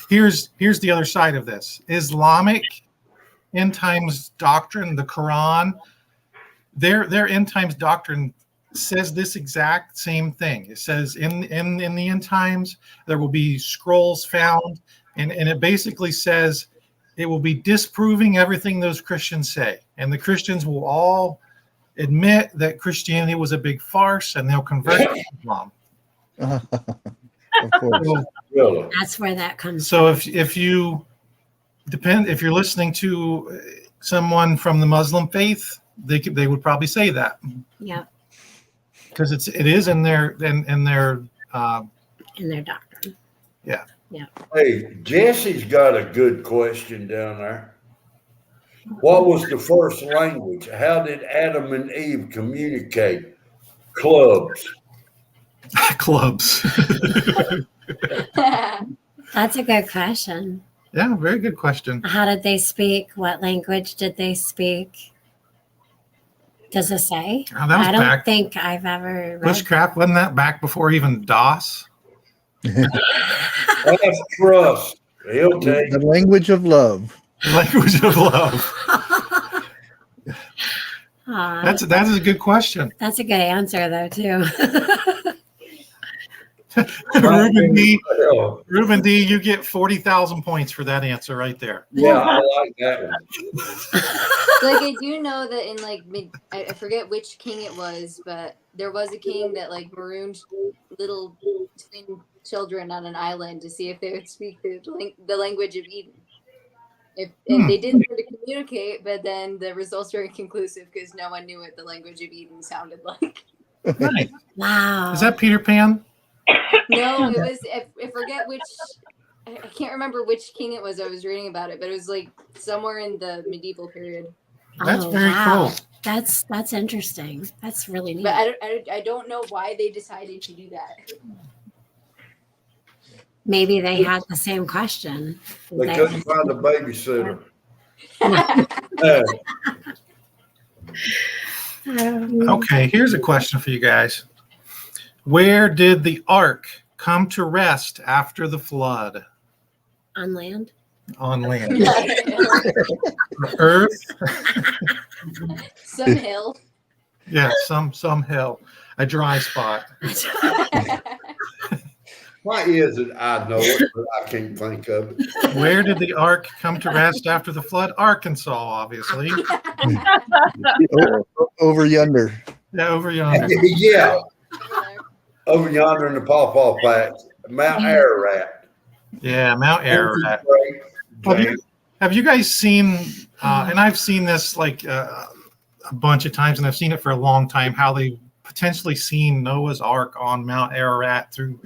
Here's the other side of this. Islamic end times doctrine, the Quran, their end times doctrine says this exact same thing. It says in the end times there will be scrolls found, and it basically says it will be disproving everything those Christians say, and the Christians will all admit that Christianity was a big farce, and they'll convert to Islam. Of course. Really? That's where that comes. So if you're listening to someone from the Muslim faith, they would probably say that. Yep. Because it is in their doctrine. Yeah. Yeah. Hey, Jesse's got a good question down there. What was the first language? How did Adam and Eve communicate? Clubs. Clubs. That's a good question. Yeah, very good question. How did they speak? What language did they speak? Does it say? Oh, that was I don't back. think I've ever read. Bushcraft, wasn't that back before even DOS? That's trust. He'll take The language of love. Language of love. Aw, That is a good question. that's a good answer, though, too. Ruben D, you get 40,000 points for that answer right there. Yeah, I like that one. Like I do know that in like I forget which king it was, but there was a king that like marooned little twin children on an island to see if they would speak the language of Eden. And they did try to communicate, but then the results were inconclusive because no one knew what the language of Eden sounded like. Right. Wow. Is that Peter Pan? No, it was I forget which. I can't remember which king it was. I was reading about it, but it was like somewhere in the medieval period. That's very cool. That's interesting. That's really neat. But I don't know why they decided to do that. Maybe they had the same question. They couldn't find a babysitter. Okay, here's a question for you guys. Where did the ark come to rest after the flood? On land? On land. Earth? Some hill. Yeah, some hill. A dry spot. Why is it I know it, but I can't think of it? Where did the ark come to rest after the flood? Arkansas, obviously. Over yonder. Yeah, over yonder. Yeah, over yonder in the pawpaw patch, Mount Ararat. Yeah, Mount Ararat. Great. Have you guys seen, and I've seen this like a bunch of times, and I've seen it for a long time, how they potentially seen Noah's Ark on Mount Ararat through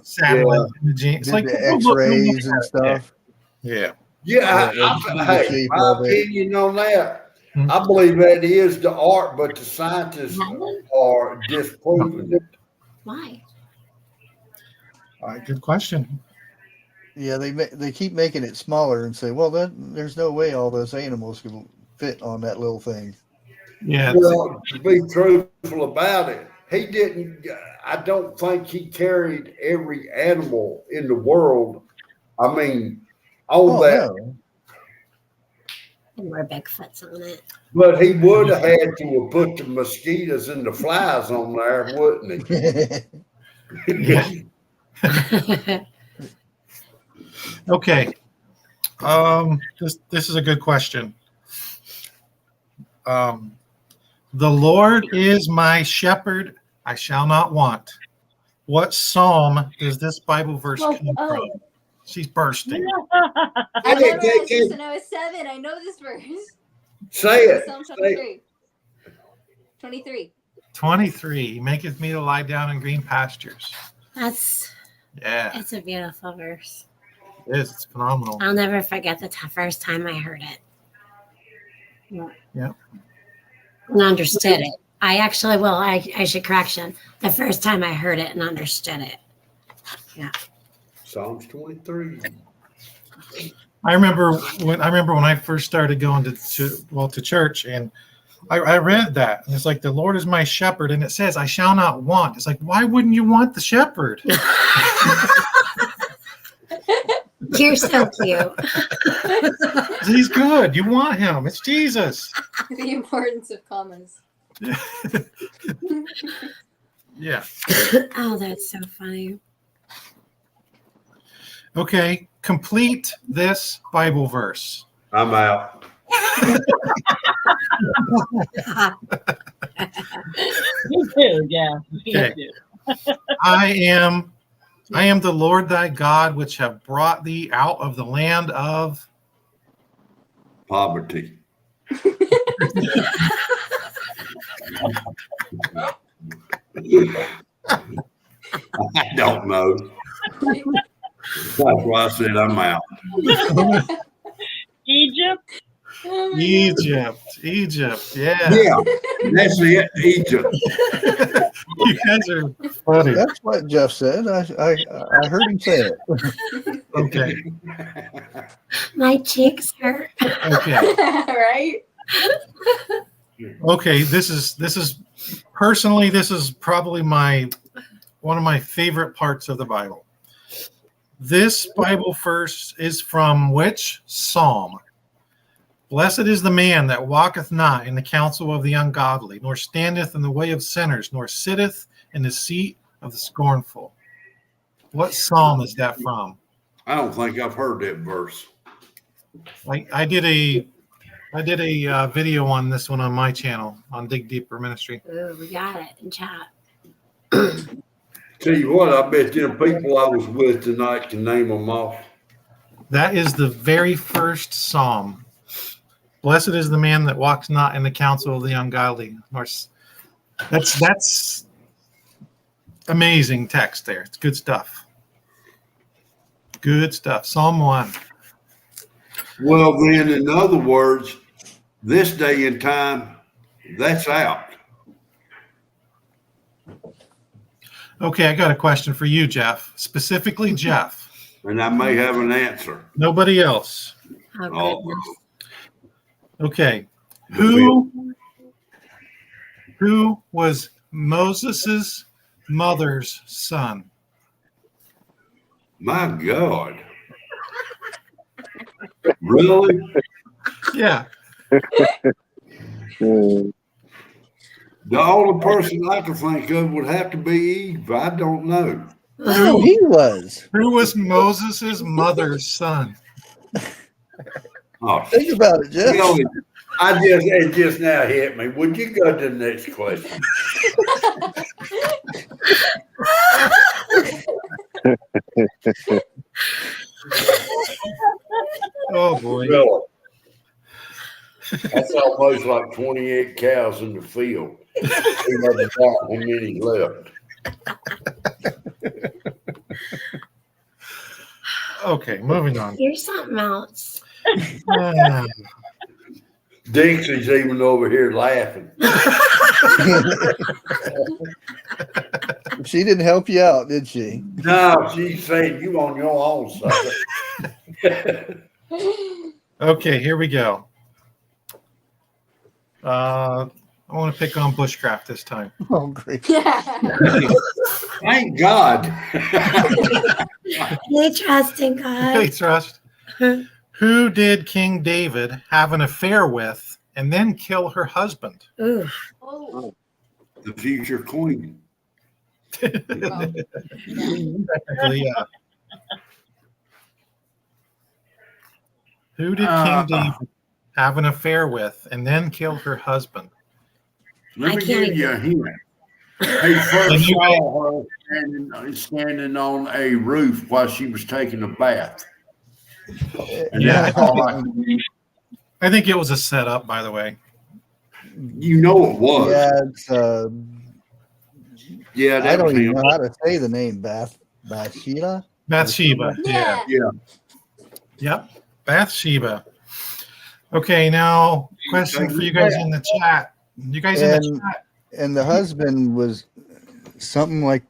satellite imaging. It's like the X-rays and stuff. Yeah. Yeah, hey, my opinion on that, I believe that is the art, but the scientists are disproving it. Why? Good question. Yeah, they keep making it smaller and say, well, there's no way all those animals can fit on that little thing. Yeah. Well, to be truthful about it, he didn't. I don't think he carried every animal in the world. I mean, on that. No. And we're Bigfoots on it. But he would have had to have put the mosquitoes and the flies on there, wouldn't he? Okay. This is a good question. The Lord is my shepherd; I shall not want. What psalm does this Bible verse come from? She's bursting. I memorized this when I was 7. I know this verse. Say it. Psalm 23. 23. 23. Maketh me to lie down in green pastures. It's a beautiful verse. It is. It's phenomenal. I'll never forget the first time I heard it. Yeah. And understood it. I actually will. I should correction. The first time I heard it and understood it. Yeah. Psalms 23. I remember when I first started going to church, and I read that, and it's like, the Lord is my shepherd, and it says, I shall not want. It's like, why wouldn't you want the shepherd? You're so cute. He's good. You want him. It's Jesus. The importance of commas. Yeah. Oh, that's so funny. Okay. Complete this Bible verse. I'm out. Me too, yeah. Okay. I am the Lord thy God, which have brought thee out of the land of Poverty. I don't know. That's why I said I'm out. Egypt. Egypt. Yeah. Yeah, that's it. Egypt. You guys are funny. That's what Jeff said. I heard him say it. Okay. My cheeks hurt. Okay. Right? Okay. This is personally, this is probably one of my favorite parts of the Bible. This Bible verse is from which Psalm? Blessed is the man that walketh not in the counsel of the ungodly, nor standeth in the way of sinners, nor sitteth in the seat of the scornful. What Psalm is that from? I don't think I've heard that verse. I did a video on this one on my channel on Dig Deeper Ministry. Ooh, we got it in chat. Tell you what, I bet them people I was with tonight can name them off. That is the very first Psalm. Blessed is the man that walks not in the counsel of the ungodly. That's amazing text there. It's good stuff. Good stuff. Psalm 1. Well, then, in other words, this day and time, that's out. Okay, I got a question for you, Jeff. Specifically, Jeff. And I may have an answer. Nobody else. Oh, goodness. Okay. Who was Moses's mother's son? My God. Really? Yeah. The only person I can think of would have to be Eve. I don't know. No, he was. Who was Moses' mother's son? Oh, Think about it, Jeff. really? It just now hit me. Would you go to the next question? Oh boy. Really? That's almost like 28 cows in the field. We haven't got how many left. Okay, moving on. Here's something else. Ah, Dixie's even over here laughing. She didn't help you out, did she? No, she's saying you on your own side. okay, here we go. I want to pick on bushcraft this time. Oh, great. Thank God. They trust in God. Hey, trust. Who did King David have an affair with and then kill her husband? Ooh. Oh, The future queen. Technically, yeah. Who did King David have an affair with and then kill her husband? Let I me can't give you a hint. He first saw her standing on a roof while she was taking a bath. And Yeah. that's all I, I think it was a setup, by the way. you know it was. Yeah, it's, Yeah, I that don't was even him. know how to say the name, Bathsheba. Bathsheba. yeah. Yeah. Yep. Bathsheba. Okay, now question for you guys in the chat. You guys in the chat. And the husband was something like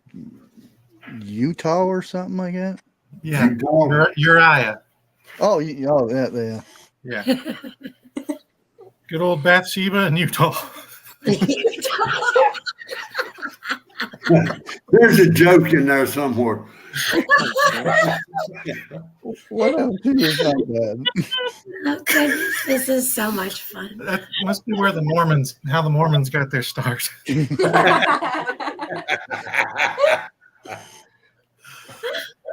Utah or something like that. Yeah. You go. Uriah. Oh, yeah. Yeah. Good old Bathsheba in Utah. There's a joke in there somewhere. What else is not bad? Oh, goodness. This is so much fun. That must be where how the Mormons got their start.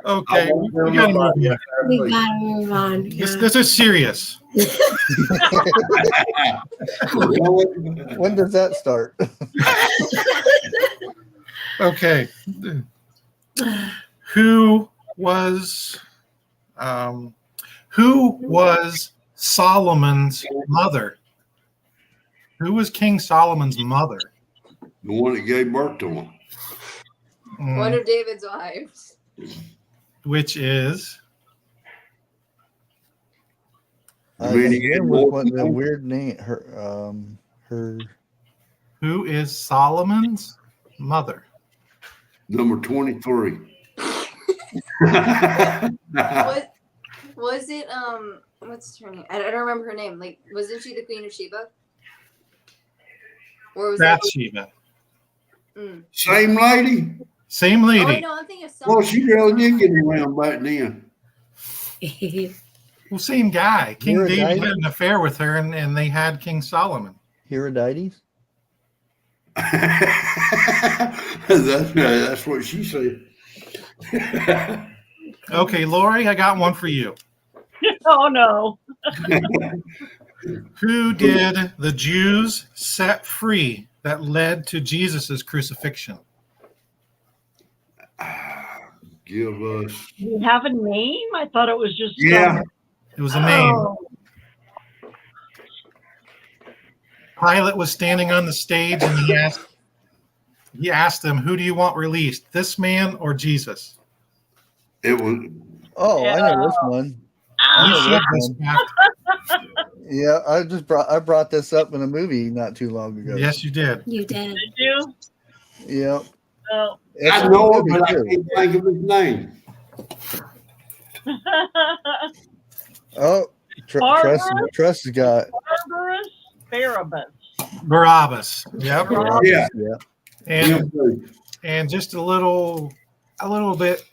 Okay, we gotta move on. We gotta move on. This is serious. When does that start? Okay. Who was Solomon's mother? Who was King Solomon's mother? The one that gave birth to him. One of David's wives. Which is Again, with what the weird name, her. who is Solomon's mother? Number 23. Was it what's her name? I don't remember her name. Like, wasn't she the Queen of Sheba? Or was Bathsheba. that? Same lady? Same lady. Oh no, I'm thinking of Well, she really did get around back then. Well, same guy. King David Herodotus? had an affair with her, and they had King Solomon. Herodotus? That's what she said. Okay, Lori, I got one for you. Oh no. Who did the Jews set free that led to Jesus's crucifixion? Give us. Do you have a name? I thought it was just. Yeah. It was a name. Oh. Pilate was standing on the stage, and he asked them, "Who do you want released, this man or Jesus?" It was. Oh, I know this one. You I said know this, this one. Matt. Yeah, I brought this up in a movie not too long ago. Yes, you did. You did. Did you? Yeah. Oh. It's I a know it, movie, but I too. can't think of his name. Oh, Trust has got Barabbas. Yep. Yeah. And just a little bit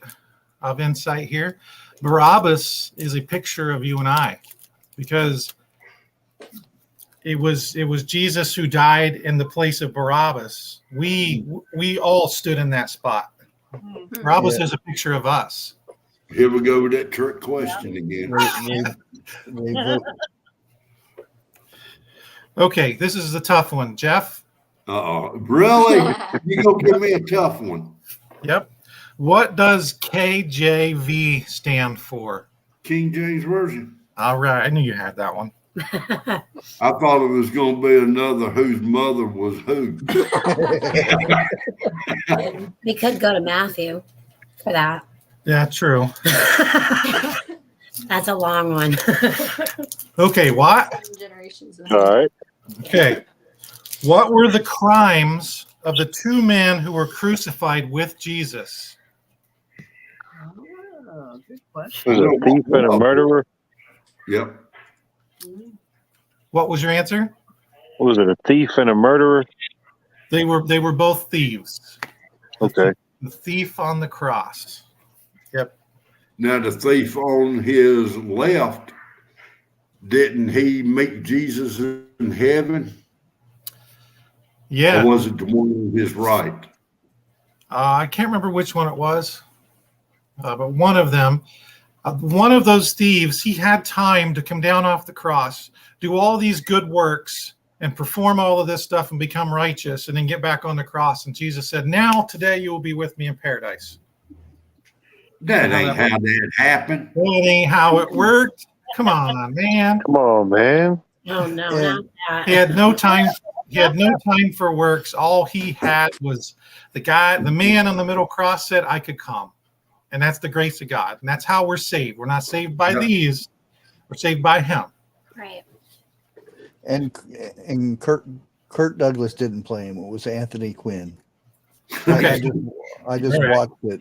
of insight here. Barabbas is a picture of you and I, because it was Jesus who died in the place of Barabbas. We all stood in that spot. Rob Yeah. says a picture of us. Here we go with that trick question again. They vote. Okay, this is a tough one, Jeff. Really? You go give me a tough one. Yep. What does KJV stand for? King James Version. All right, I knew you had that one. I thought it was going to be another whose mother was who. We could go to Matthew for that. Yeah, true. That's a long one. Okay, what? Generations. All right. Okay. What were the crimes of the two men who were crucified with Jesus? Oh, good question. Was it a thief and a murderer? Yep. What was your answer? Was it a thief and a murderer? They were both thieves. Okay. The thief on the cross. Yep. Now, the thief on his left, didn't he meet Jesus in heaven? Yeah. Or was it the one on his right? I can't remember which one it was, but one of them, one of those thieves, he had time to come down off the cross, do all these good works, and perform all of this stuff and become righteous, and then get back on the cross. And Jesus said, "Now, today, you will be with me in paradise." That ain't how that happened. That ain't how it worked. Come on, man. Come on, man. Oh no, Yeah. not that. He had no time. He had no time for works. All he had was the man on the middle cross said, "I could come." And that's the grace of God. And that's how we're saved. We're not saved by these. We're saved by him. Right. And Kirk Douglas didn't play him. It was Anthony Quinn. Okay. I just All right. watched it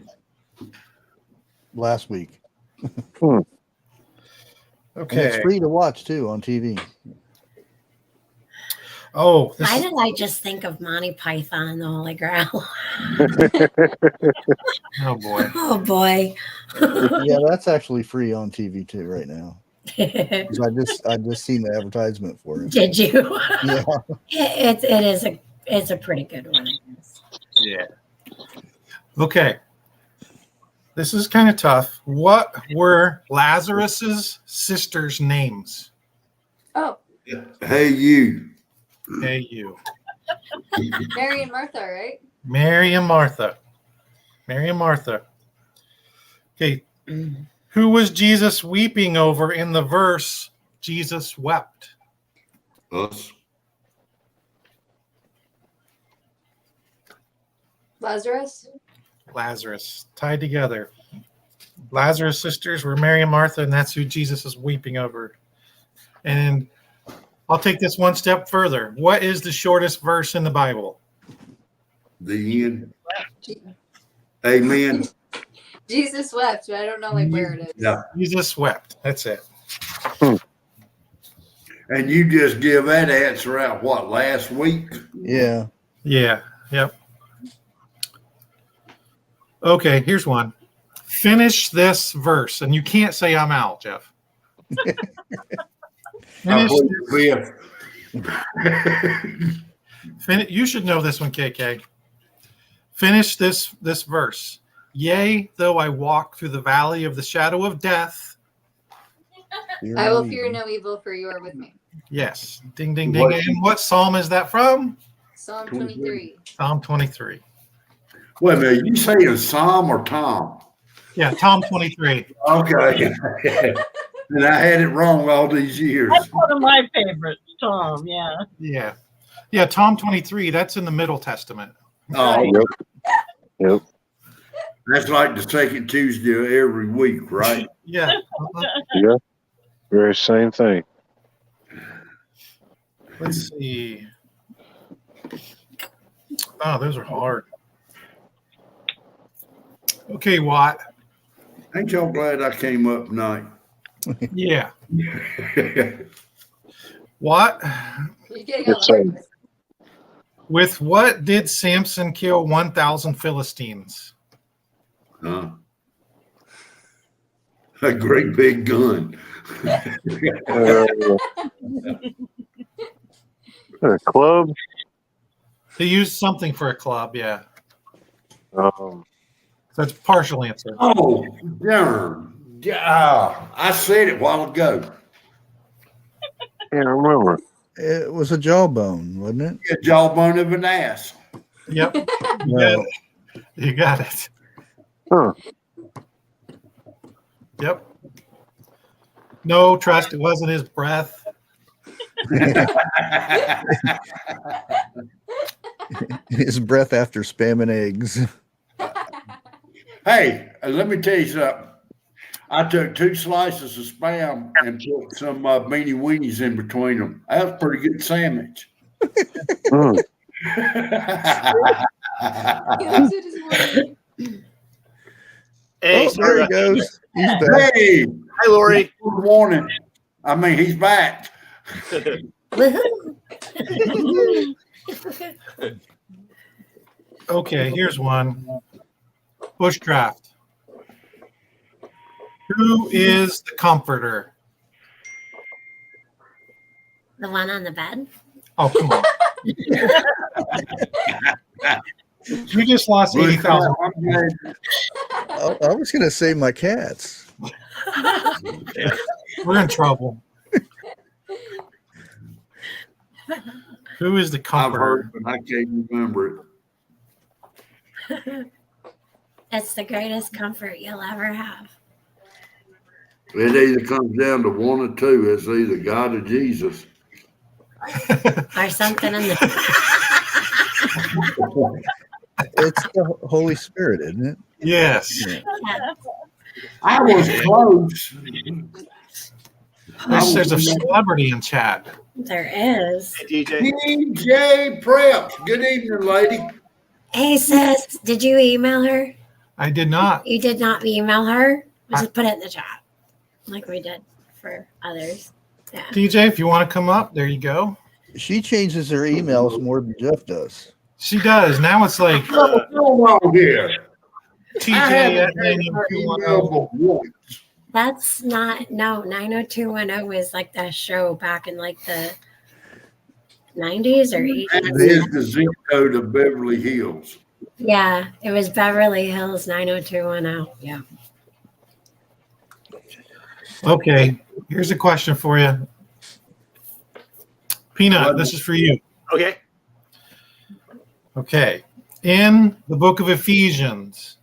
last week. Okay. And it's free to watch too on TV. Oh, Why did I just think of Monty Python and the Holy Grail? oh boy. Oh boy. Yeah, that's actually free on TV too right now. 'Cause I just seen the advertisement for it. Did you? Yeah. It's a pretty good one, I guess. Yeah. Okay. This is kind of tough. What were Lazarus's sisters' names? Oh, Hey, you. Hey, you. Mary and Martha, right? Mary and Martha. Mary and Martha. Okay. Who was Jesus weeping over in the verse, Jesus wept? Us. Lazarus. Lazarus. Tied together. Lazarus' sisters were Mary and Martha, and that's who Jesus is weeping over. And I'll take this one step further. What is the shortest verse in the Bible? The end. Amen. Jesus wept, but I don't know like where it is. Yeah. Jesus wept. That's it. And you just give that answer out, what, last week? Yeah. Yeah. Yep. Okay, here's one. Finish this verse, and you can't say I'm out, Jeff. I Finish, believe you should know this one, KK. Finish this verse. Yea, though I walk through the valley of the shadow of death. I will fear no evil, for you are with me. Yes. Ding, ding, ding. And what psalm is that from? Psalm 23. Psalm 23. Wait a minute, you saying Psalm or Tom? Yeah, Psalm 23. Okay. And I had it wrong all these years. That's one of my favorites, Tom. Yeah. Yeah. Yeah, Psalm 23. That's in the Middle Testament. Oh, Yep. Yep. that's like the second Tuesday of every week, right? Yeah. Uh-huh. Yeah. Very same thing. Let's see. Oh, those are hard. Okay, Watt. Ain't y'all glad I came up tonight? Yeah. What? You're getting all It's a- the With what did Samson kill 1,000 Philistines? Huh? A great big gun. A club. They used something for a club, yeah. That's a partial answer. Oh, darn. Yeah, I said it a while ago. Can't remember. It was a jawbone, wasn't it? A jawbone of an ass. Yep. You got No. it. You got it. Huh. Yep. No, trust, it wasn't his breath. His breath after spamming eggs. Hey, let me tell you something. I took 2 slices of Spam and put some beanie weenies in between them. That was a pretty good sandwich. Mm. He looks at his word. Hey, Oh, there he goes. He's back. Hey, Hi, Lori. good morning. I mean, he's back. Okay, here's one. Bushcraft. Who is the comforter? The one on the bed. Oh, come on. You just lost 80,000. I'm glad. I was going to say my cats. We're in trouble. Who is the I've comforter? heard, but I can't remember it. It's the greatest comfort you'll ever have. It either comes down to one or two. It's either God or Jesus. Or something in the It's the Holy Spirit, isn't it? Yes. Yeah. I was close. There's a celebrity in chat. There is. Hey, DJ. DJ Preps. Good evening, lady. Hey sis, did you email her? I did not. You did not email her? Just put it in the chat. Like we did for others. Yeah. TJ, if you want to come up, there you go. She changes her emails more than Jeff does. She does. Now it's like What's going on here? TJ I haven't at had my email 90210. but once. That's not 90210 was like that show back in like the 90s or 80s. That is the zip code of Beverly Hills. Yeah, it was Beverly Hills 90210. Yeah. Okay, here's a question for you. Peanut, this is for you. Okay. Okay. In the book of Ephesians,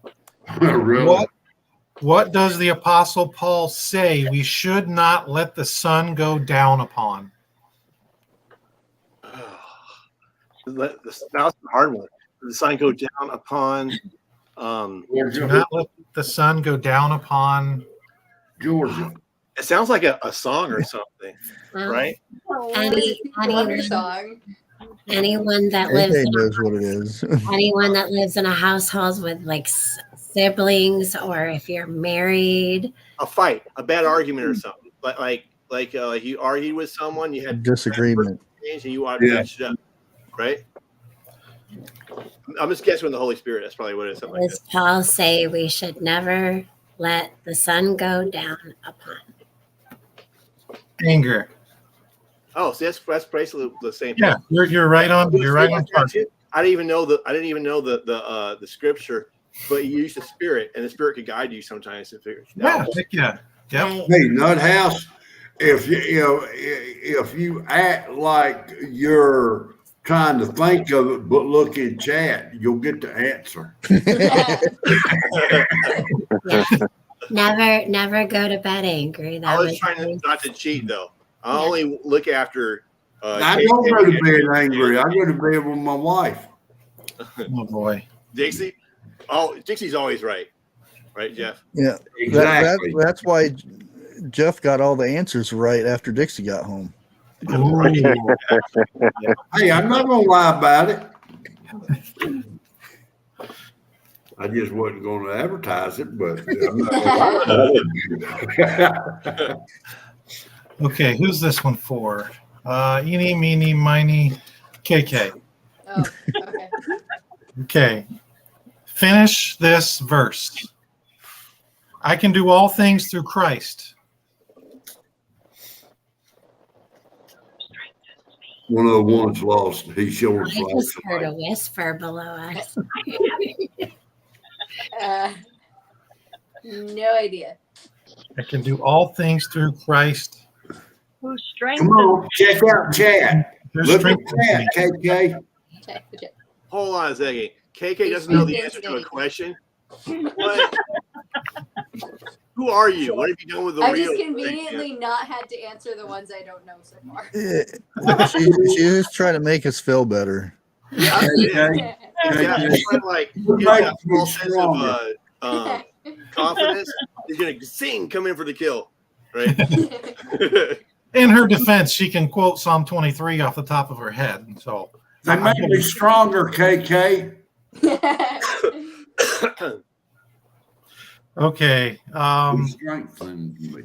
Really? what does the Apostle Paul say we should not let the sun go down upon? That was a hard one. The sun go down upon. Do not let the sun go down upon. Georgia. It sounds like a song or something, right? Wonder song. Anyone that lives AJ in knows what it is. anyone that lives in a household with like siblings, or if you're married. A fight, a bad argument or something. Like you argued with someone, you had Disagreement. and you matched up, right? I'm just guessing with the Holy Spirit. That's probably what it is. Something like Does that. Paul say we should never let the sun go down upon? Anger. Oh, see, that's basically the same. Yeah, you're right on. You're right on target. I didn't even know the scripture, but you use the Spirit, and the Spirit could guide you sometimes. Yeah, heck yeah. Yep. Hey, Nuthouse, if you act like you're trying to think of it, but look in chat, you'll get the answer. Yeah. Never go to bed angry. I was trying not to cheat, though. I only look after. I don't go to bed angry. I go to bed with my wife. Oh boy. Dixie. Oh, Dixie's always right. Right, Jeff? Yeah. Exactly. That's why Jeff got all the answers right after Dixie got home. Hey, I'm not gonna lie about it. I just wasn't going to advertise it, but I'm not gonna lie about it. Okay, who's this one for? Eeny, meeny, miny, KK. Oh, okay. Okay. Finish this verse. I can do all things through Christ. 101's lost. He's showing I just heard a whisper below us. No idea. I can do all things through Christ. Who Come strengthens on, check out chat. There's Look at strength in me. chat, KK. Check the chat. Hold on a second. KK doesn't know the answer to a question. What? Who are you? What have you done with the I've real? just conveniently not had to answer the ones I don't know so far. Yeah. She was trying to make us feel better. Yeah, KK. yeah. It's kind of like get that false sense of confidence. He's gonna sing, come in for the kill, right? In her defense, she can quote Psalm 23 off the top of her head. So They make me stronger, KK. okay, Strengthen me.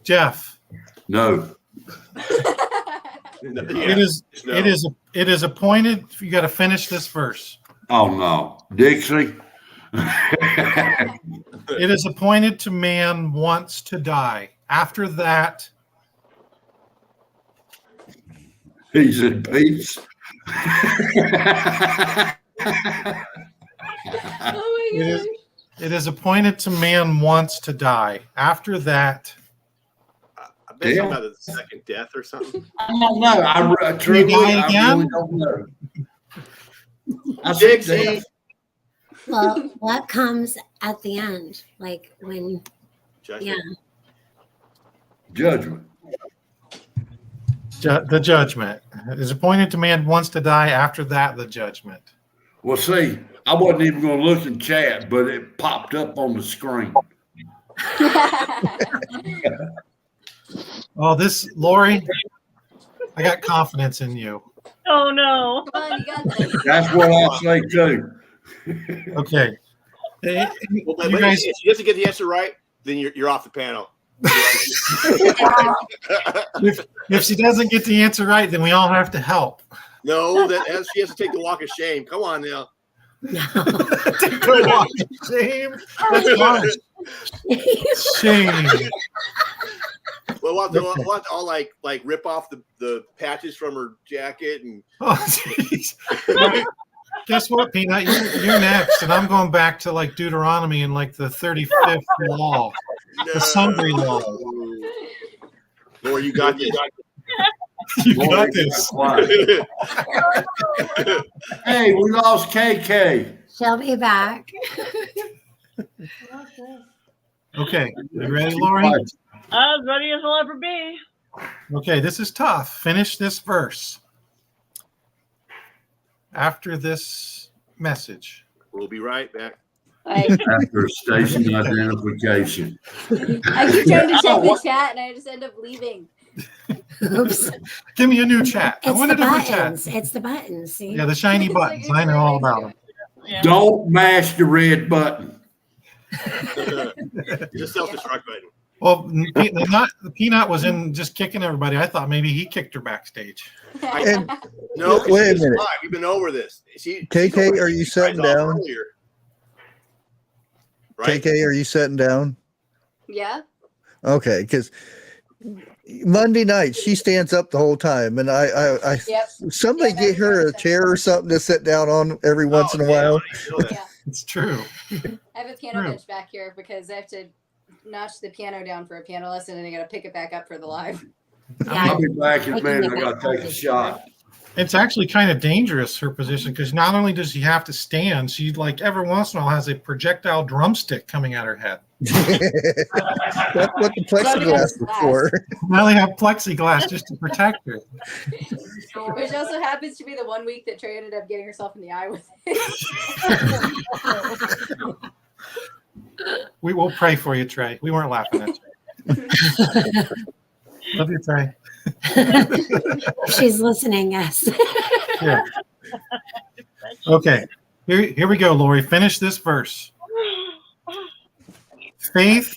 Jeff. No. It is appointed. You got to finish this verse. Oh no, Dixie. It is appointed to man once to die. After that, He's in peace. Oh my gosh. it is appointed to man once to die. After that, I bet something about the second death or something. I don't know. I truly don't know. I think Dixie. Well, what comes at the end? Like when, Judgment. Judgment. the judgment. It is appointed to man once to die. After that, the judgment. Well, see, I wasn't even going to look in chat, but it popped up on the screen. Oh, Lori, I got confidence in you. Oh no. Come on, you got this. That's what I say too. Okay. Well, but You guys- if she doesn't get the answer right, then you're off the panel. if she doesn't get the answer right, then we all have to help. No, she has to take the walk of shame. Come on now. Take the walk of shame. That's harsh. Shame. Well, we'll have to all like rip off the patches from her jacket and. Oh, jeez. Guess what, Peanut? You're next, and I'm going back to like Deuteronomy and like the 35th law, the Sundry law. Lord, you got this. You got this. Hey, we lost KK. she'll be back. Okay, you ready, Lori? As ready as I'll ever be. Okay, this is tough. Finish this verse. After this message. We'll be right back. After station identification. I keep trying to check the chat and I just end up leaving. Oops. Give me a new chat. I It's want the a different chat. buttons. It's the buttons. See? Yeah, the shiny It's like buttons. I know all about them. Yeah. Don't mash the red button. Just self-destruct button. Well, the Peanut was in just kicking everybody. I thought maybe he kicked her backstage. And No, Wait a she's minute. fine. We've been over this. KK, are you sitting down? Earlier. Right? KK, are you sitting down? Yeah. Okay, because Monday night she stands up the whole time, and I Yep. somebody Yeah, get her a chair or something to sit down on every once in a damn, while. I didn't know that. Yeah. It's true. I have a piano True. bench back here because I have to notch the piano down for a piano lesson and I got to pick it back up for the live. Yeah. I'll be back in a I can minute. get I got to that take a shot. It's actually kind of dangerous, her position, because not only does she have to stand, she like every once in a while has a projectile drumstick coming at her head. That's what the plexiglass is for. Now they have plexiglass just to protect her. Which also happens to be the 1 week that Trey ended up getting herself in the eye with it. We will pray for you, Trey. We weren't laughing at you. Love you, Trey. She's listening, yes. Yeah. Okay. Here we go, Lori. Finish this verse. Faith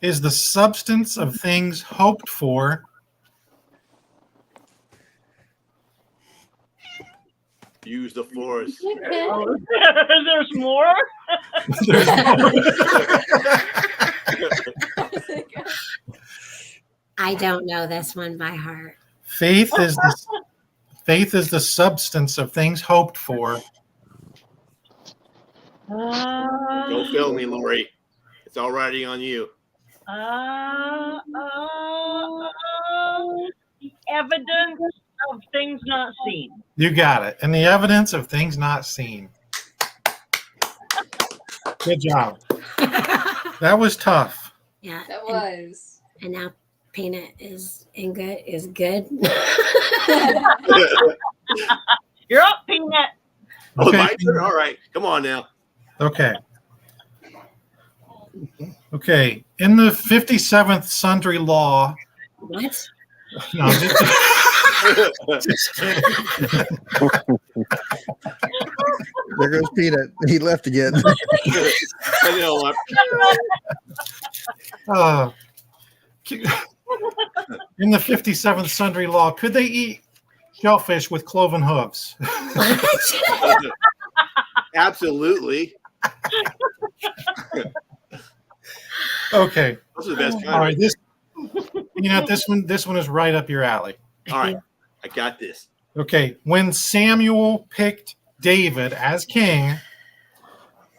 is the substance of things hoped for. Use the force. Oh, there's more? I don't know this one by heart. Faith is the substance of things hoped for. Don't fail me, Lori. It's all riding on you. The evidence of things not seen. You got it. And the evidence of things not seen. Good job. That was tough. Yeah. That was. And now Peanut is good. You're up, Peanut. Oh, Okay. my turn? All right. Come on now. Okay. Okay. In the 57th Sundry Law. What? No, just kidding. There goes Peanut. He left again. I know. In the 57th Sundry Law, could they eat shellfish with cloven hooves? Absolutely. Okay. Those are the best kind. All right. This one is right up your alley. All right. I got this. Okay. When Samuel picked David as king,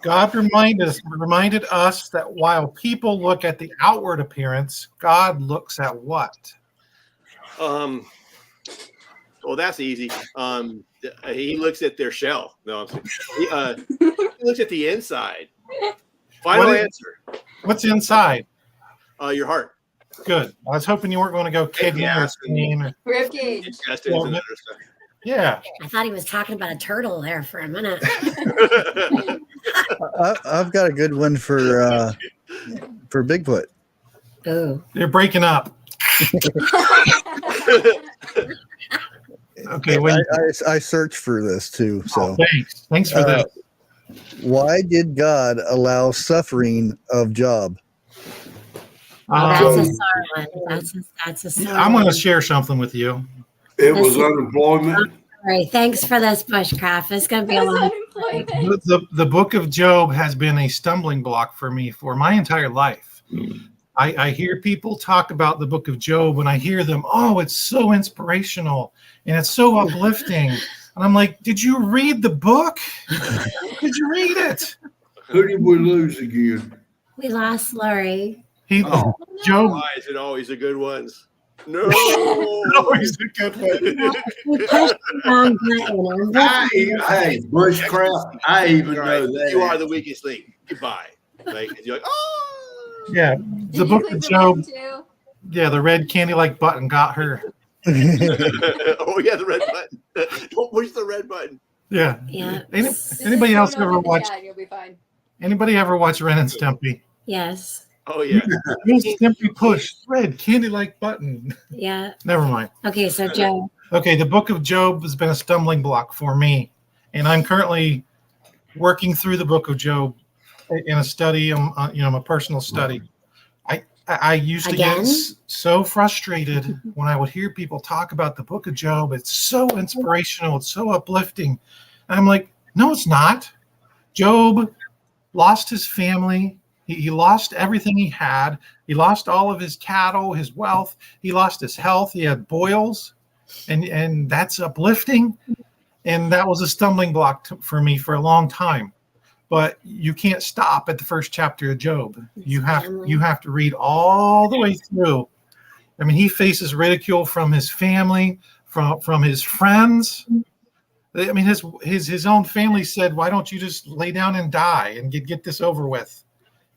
God reminded us that while people look at the outward appearance, God looks at what? Well, that's easy. He looks at their shell. No, I'm saying. He looks at the inside. Final answer. What's inside? Your heart. Good. I was hoping you weren't going to go kidney or spleen. Ribcage. Intestines and other stuff. Yeah. I thought he was talking about a turtle there for a minute. I've got a good one for Bigfoot. Ooh. They're breaking up. Okay. I searched for this too. So thanks for that. Why did God allow suffering of Job? That's a sore one. That's a sore I'm going to one. share something with you. It was unemployment. All right. Thanks for this, Bushcraft. It's going to be a long Unemployment. The book of Job has been a stumbling block for me for my entire life. I hear people talk about the book of Job and I hear them, oh, it's so inspirational and it's so uplifting. And I'm like, did you read the book? Did you read it? Who did we lose again? We lost Lori. Job. Why is it always the good ones? No. Always a good one. We pushed the wrong button. Hey, bushcraft. I even know that. You are the weakest link. Goodbye. Right? And you're like, oh. Yeah. Did The you book click of the Job. button too? Yeah, the red candy-like button got her. Oh yeah, the red button. Don't push the red button. Yeah. Yeah. Anybody else Just throw it ever over the watch? chat, you'll be fine. Anybody ever watch Ren and Stimpy? Yes. Oh yeah. Stimpy push red candy-like button. Yeah. Never mind. Okay. So Joe. Okay, the book of Job has been a stumbling block for me, and I'm currently working through the book of Job in a study, a personal study. I used to Again? get so frustrated when I would hear people talk about the book of Job. It's so inspirational. It's so uplifting. And I'm like, no, it's not. Job lost his family. He lost everything he had. He lost all of his cattle, his wealth. He lost his health. He had boils. And that's uplifting. And that was a stumbling block for me for a long time. But you can't stop at the first chapter of Job. You have to read all the way through. I mean, he faces ridicule from his family, from his friends. I mean, his own family said, "Why don't you just lay down and die and get this over with?"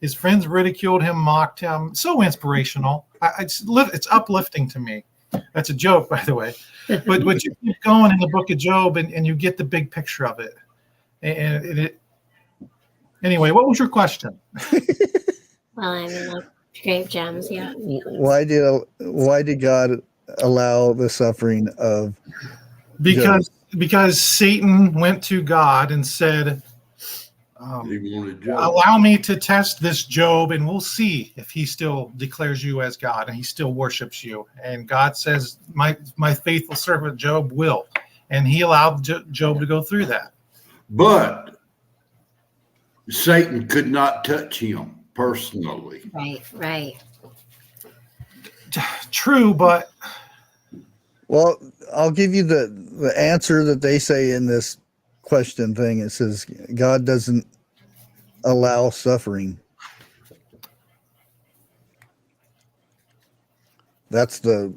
His friends ridiculed him, mocked him. So inspirational. It's uplifting to me. That's a joke, by the way. But you keep going in the book of Job, and you get the big picture of it. And anyway, what was your question? Well, I mean, like grape gems. Yeah. Why did God allow the suffering of Job? Because Satan went to God and said, He wanted Job. allow me to test this Job and we'll see if he still declares you as God and he still worships you. And God says, my faithful servant Job will. And he allowed Job to go through that. But Satan could not touch him personally. Right. True, but Well, I'll give you the answer that they say in this question thing. It says God doesn't allow suffering. That's the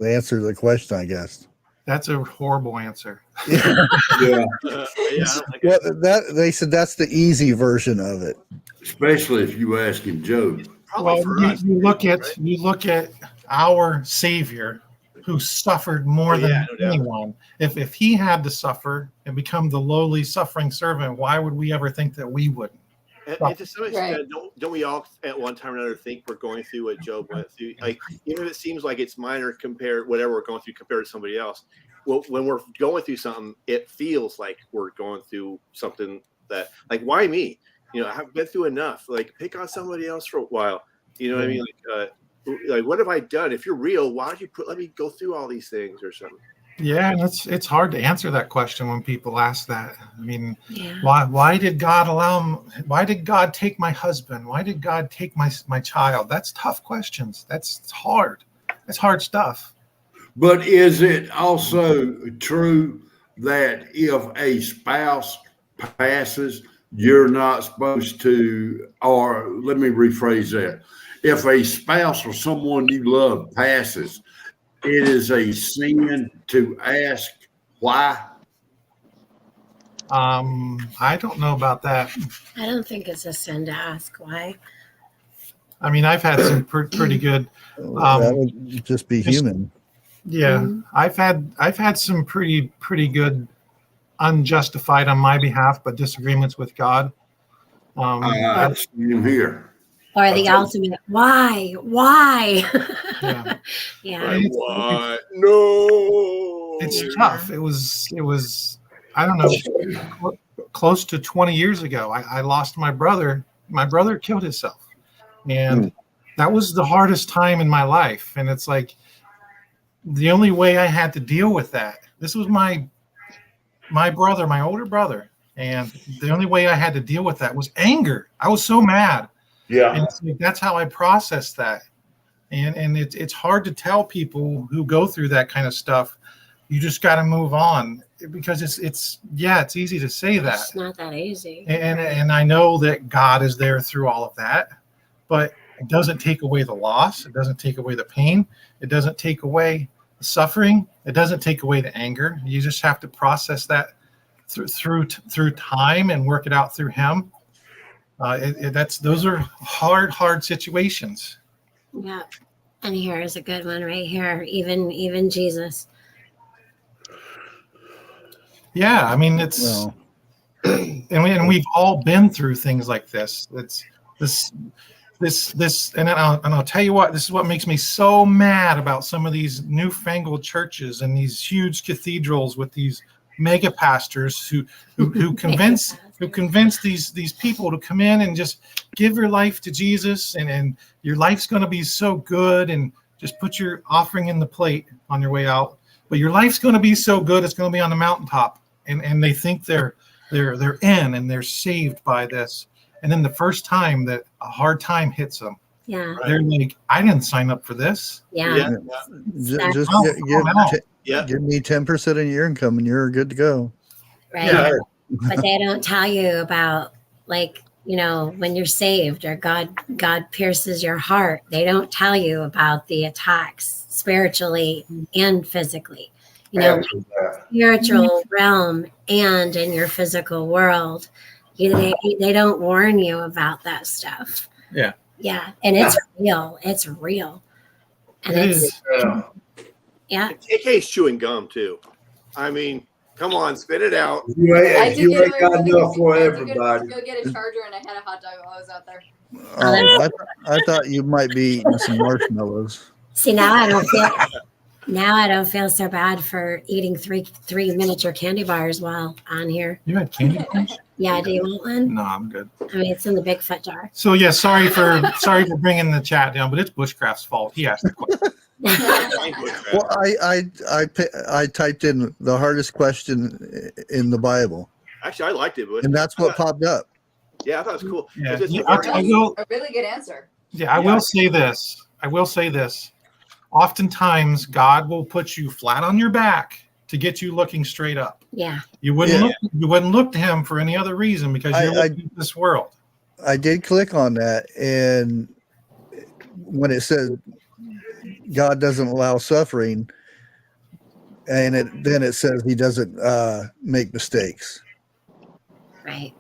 answer to the question, I guess. That's a horrible answer. Yeah. Yeah, I don't like Well, it. that they said that's the easy version of it. Especially if you ask him Job. Probably Well, for you, us. you look at right? you look at our Savior, who suffered more Oh, yeah, than no doubt. anyone. If he had to suffer and become the lowly, suffering servant, why would we ever think that we wouldn't? And to some extent, Right. don't we all at one time or another think we're going through what Job went through? Like, even if it seems like it's minor compared, whatever we're going through compared to somebody else. Well, when we're going through something, it feels like we're going through something that, like, why me? You know, I've been through enough. Like, pick on somebody else for a while. You know what I mean? Like, what have I done? If you're real, why don't you let me go through all these things or something? Yeah, and it's hard to answer that question when people ask that. I mean, Yeah. why did God why did God take my husband? Why did God take my child? That's tough questions. It's hard. It's hard stuff. But is it also true that if a spouse passes, you're not supposed to, or let me rephrase that. If a spouse or someone you love passes, it is a sin to ask why? I don't know about that. I don't think it's a sin to ask why. I mean, I've had some pretty good. That would just be human. Yeah, Mhm. I've had some pretty good unjustified on my behalf, but disagreements with God. Same here. Or the ultimate, why? Why? Yeah. Yeah. Like, what? No. It's Yeah. tough. It was I don't know, close to 20 years ago. I lost my brother. My brother killed himself, and that was the hardest time in my life. And it's like the only way I had to deal with that. This was my brother, my older brother, and the only way I had to deal with that was anger. I was so mad. Yeah. And it's like, that's how I processed that. And it's hard to tell people who go through that kind of stuff. You just got to move on, because it's easy to say that. It's not that easy. And I know that God is there through all of that, but it doesn't take away the loss. It doesn't take away the pain. It doesn't take away the suffering. It doesn't take away the anger. You just have to process that through time and work it out through Him. Those are hard situations. Yeah. And here is a good one right here. Even Jesus. Yeah, I mean, it's Well, and we've all been through things like this. It's this, and I'll tell you what. This is what makes me so mad about some of these newfangled churches and these huge cathedrals with these mega pastors who convince these people to come in and just give your life to Jesus, and your life's going to be so good, and just put your offering in the plate on your way out. But your life's going to be so good, it's going to be on the mountaintop, and they think they're in and they're saved by this. And then the first time that a hard time hits them, Yeah. they're like, I didn't sign up for this. Yeah. just give me 10% of your income and you're good to go. Right. Yeah. But they don't tell you about, like, when you're saved or God pierces your heart. They don't tell you about the attacks spiritually and physically. Spiritual realm and in your physical world. They don't warn you about that stuff. Yeah. Yeah. And it's real. It's real. And It it's is. yeah. KK's chewing gum too. I mean, come on, spit it out. You I ain't, did you get ain't got enough for everybody. Go get a charger, and I had a hot dog while I was out there. I thought you might be eating some marshmallows. See, now I don't feel so bad for eating three miniature candy bars while on here. You had candy bars? Yeah, do you want one? No, I'm good. I mean, it's in the BIGFOOT jar. So yeah, sorry for bringing the chat down, but it's Bushcraft's fault. He asked the question. Well, I typed in the hardest question in the Bible, Actually, I liked it, but and that's what popped up. yeah, I thought it was cool. Yeah, It's just yeah, a I will. A really good answer. Yeah, I will say this. Oftentimes, God will put you flat on your back to get you looking straight up. Yeah. You wouldn't look to Him for any other reason, because you're looking at this world. I did click on that, and when it said God doesn't allow suffering, and then it says he doesn't make mistakes. Right.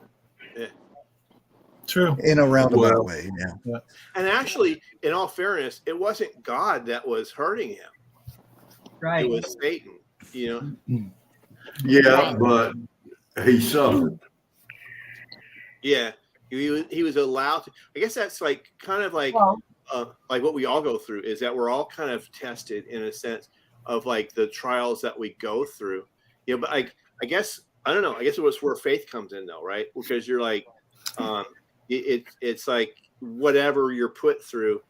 True. In a roundabout way. Yeah. And actually, in all fairness, it wasn't God that was hurting him. Right. It was Satan, you know. Yeah, but he suffered. Yeah, he was allowed to. I guess that's like kind of like what we all go through is that we're all kind of tested in a sense of like the trials that we go through. Yeah, but I guess I don't know. I guess it was where faith comes in though, right? Because you're like, it's like whatever you're put through,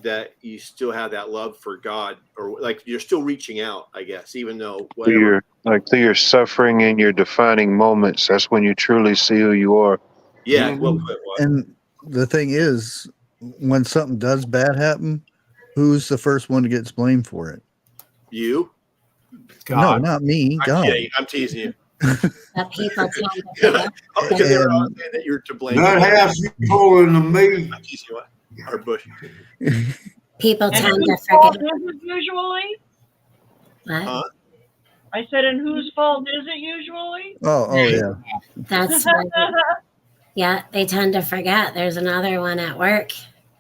that you still have that love for God, or like you're still reaching out, I guess, even though whatever. Through your suffering and your defining moments, that's when you truly see who you are. Yeah. And the thing is, when something does bad happen, who's the first one to get blamed for it? You? God. No, not me. I'm God. kidding. I'm teasing you. That people tend to forget. Because they were all saying that you're to blame. That has you pulling to me. I'm teasing you. Our Bush. People And tend to whose fault forget. is it usually? What? I said, and whose fault is it usually? Oh yeah. That's yeah, they tend to forget. There's another one at work,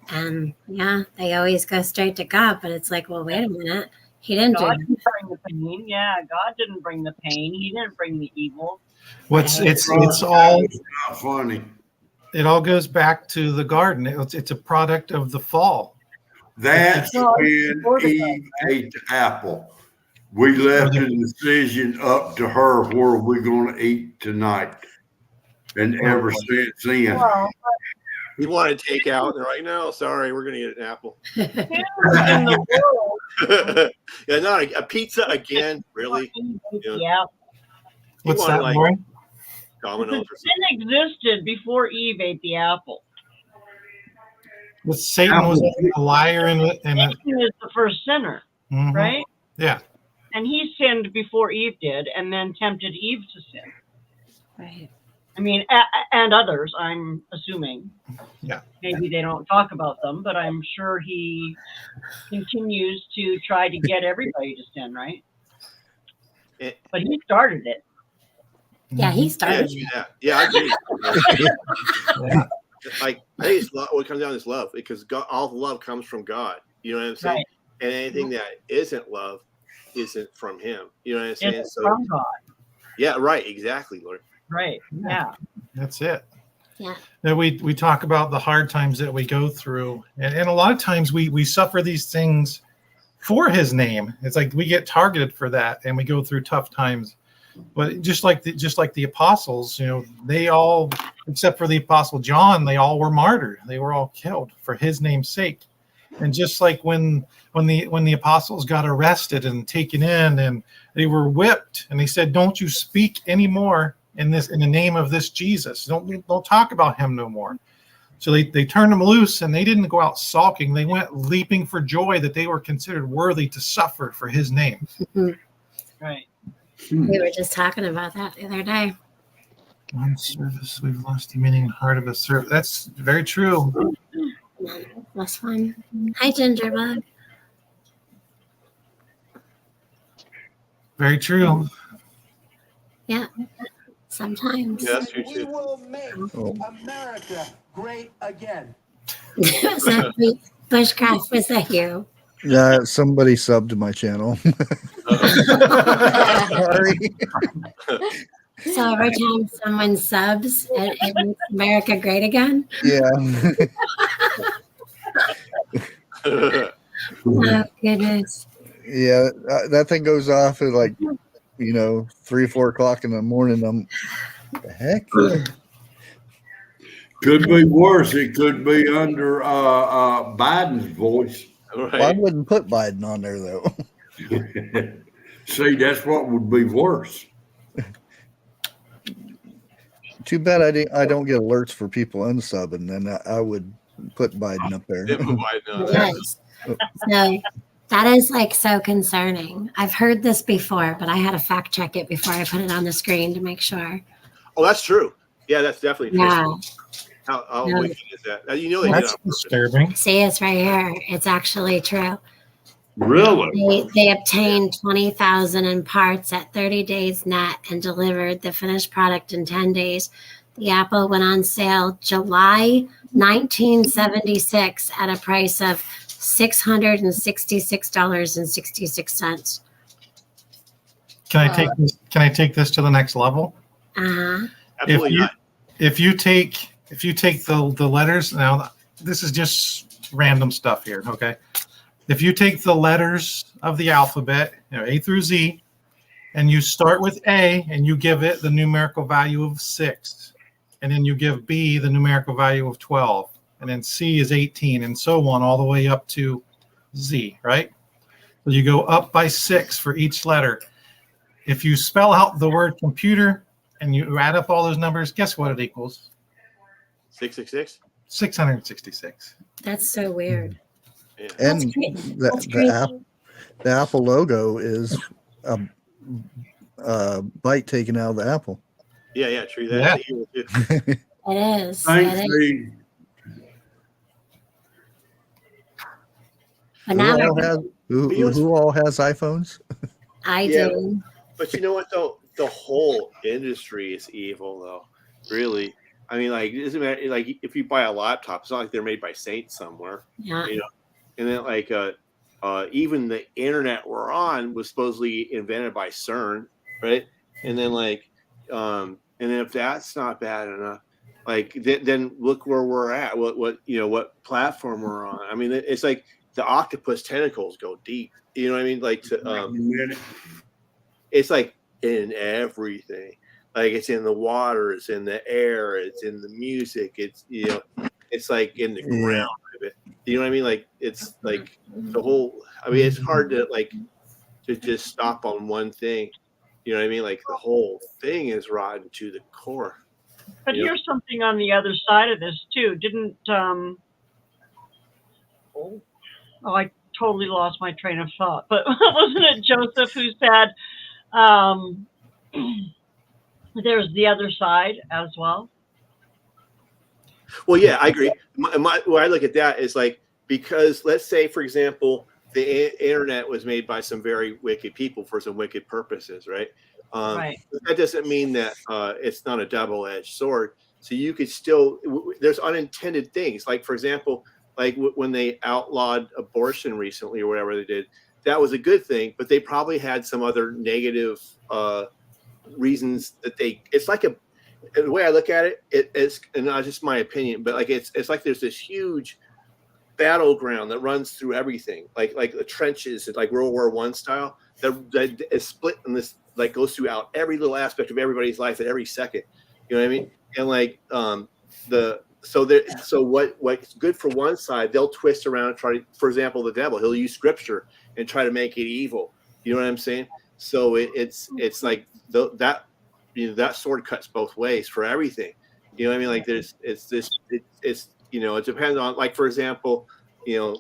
and yeah, they always go straight to God. But it's like, well, wait a minute, He didn't God do didn't bring the pain. Yeah, God didn't bring the pain. He didn't bring the evil. It's all not funny. It all goes back to the garden. It's a product of the fall. That's when Eve ate the apple. We left the decision up to her where we're going to eat tonight. And ever since then. Well, You want to take out, and they're like, no, sorry, we're going to get an apple. in the world, Yeah, not a pizza again, really. yeah. What's that, Lauren? Domino's. Sin existed before Eve ate the apple. But Satan was a liar and Satan is the first sinner, Mhm. right? Yeah. And he sinned before Eve did, and then tempted Eve to sin. Right. I mean, and others, I'm assuming. Yeah. Maybe they don't talk about them, but I'm sure he continues to try to get everybody to sin, right? But he started it. Yeah, he started. Yeah, I agree. Like, I think it's love, what comes down is love, because God, all love comes from God. You know what I'm saying? Right. And anything that isn't love isn't from Him. You know what I'm saying? It's from God. Yeah, right. Exactly, Lord. Right. Yeah. That's it. Yeah. Now we talk about the hard times that we go through, and a lot of times we suffer these things for His name. It's like we get targeted for that, and we go through tough times. But just like the apostles, you know, they all, except for the apostle John, they all were martyred. They were all killed for His name's sake. And just like when the apostles got arrested and taken in, and they were whipped, and they said, "Don't you speak anymore in the name of this Jesus. Don't talk about Him no more." So they turned them loose, and they didn't go out sulking. They went leaping for joy that they were considered worthy to suffer for His name. Right. We were just talking about that the other day. On service, we've lost the meaning and heart of a service. That's very true. That's fun. Hi, Gingerbug. Very true. Yeah. Sometimes. Yeah, that's true too. We will make America great again. Was that Bushcraft? Was that you? Yeah, somebody subbed to my channel. Sorry. So every time someone subs, it makes America great again? Yeah. Oh, goodness. Yeah, that thing goes off at like, 3 or 4 o'clock in the morning. I'm, what the heck? Could be worse. It could be under Biden's voice. Right. Well, I wouldn't put Biden on there, though. See, that's what would be worse. Too bad I don't get alerts for people unsubbing, then I would put Biden up there. Yes. So that is like so concerning. I've heard this before, but I had to fact check it before I put it on the screen to make sure. Oh, that's true. Yeah, that's definitely true. Yeah. How No. wicked is that? You know they did it That's on purpose. disturbing. See, it's right here. It's actually true. Really? They obtained 20,000 in parts at 30 days net and delivered the finished product in 10 days. The Apple went on sale July 1976 at a price of $666.66. Can I take this to the next level? Uh-huh. Absolutely not. If you take the letters, now this is just random stuff here, okay? If you take the letters of the alphabet, A through Z, and you start with A and you give it the numerical value of 6, and then you give B the numerical value of 12, and then C is 18, and so on all the way up to Z, right? So you go up by 6 for each letter. If you spell out the word computer and you add up all those numbers, guess what it equals? 666. 666. That's so weird. Yeah. And That's crazy. the Apple logo is a bite taken out of the apple. Yeah, true. That's evil too. It is. Thanks, It is. Lee. But now Who all has iPhones? I Yeah. do. But you know what though? The whole industry is evil though. Really. I mean, like, it doesn't matter. Like, if you buy a laptop, it's not like they're made by saints somewhere. Yeah. You know. And then like even the internet we're on was supposedly invented by CERN, right? And then like and then if that's not bad enough, like then look where we're at. What platform we're on. I mean, it's like the octopus tentacles go deep. You know what I mean? Like it's like in everything. Like it's in the water, it's in the air, it's in the music, it's it's like in the ground of it. You know what I mean? Like it's like the whole. I mean, it's hard to just stop on one thing. You know what I mean? Like the whole thing is rotten to the core. But here's something on the other side of this too. Didn't I totally lost my train of thought. But wasn't it Joseph who said there's the other side as well? Well, yeah, I agree. What I look at that is like, because let's say, for example, the internet was made by some very wicked people for some wicked purposes, right? Right. That doesn't mean that it's not a double-edged sword. So you could still, there's unintended things. Like, for example, like when they outlawed abortion recently or whatever they did, that was a good thing, but they probably had some other negative reasons that it's like the way I look at it, it's, and not just my opinion, but like it's like there's this huge battleground that runs through everything, like the trenches, like World War I style, that is split in this, like goes throughout every little aspect of everybody's life at every second. You know what I mean? And like so what's good for one side, they'll twist around and try to, for example, the devil, he'll use scripture and try to make it evil. You know what I'm saying? So it's like that sword cuts both ways for everything. You know what I mean? Like it depends on, like, for example,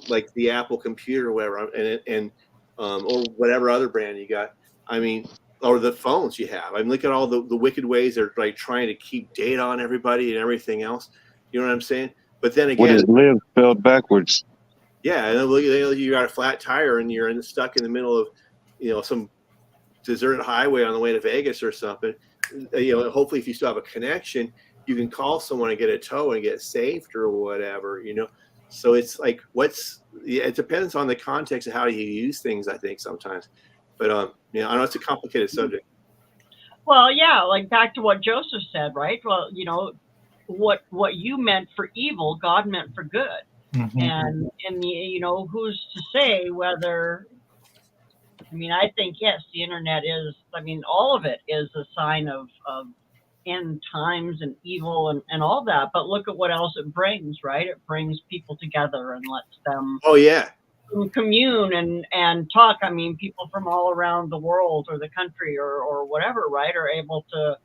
like the Apple computer or whatever, and or whatever other brand you got. I mean, or the phones you have. I mean, look at all the wicked ways they're like trying to keep data on everybody and everything else. You know what I'm saying? But then again, what is live spelled backwards? Yeah, and then look, you got a flat tire and you're stuck in the middle of some deserted highway on the way to Vegas or something. Hopefully if you still have a connection, you can call someone and get a tow and get saved or whatever. So it's like it depends on the context of how you use things, I think, sometimes. But I know it's a complicated subject. Well, yeah, like back to what Joseph said, right? Well, what you meant for evil, God meant for good. Mm-hmm. And who's to say whether, I mean, I think, yes, the internet is, I mean, all of it is a sign of end times and evil and all that. But look at what else it brings, right? It brings people together and lets them commune and talk. I mean, people from all around the world or the country or whatever, right, are able to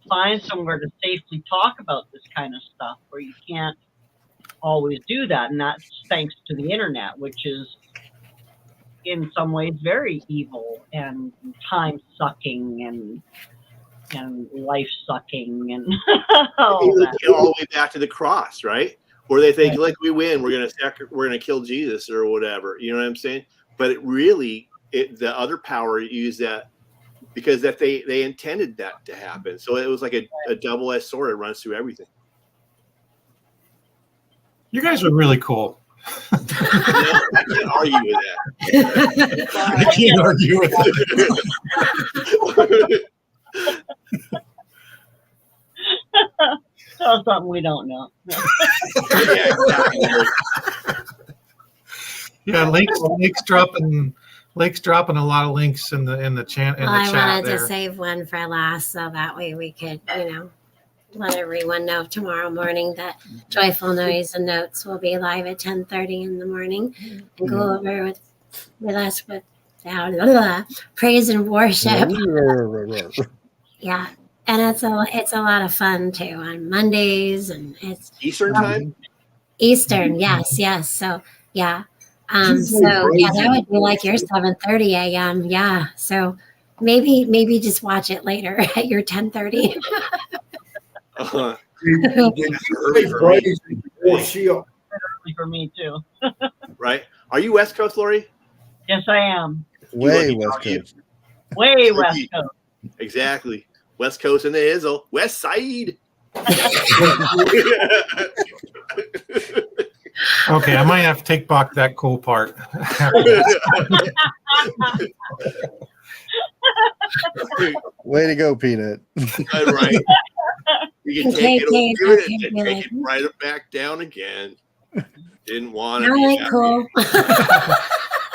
find somewhere to safely talk about this kind of stuff where you can't always do that. And that's thanks to the internet, which is in some ways very evil and time sucking and and life sucking and all All that. the way back to the cross, right? Where they think, like, we win, we're gonna kill Jesus or whatever. You know what I'm saying? But it really, the other power used that because that they intended that to happen. So it was like a double-edged sword that runs through everything. You guys are really cool. I can't argue with that. I can't argue with it. So something we don't know. Yeah, exactly. Yeah, Lake's dropping a lot of links in the chat. Well, I wanted to save one for last, so that way we could, let everyone know tomorrow morning that Joyful Noise and Notes will be live at 10:30 in the morning and go over with us with praise and worship. Yeah, and it's a lot of fun too on Mondays, and it's Eastern time. Eastern, yes. So yeah, that would be like your 7:30 a.m. Yeah, so maybe just watch it later at your 10:30. Early for me. Early for me too. Right? Are you West Coast, Lori? Yes, I am. Way West Coast. Way West Coast. Exactly. West Coast and the Izzle. West Side. Okay, I might have to take back that cool part. Way to go, Peanut. Right. You can take it right back down again. Didn't want to. I like cool.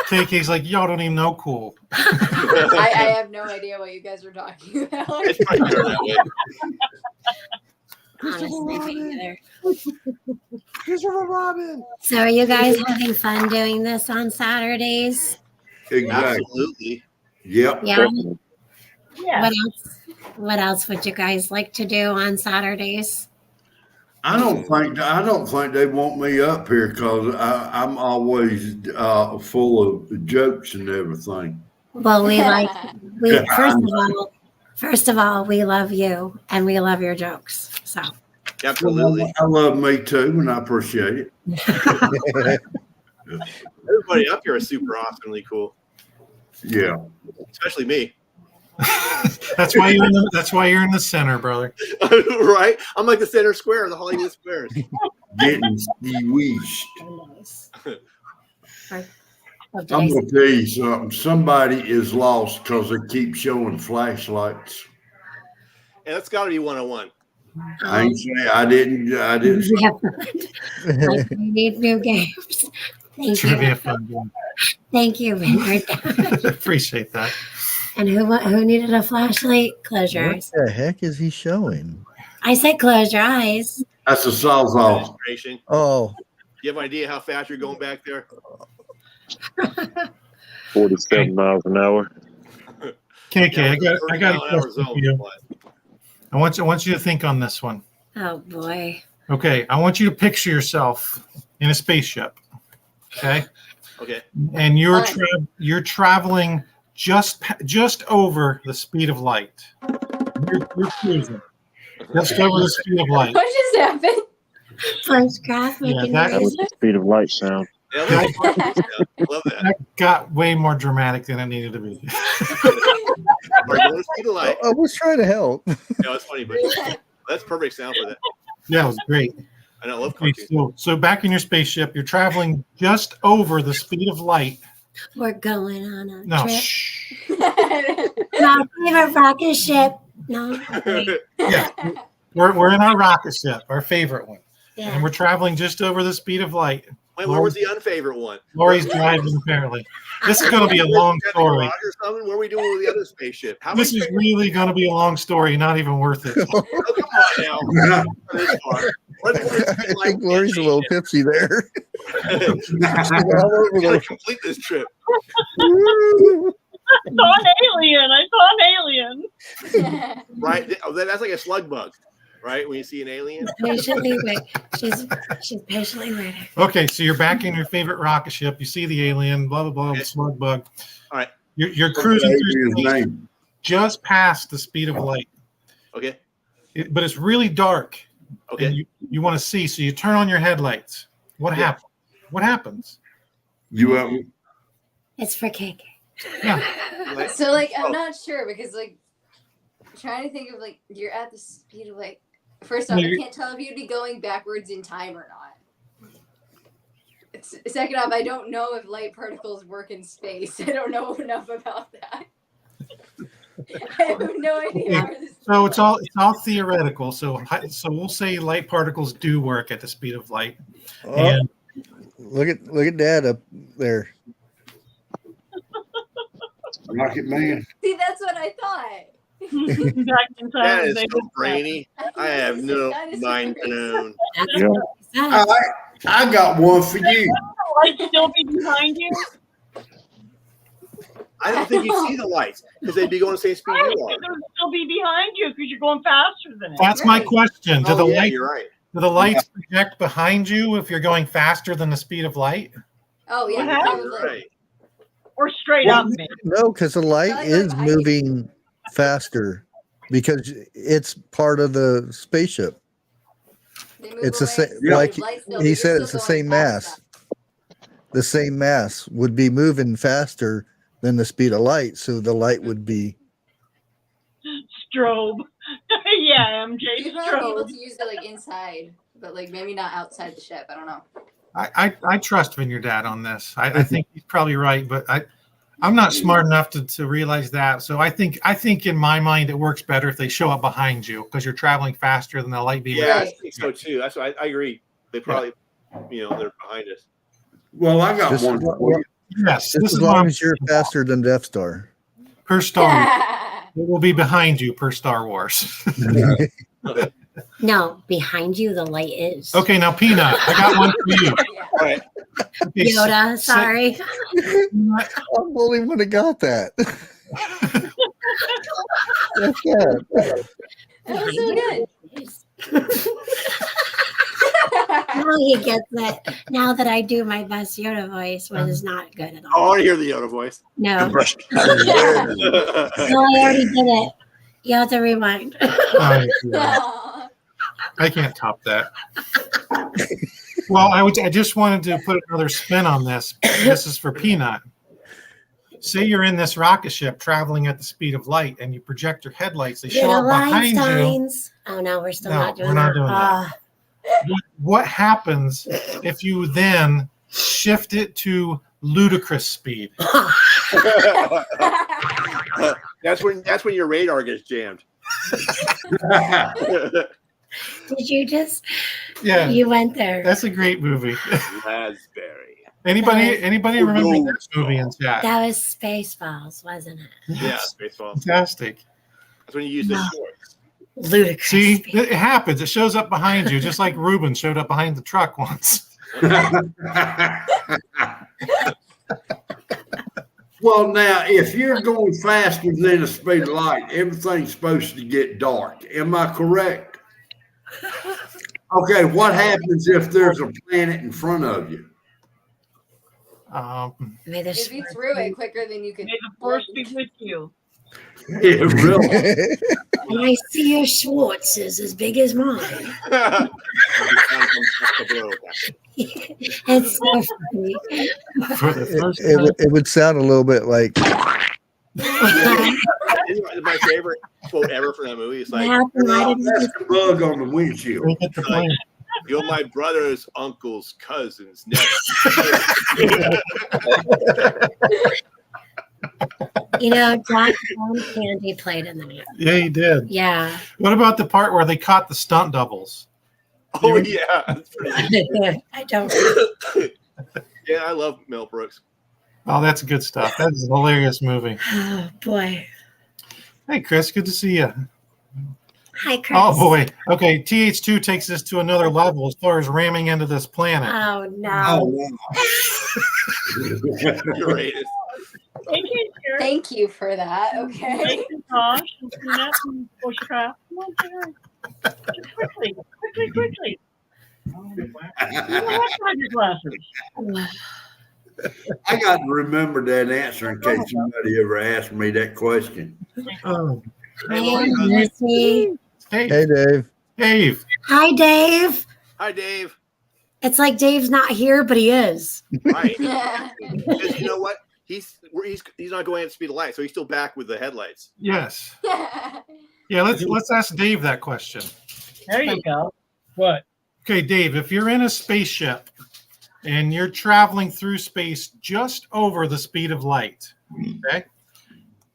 KK's like, y'all don't even know cool. I have no idea what you guys are talking about. It's probably better that way. Honestly, me either. Christopher Robin. So are you guys having fun doing this on Saturdays? Exactly. Absolutely. Yep. Yeah. Yeah. What else would you guys like to do on Saturdays? I don't think they want me up here because I'm always full of jokes and everything. Well, first of all, we love you and we love your jokes. So Absolutely. I love me too, and I appreciate it. Everybody up here is super awesomely cool. Yeah. Especially me. That's why you're in the center, brother. Right? I'm like the center square of the Hollywood Squares. Getting wished. I'm gonna tell you something. Somebody is lost because they keep showing flashlights. And that's got to be 101. I ain't saying I didn't. Like, we need new games. Thank Should be you. a fun game. Thank you, Vineyard. Appreciate that. And who needed a flashlight? Close your eyes. What the heck is he showing? I said close your eyes. That's a sawzall. Demonstration. Oh, You have an idea how fast you're going back there? 47 miles an hour. KK, I got a 30 mile an hour question for zone, you. but- I want you to think on this one. Oh boy. Okay, I want you to picture yourself in a spaceship. Okay, Okay. and you're traveling just over the speed of light. You're cruising just over the speed of light. What just happened? First graph making that That was the speed of light sound. Yeah, I love that. That got way more dramatic than it needed to be. We're going to speed of light. I was trying to help. No, it's funny, but that's perfect sound for that. Yeah, it was great. I know, I love Okay, cartoons. so back in your spaceship, you're traveling just over the speed of light. We're going on a No, trip. shh. My favorite rocket ship. No. wait. Yeah, we're in our rocket ship, our favorite one, and Yeah. we're traveling just over the speed of light. Wait, where was the unfavorite one? Lori's driving apparently. This is going to be a long At the story. garage or something? What are we doing with the other spaceship? How This many is really going to be a long story, not even worth it. Oh, come on now. This far. I think Lori's a little tipsy there. We gotta complete this trip. I saw an alien. Right? That's like a slug bug, right? When you see an alien. Patiently wait. She's patiently waiting. Okay, so you're back in your favorite rocket ship. You see the alien, blah, blah, blah, Okay. slug bug. All right. You're cruising through His space name. just past the speed of light. Okay. But it's really dark. Okay. And you want to see, so you turn on your headlights. What happens? What happens? It's for cake. Yeah. So like I'm not sure because like I'm trying to think of like you're at the speed of like first off I can't tell if you'd be going backwards in time or not. Second off, I don't know if light particles work in space. I don't know enough about that. I have no idea. Where this So it's all theoretical. So we'll say light particles do work at the speed of light. Oh, And look at Dad up there. Rocket Man. See, that's what I thought. Back in time, That is they so did brainy. I have no mind known. I got one for you. Light still be behind you? I don't think you see the lights because they'd be going the same speed Right, you are. they'll still be behind you because you're going faster than it. that's my question. Do You're right. do the lights project behind you if you're going faster than the speed of light? Oh yeah, Yeah, probably. You're right. Or straight Well, up, maybe. No, because the light Probably is like moving faster because it's part of the spaceship. They move It's the away same, at the like speed of light still, he but said, you're it's the still same going mass. fast. The same mass would be moving faster than the speed of light, so the light would be. Strobe. Yeah, MJ You'd probably be able strobe. to use it like inside, but like maybe not outside the ship. I don't know. I trust Vineyard Dad on this. I think he's probably right, but I'm not smart enough to realize that. So I think in my mind it works better if they show up behind you because you're traveling faster than the light beam. Yeah, Right. I think so too. That's why I agree. They probably, they're behind us. Well, I got Just, one for you. Yes, just this as is what long I'm as you're faster than Death Star. per Star Wars. It will be behind you per Star Wars. No, behind you the light is. Okay, now Peanut, I got one for you. Yeah. All right. Okay, Yoda, sorry. I'm the only one that got that. That's good. That was so good. Now he gets it. Now that I do my best Yoda voice, which is not good at I all. want to hear the Yoda voice. No, Oh, I already did it. You have to rewind. Oh, yeah. Aw. I can't top that. Well, I just wanted to put another spin on this. This is for Peanut. Say you're in this rocket ship traveling at the speed of light, and you project your headlights. They show up behind you. Einsteins. Oh no, we're still No, not doing we're not that. doing that. What happens if you then shift it to ludicrous speed? That's when your radar gets jammed. Did you just? Yeah, You went there. that's a great movie. Raspberry. Anybody remember this movie in chat? That was Spaceballs, wasn't it? Yeah, baseball. Fantastic. That's when you use the No. shorts. Ludicrous. See, speed. it happens. It shows up behind you, just like Ruben showed up behind the truck once. Well, now, if you're going faster than the speed of light, everything's supposed to get dark. Am I correct? Okay, what happens if there's a planet in front of you? May the If you threw it quicker than you could. May the force be with you. Yeah, really? And I see your Schwartz is as big as mine. It's so funny. For the first It would sound a little bit like My favorite quote ever from that movie is What like, happened? I didn't That's the bug on the windshield. Look at the plane. "You're my brother's uncle's cousin's nephew." You know, Jack Candy played in the movie. Yeah, he did. Yeah. What about the part where they caught the stunt doubles? Oh yeah, that's pretty I don't. yeah. I love Mel Brooks. Oh, that's good stuff. That's a hilarious movie. Oh boy. Hey, Chris, good to see you. Hi, Chris. Oh boy. Okay, TH2 takes this to another level as far as ramming into this planet. Oh no. Oh, wow. Greatest. Thank you, Jared. Thank you for that. Okay. Thank you, Josh. And Peanut and Bushcraft. Come on, Jared. Quickly. You don't have to have your glasses. I got to remember that answer in case somebody ever asked me that question. Oh, Hey, Hey, Lori. Missy. Dave. Hey, Dave. Dave. Hi, Dave. Hi, Dave. It's like Dave's not here, but he is. Right. Because you know what? He's not going at the speed of light, so he's still back with the headlights. Yes. Yeah, let's ask Dave that question. There you go. What? Okay, Dave, if you're in a spaceship and you're traveling through space just over the speed of light, okay,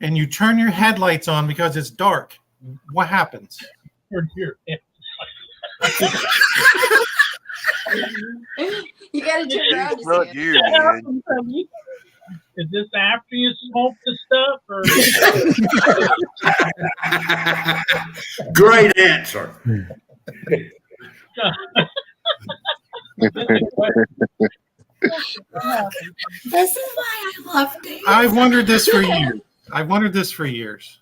and you turn your headlights on because it's dark, what happens? You gotta turn around to Not see you, it. man. Is this after you smoke the stuff, or? Great answer. This is why I love Dave. I've wondered this for years.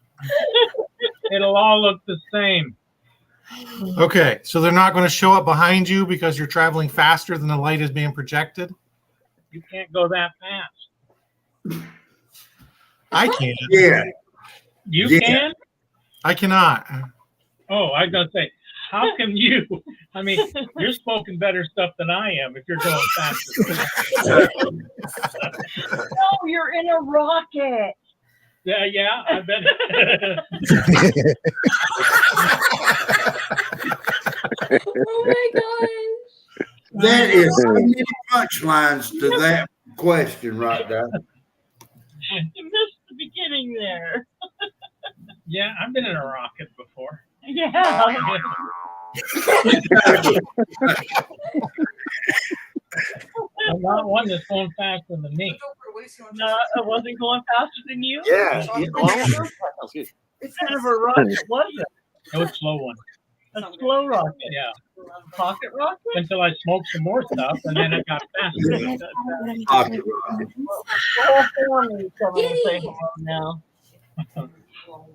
It'll all look the same. Okay, so they're not going to show up behind you because you're traveling faster than the light is being projected? You can't go that fast. I can. Yeah. You Yeah. can? I cannot. Oh, I was gonna say, how can you? I mean, you're smoking better stuff than I am if you're going faster. No, you're in a rocket. Yeah, I bet. Oh my gosh. That is so many punchlines to that question right there. You missed the beginning there. Yeah, I've been in a rocket before. Yeah. I'm not one that's going faster than me. No, I wasn't going faster than you. Yeah. It's kind of a rocket, was it? No, it's a slow one. A slow rocket. Yeah. Pocket rocket? Until I smoked some more stuff, and then it got faster. Pocket rocket. Oh, for me, someone will say hello now.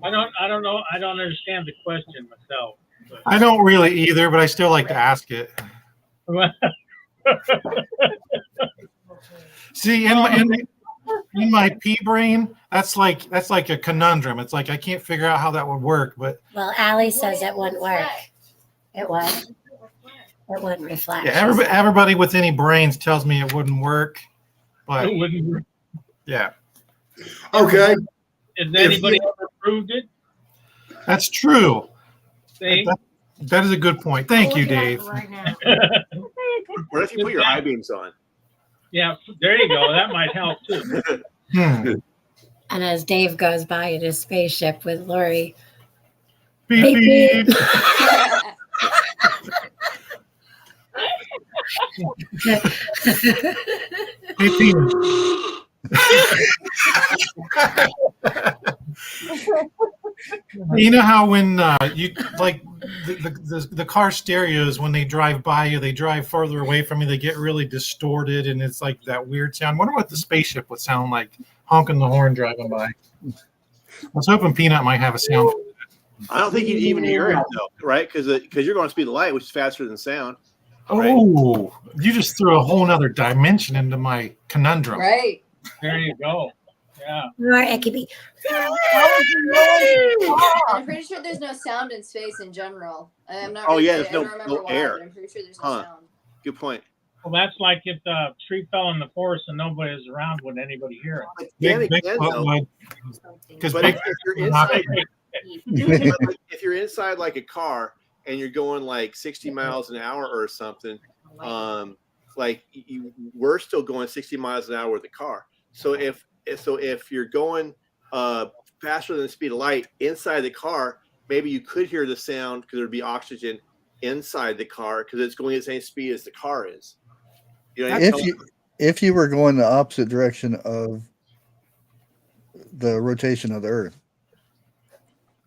I don't know. I don't understand the question myself. I don't really either, but I still like to ask it. See, in my pea brain, that's like a conundrum. It's like I can't figure out how that would work, but Well, Allie says it wouldn't work. It would. It wouldn't reflect. yeah, everybody with any brains tells me it wouldn't work. But It wouldn't work. yeah, Okay. Has anybody ever proved it? that's true. See? That is a good point. Thank you, Dave. Right now. What if you put your high beams on? Yeah, there you go. That might help too. Hmm. And as Dave goes by in his spaceship with Lori, Beep, beep, beep. Hey, Peter. You know how when you like the car stereos, when they drive by you, they drive further away from you, they get really distorted, and it's like that weird sound. I wonder what the spaceship would sound like honking the horn driving by. I was hoping Peanut might have a sound. I don't think you'd even hear it though, right? Because you're going to speed of light, which is faster than sound. Oh, you just threw a whole nother dimension into my conundrum. Right. There you go. Yeah. or it could be. I'm pretty sure there's no sound in space in general. I'm not. Oh, really, yeah, there's I don't no remember why, air. but I'm pretty sure there's no sound. Good point. Well, that's like if the tree fell in the forest and nobody was around, would anybody hear it? But then again, though, Because but if you're inside, if you're inside like a car and you're going like 60 miles an hour or something, we're still going 60 miles an hour with the car. So if you're going faster than the speed of light inside the car, maybe you could hear the sound because there'd be oxygen inside the car because it's going at the same speed as the car is. You know, If you were going the opposite direction of the rotation of the Earth.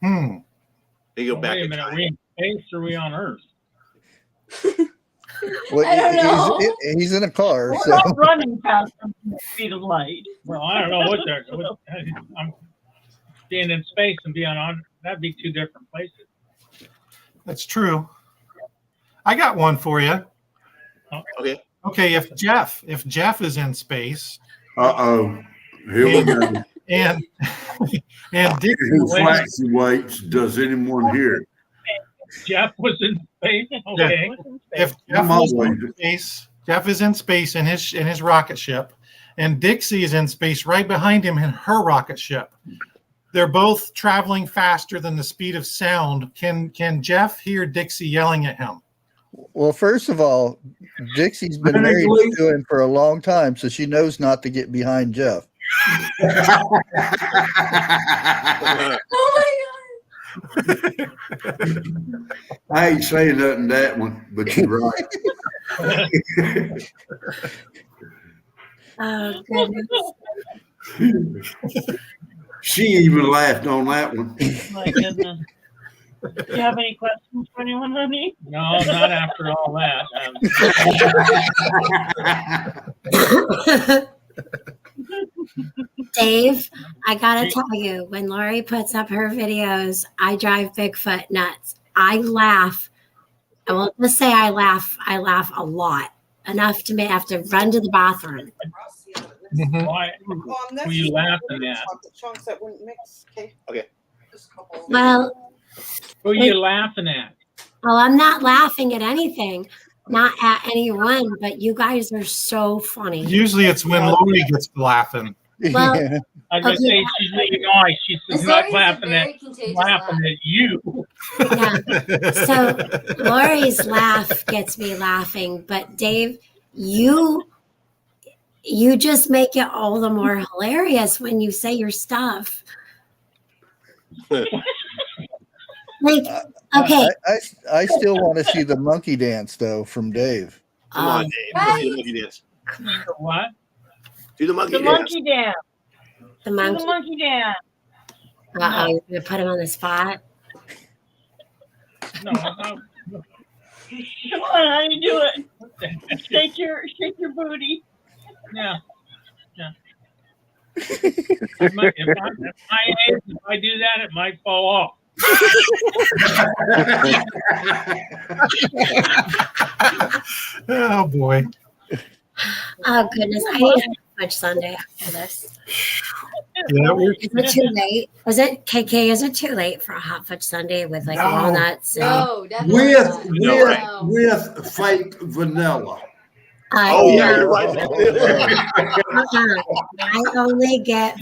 You go back. Wait a minute, are we in space or are we on Earth? Well, I don't know. He's in a car. We're So. not running past the speed of light. Well, I don't know what they're. I'm being in space and being on. That'd be two different places. that's true. I got one for you. Okay. Okay, if Jeff is in space, Uh-oh. Here we go. and and Dixie. Who fluctuates? Does anyone hear? Jeff was in space. Okay. If Jeff was in space, Jeff is in space in his rocket ship, and Dixie is in space right behind him in her rocket ship. They're both traveling faster than the speed of sound. Can Jeff hear Dixie yelling at him? Well, first of all, Dixie's been married to him for a long time, so she knows not to get behind Jeff. Oh my I ain't saying nothing to that one, but you're right. Oh goodness. She even laughed on that one. My goodness. Do you have any questions for anyone, honey? No, not after all that. Dave, I gotta tell you, when Lori puts up her videos, I drive Bigfoot nuts. I laugh. I won't just say I laugh a lot. Enough to have to run to the bathroom. Why were you laughing at? Chunks that wouldn't mix. Okay. Well, Who are you laughing at? oh, I'm not laughing at anything, not at anyone, but you guys are so funny. Usually it's when Lori gets laughing. Well, I was going to say she's being nice. She's not laughing at you. Yeah. So Lori's laugh gets me laughing, but Dave, you just make it all the more hilarious when you say your stuff. Like, okay. I still want to see the monkey dance though from Dave. Come on, Dave. Let's do the monkey dance. What? Do the monkey The dance. monkey dance. The Do monkey. the monkey dance. Uh-oh, you're gonna put him on the spot. No, Come on, how do you do it? Shake your booty. yeah. If my age, if I do that, it might fall off. Oh boy. Oh goodness, I need to much Sunday after this. Yeah, Is it too late? Was it KK? Is it too late for a hot fudge Sunday with like No. walnuts? And, No, definitely not. With fake vanilla. Oh, yeah, you're right. I only get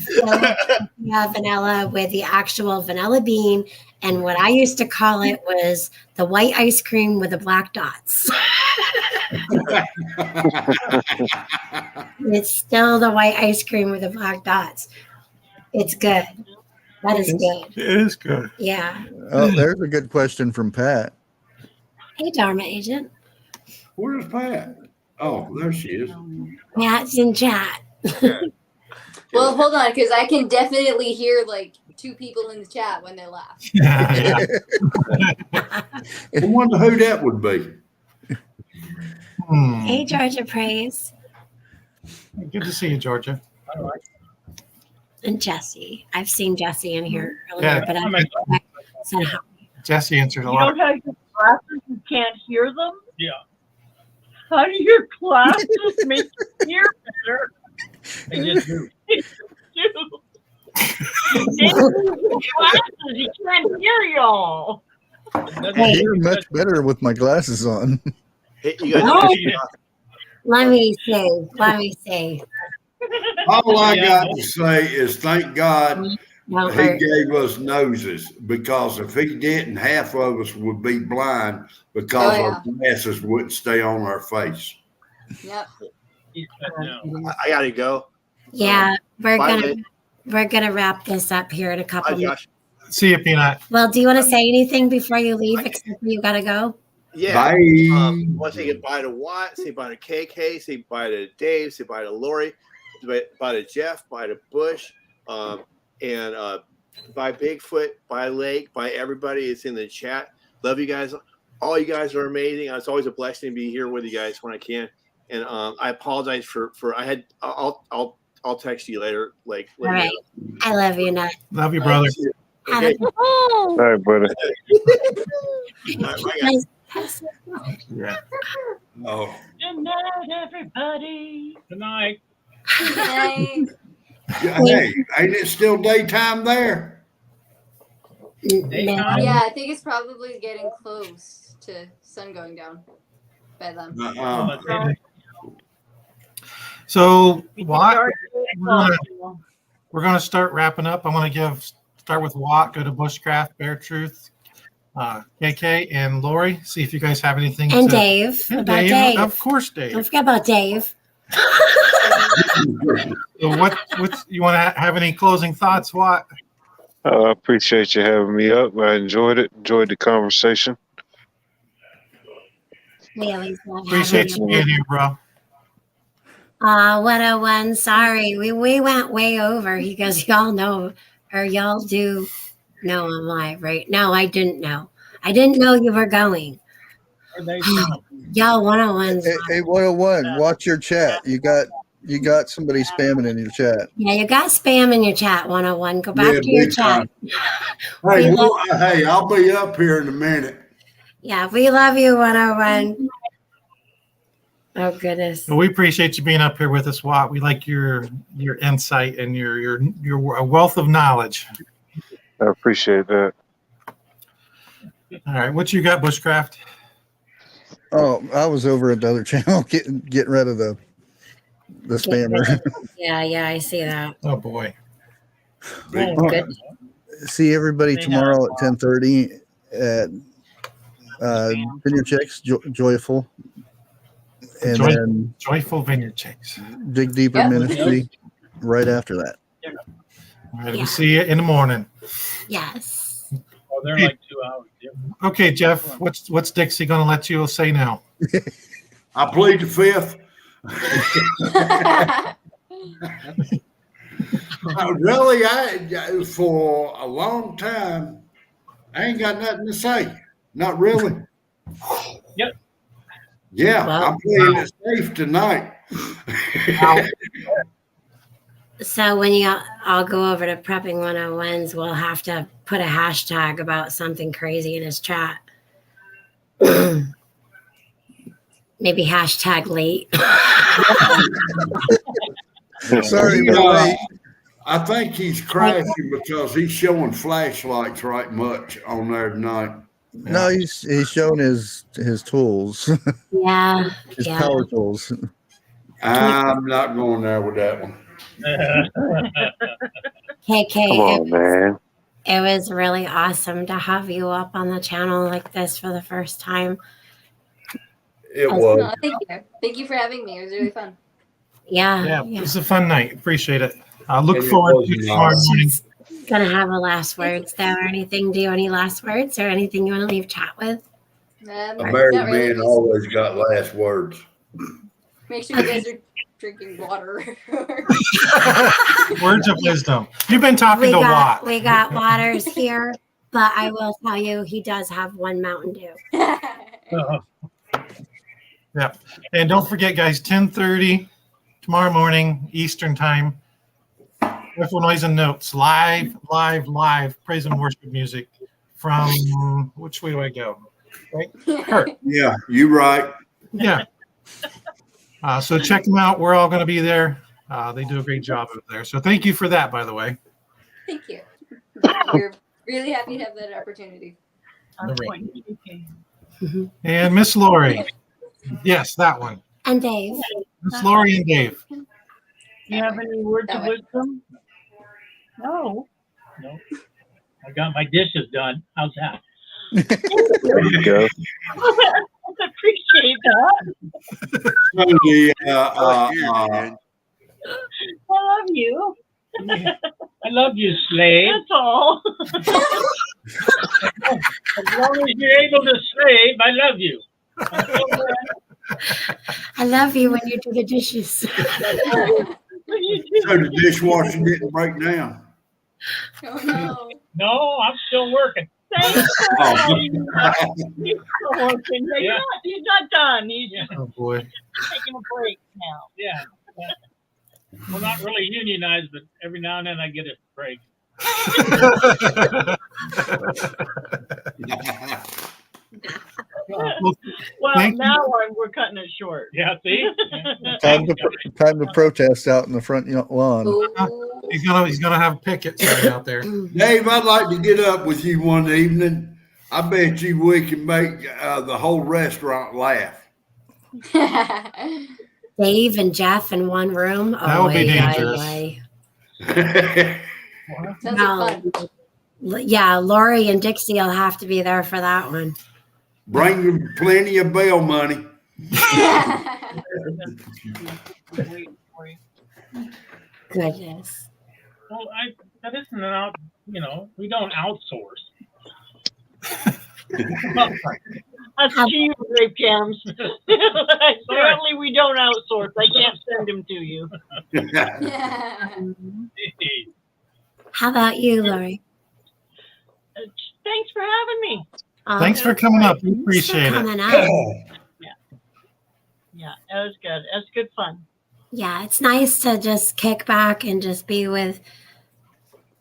vanilla with the actual vanilla bean, and what I used to call it was the white ice cream with the black dots. It's still the white ice cream with the black dots. It's good. That is good. It is good. Yeah. Oh, there's a good question from Pat. Hey, Dharma agent. Where's Pat? Oh, there she is. Pat's in chat. Well, hold on, because I can definitely hear like two people in the chat when they laugh. I wonder who that would be. Hey, Georgia Praise. Good to see you, Georgia. And Jesse. I've seen Jesse in here earlier, Yeah. but I said hi. Jesse answered a You lot. don't have your glasses, you can't hear them? Yeah. How do your glasses make you hear better? They just do. Glasses, you can't hear y'all. I hear much better with my glasses on. Hey, you guys. Oh. Let me see. All I got to say is thank God Don't he hurt. gave us noses, because if he didn't, half of us would be blind because Oh, our glasses wouldn't stay on our face. Yep. I gotta go. Yeah, Bye, we're gonna wrap this up here in a couple Bye, minutes. Josh. See you, Peanut. Well, do you want to say anything before you leave? Except for you gotta go. Yeah. Bye. I want to say goodbye to Watt, say bye to KK, say bye to Dave, say bye to Lori, say bye to Jeff, bye to Bush, and bye Bigfoot, bye Lake, bye everybody. It's in the chat. Love you guys. All you guys are amazing. It's always a blessing to be here with you guys when I can. And I apologize for I'll text you later. Like, All right. I love you, Nut. Love you, brother. Okay. All right, buddy. All right, bye, guys. Yeah. Oh. Good night, everybody. Good night. Yay. Hey, ain't it still daytime there? Daytime? Yeah, I think it's probably getting close to sun going down by then. So We Watt, can start we're gonna start wrapping up. I'm gonna start with Watt, go to Bushcraft, Bear Truth, KK, and Lori. See if you guys have anything. And Dave. And About Dave. Dave. Of course, Dave. Don't forget about Dave. So what you want to have any closing thoughts, Watt? I appreciate you having me up. I enjoyed it. Enjoyed the conversation. We always love Appreciate having you being here, bro. 101. Sorry, we went way over. He goes, y'all know, or y'all do know I'm live, right? No, I didn't know. I didn't know you were going. Y'all 101's Hey, 101, watch your chat. You got somebody spamming in your chat. Yeah, you got spam in your chat, 101. Go back to your big chat. Hey, hey, I'll be up here in a minute. Yeah, we love you, 101. Oh goodness. Well, we appreciate you being up here with us, Watt. We like your insight and your wealth of knowledge. I appreciate that. All right, what you got, Bushcraft? Oh, I was over at the other channel getting rid of the spammer. Yeah, I see that. Oh boy. Good. See everybody tomorrow at 10:30 at Vineyard Chicks, Joyful, and then Joyful Vineyard Chicks. Dig Deeper Ministry right after that. All right, we'll see you in the morning. Yes. Oh, they're like 2 hours. Okay, Jeff, what's Dixie going to let you say now? I plead the fifth. Really, for a long time, I ain't got nothing to say. Not really. Yep. Yeah, Well, I'm playing it safe tonight. So when you all go over to Prepping 101s, we'll have to put a hashtag about something crazy in his chat. Maybe hashtag late. Sorry, we're late. I think he's crashing because he's showing flashlights right much on there tonight. No, he's showing his tools. Yeah. His power tools. I'm not going there with that one. KK, Come on, man. it was really awesome to have you up on the channel like this for the first time. It was. No, thank you for having me. It was really fun. Yeah. It was a fun night. Appreciate it. I look forward to tomorrow morning. Gonna have a last words there or anything? Do you have any last words or anything you want to leave chat with? A married man always got last words. Make sure you guys are drinking water. Words of wisdom. You've been talking to Watt. We got Waters here, but I will tell you, he does have one Mountain Dew. Yeah. And don't forget, guys, 10:30 tomorrow morning, Eastern time. Joyful Noise and Notes. Live. Praise and worship music from which way do I go? Right? Kurt. Yeah, you're right. Yeah. So check them out. We're all going to be there. They do a great job over there. So thank you for that, by the way. Thank you. We're really happy to have that opportunity. And Miss Lori. Yes, that one. And Dave. Miss Lori and Dave. Do you have any words of wisdom? No. No. I got my dishes done. How's that? There you go. I appreciate that. I love you. I love you, slave. That's all. As long as you're able to slave, I love you. I love you when you do the dishes. So the dishwasher didn't break down. Oh no. No, I'm still working. Thanks. Oh. He's still working. Yeah. He's not done. He's Oh boy. taking a break now. Yeah. We're not really unionized, but every now and then I get a break. Well, we're cutting it short. Yeah, see? Time to protest out in the front lawn. Oh. He's gonna have pickets right out there. Dave, I'd like to get up with you one evening. I bet you we can make the whole restaurant laugh. Dave and Jeff in one room. That would be dangerous. Sounds like fun. Yeah, Lori and Dixie will have to be there for that one. Bring them plenty of bail money. Goodness. Well, that isn't an we don't outsource. That's cheap, grape jams. Apparently, we don't outsource. I can't send them to you. How about you, Lori? Thanks for having me. Thanks for coming up. We appreciate it. Yeah, that was good. That was good fun. Yeah, it's nice to just kick back and just be with,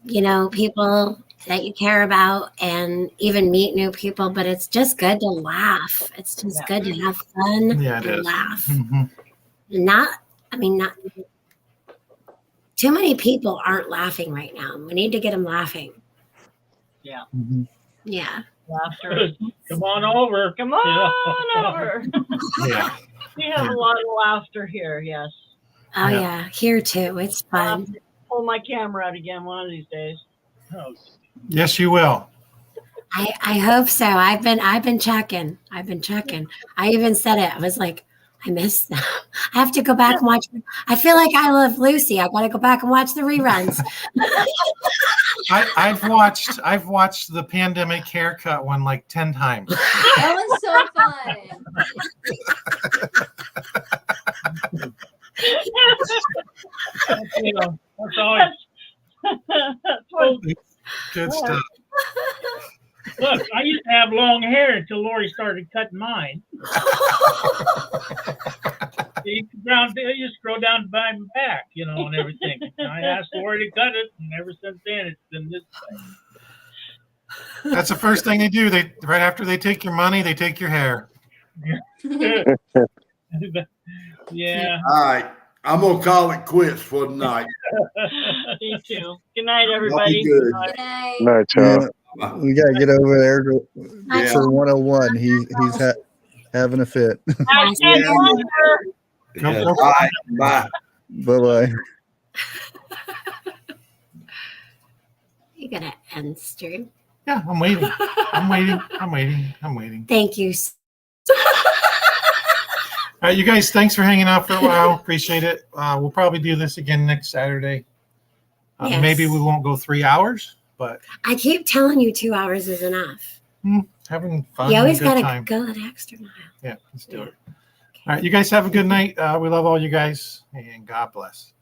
people that you care about and even meet new people. But it's just good to laugh. It's just good to have fun and laugh. Mm-hmm. Not too many people aren't laughing right now. We need to get them laughing. Yeah. Mm-hmm. Yeah. Laughter. Come on over. Come on over. Yeah. We have a lot of laughter here. Yes. Oh yeah, here too. It's fun. Pull my camera out again one of these days. Oh, Yes, you will. I hope so. I've been checking. I even said it. I was like, I missed them. I have to go back and watch. I feel like I Love Lucy. I got to go back and watch the reruns. I've watched the pandemic haircut one like 10 times. That was so fun. That's always Good stuff. Look, I used to have long hair until Lori started cutting mine. You just grow down to my back, and everything. And I asked Lori to cut it, and ever since then, it's been this way. That's the first thing they do. Right after they take your money, they take your hair. Yeah. All right. I'm going to call it quits for the night. Me too. Good night, everybody. Good night. Night, y'all. We got to get over there for 101. He's having a fit. All right. Bye. Bye-bye. You gotta end stream. Yeah, I'm waiting. I'm waiting. Thank you. All right, you guys, thanks for hanging out for a while. Appreciate it. We'll probably do this again next Saturday. Yes. Maybe we won't go 3 hours, but I keep telling you 2 hours is enough. having fun. You always got to go that extra mile. Yeah, let's do it. All right, you guys have a good night. We love all you guys, and God bless.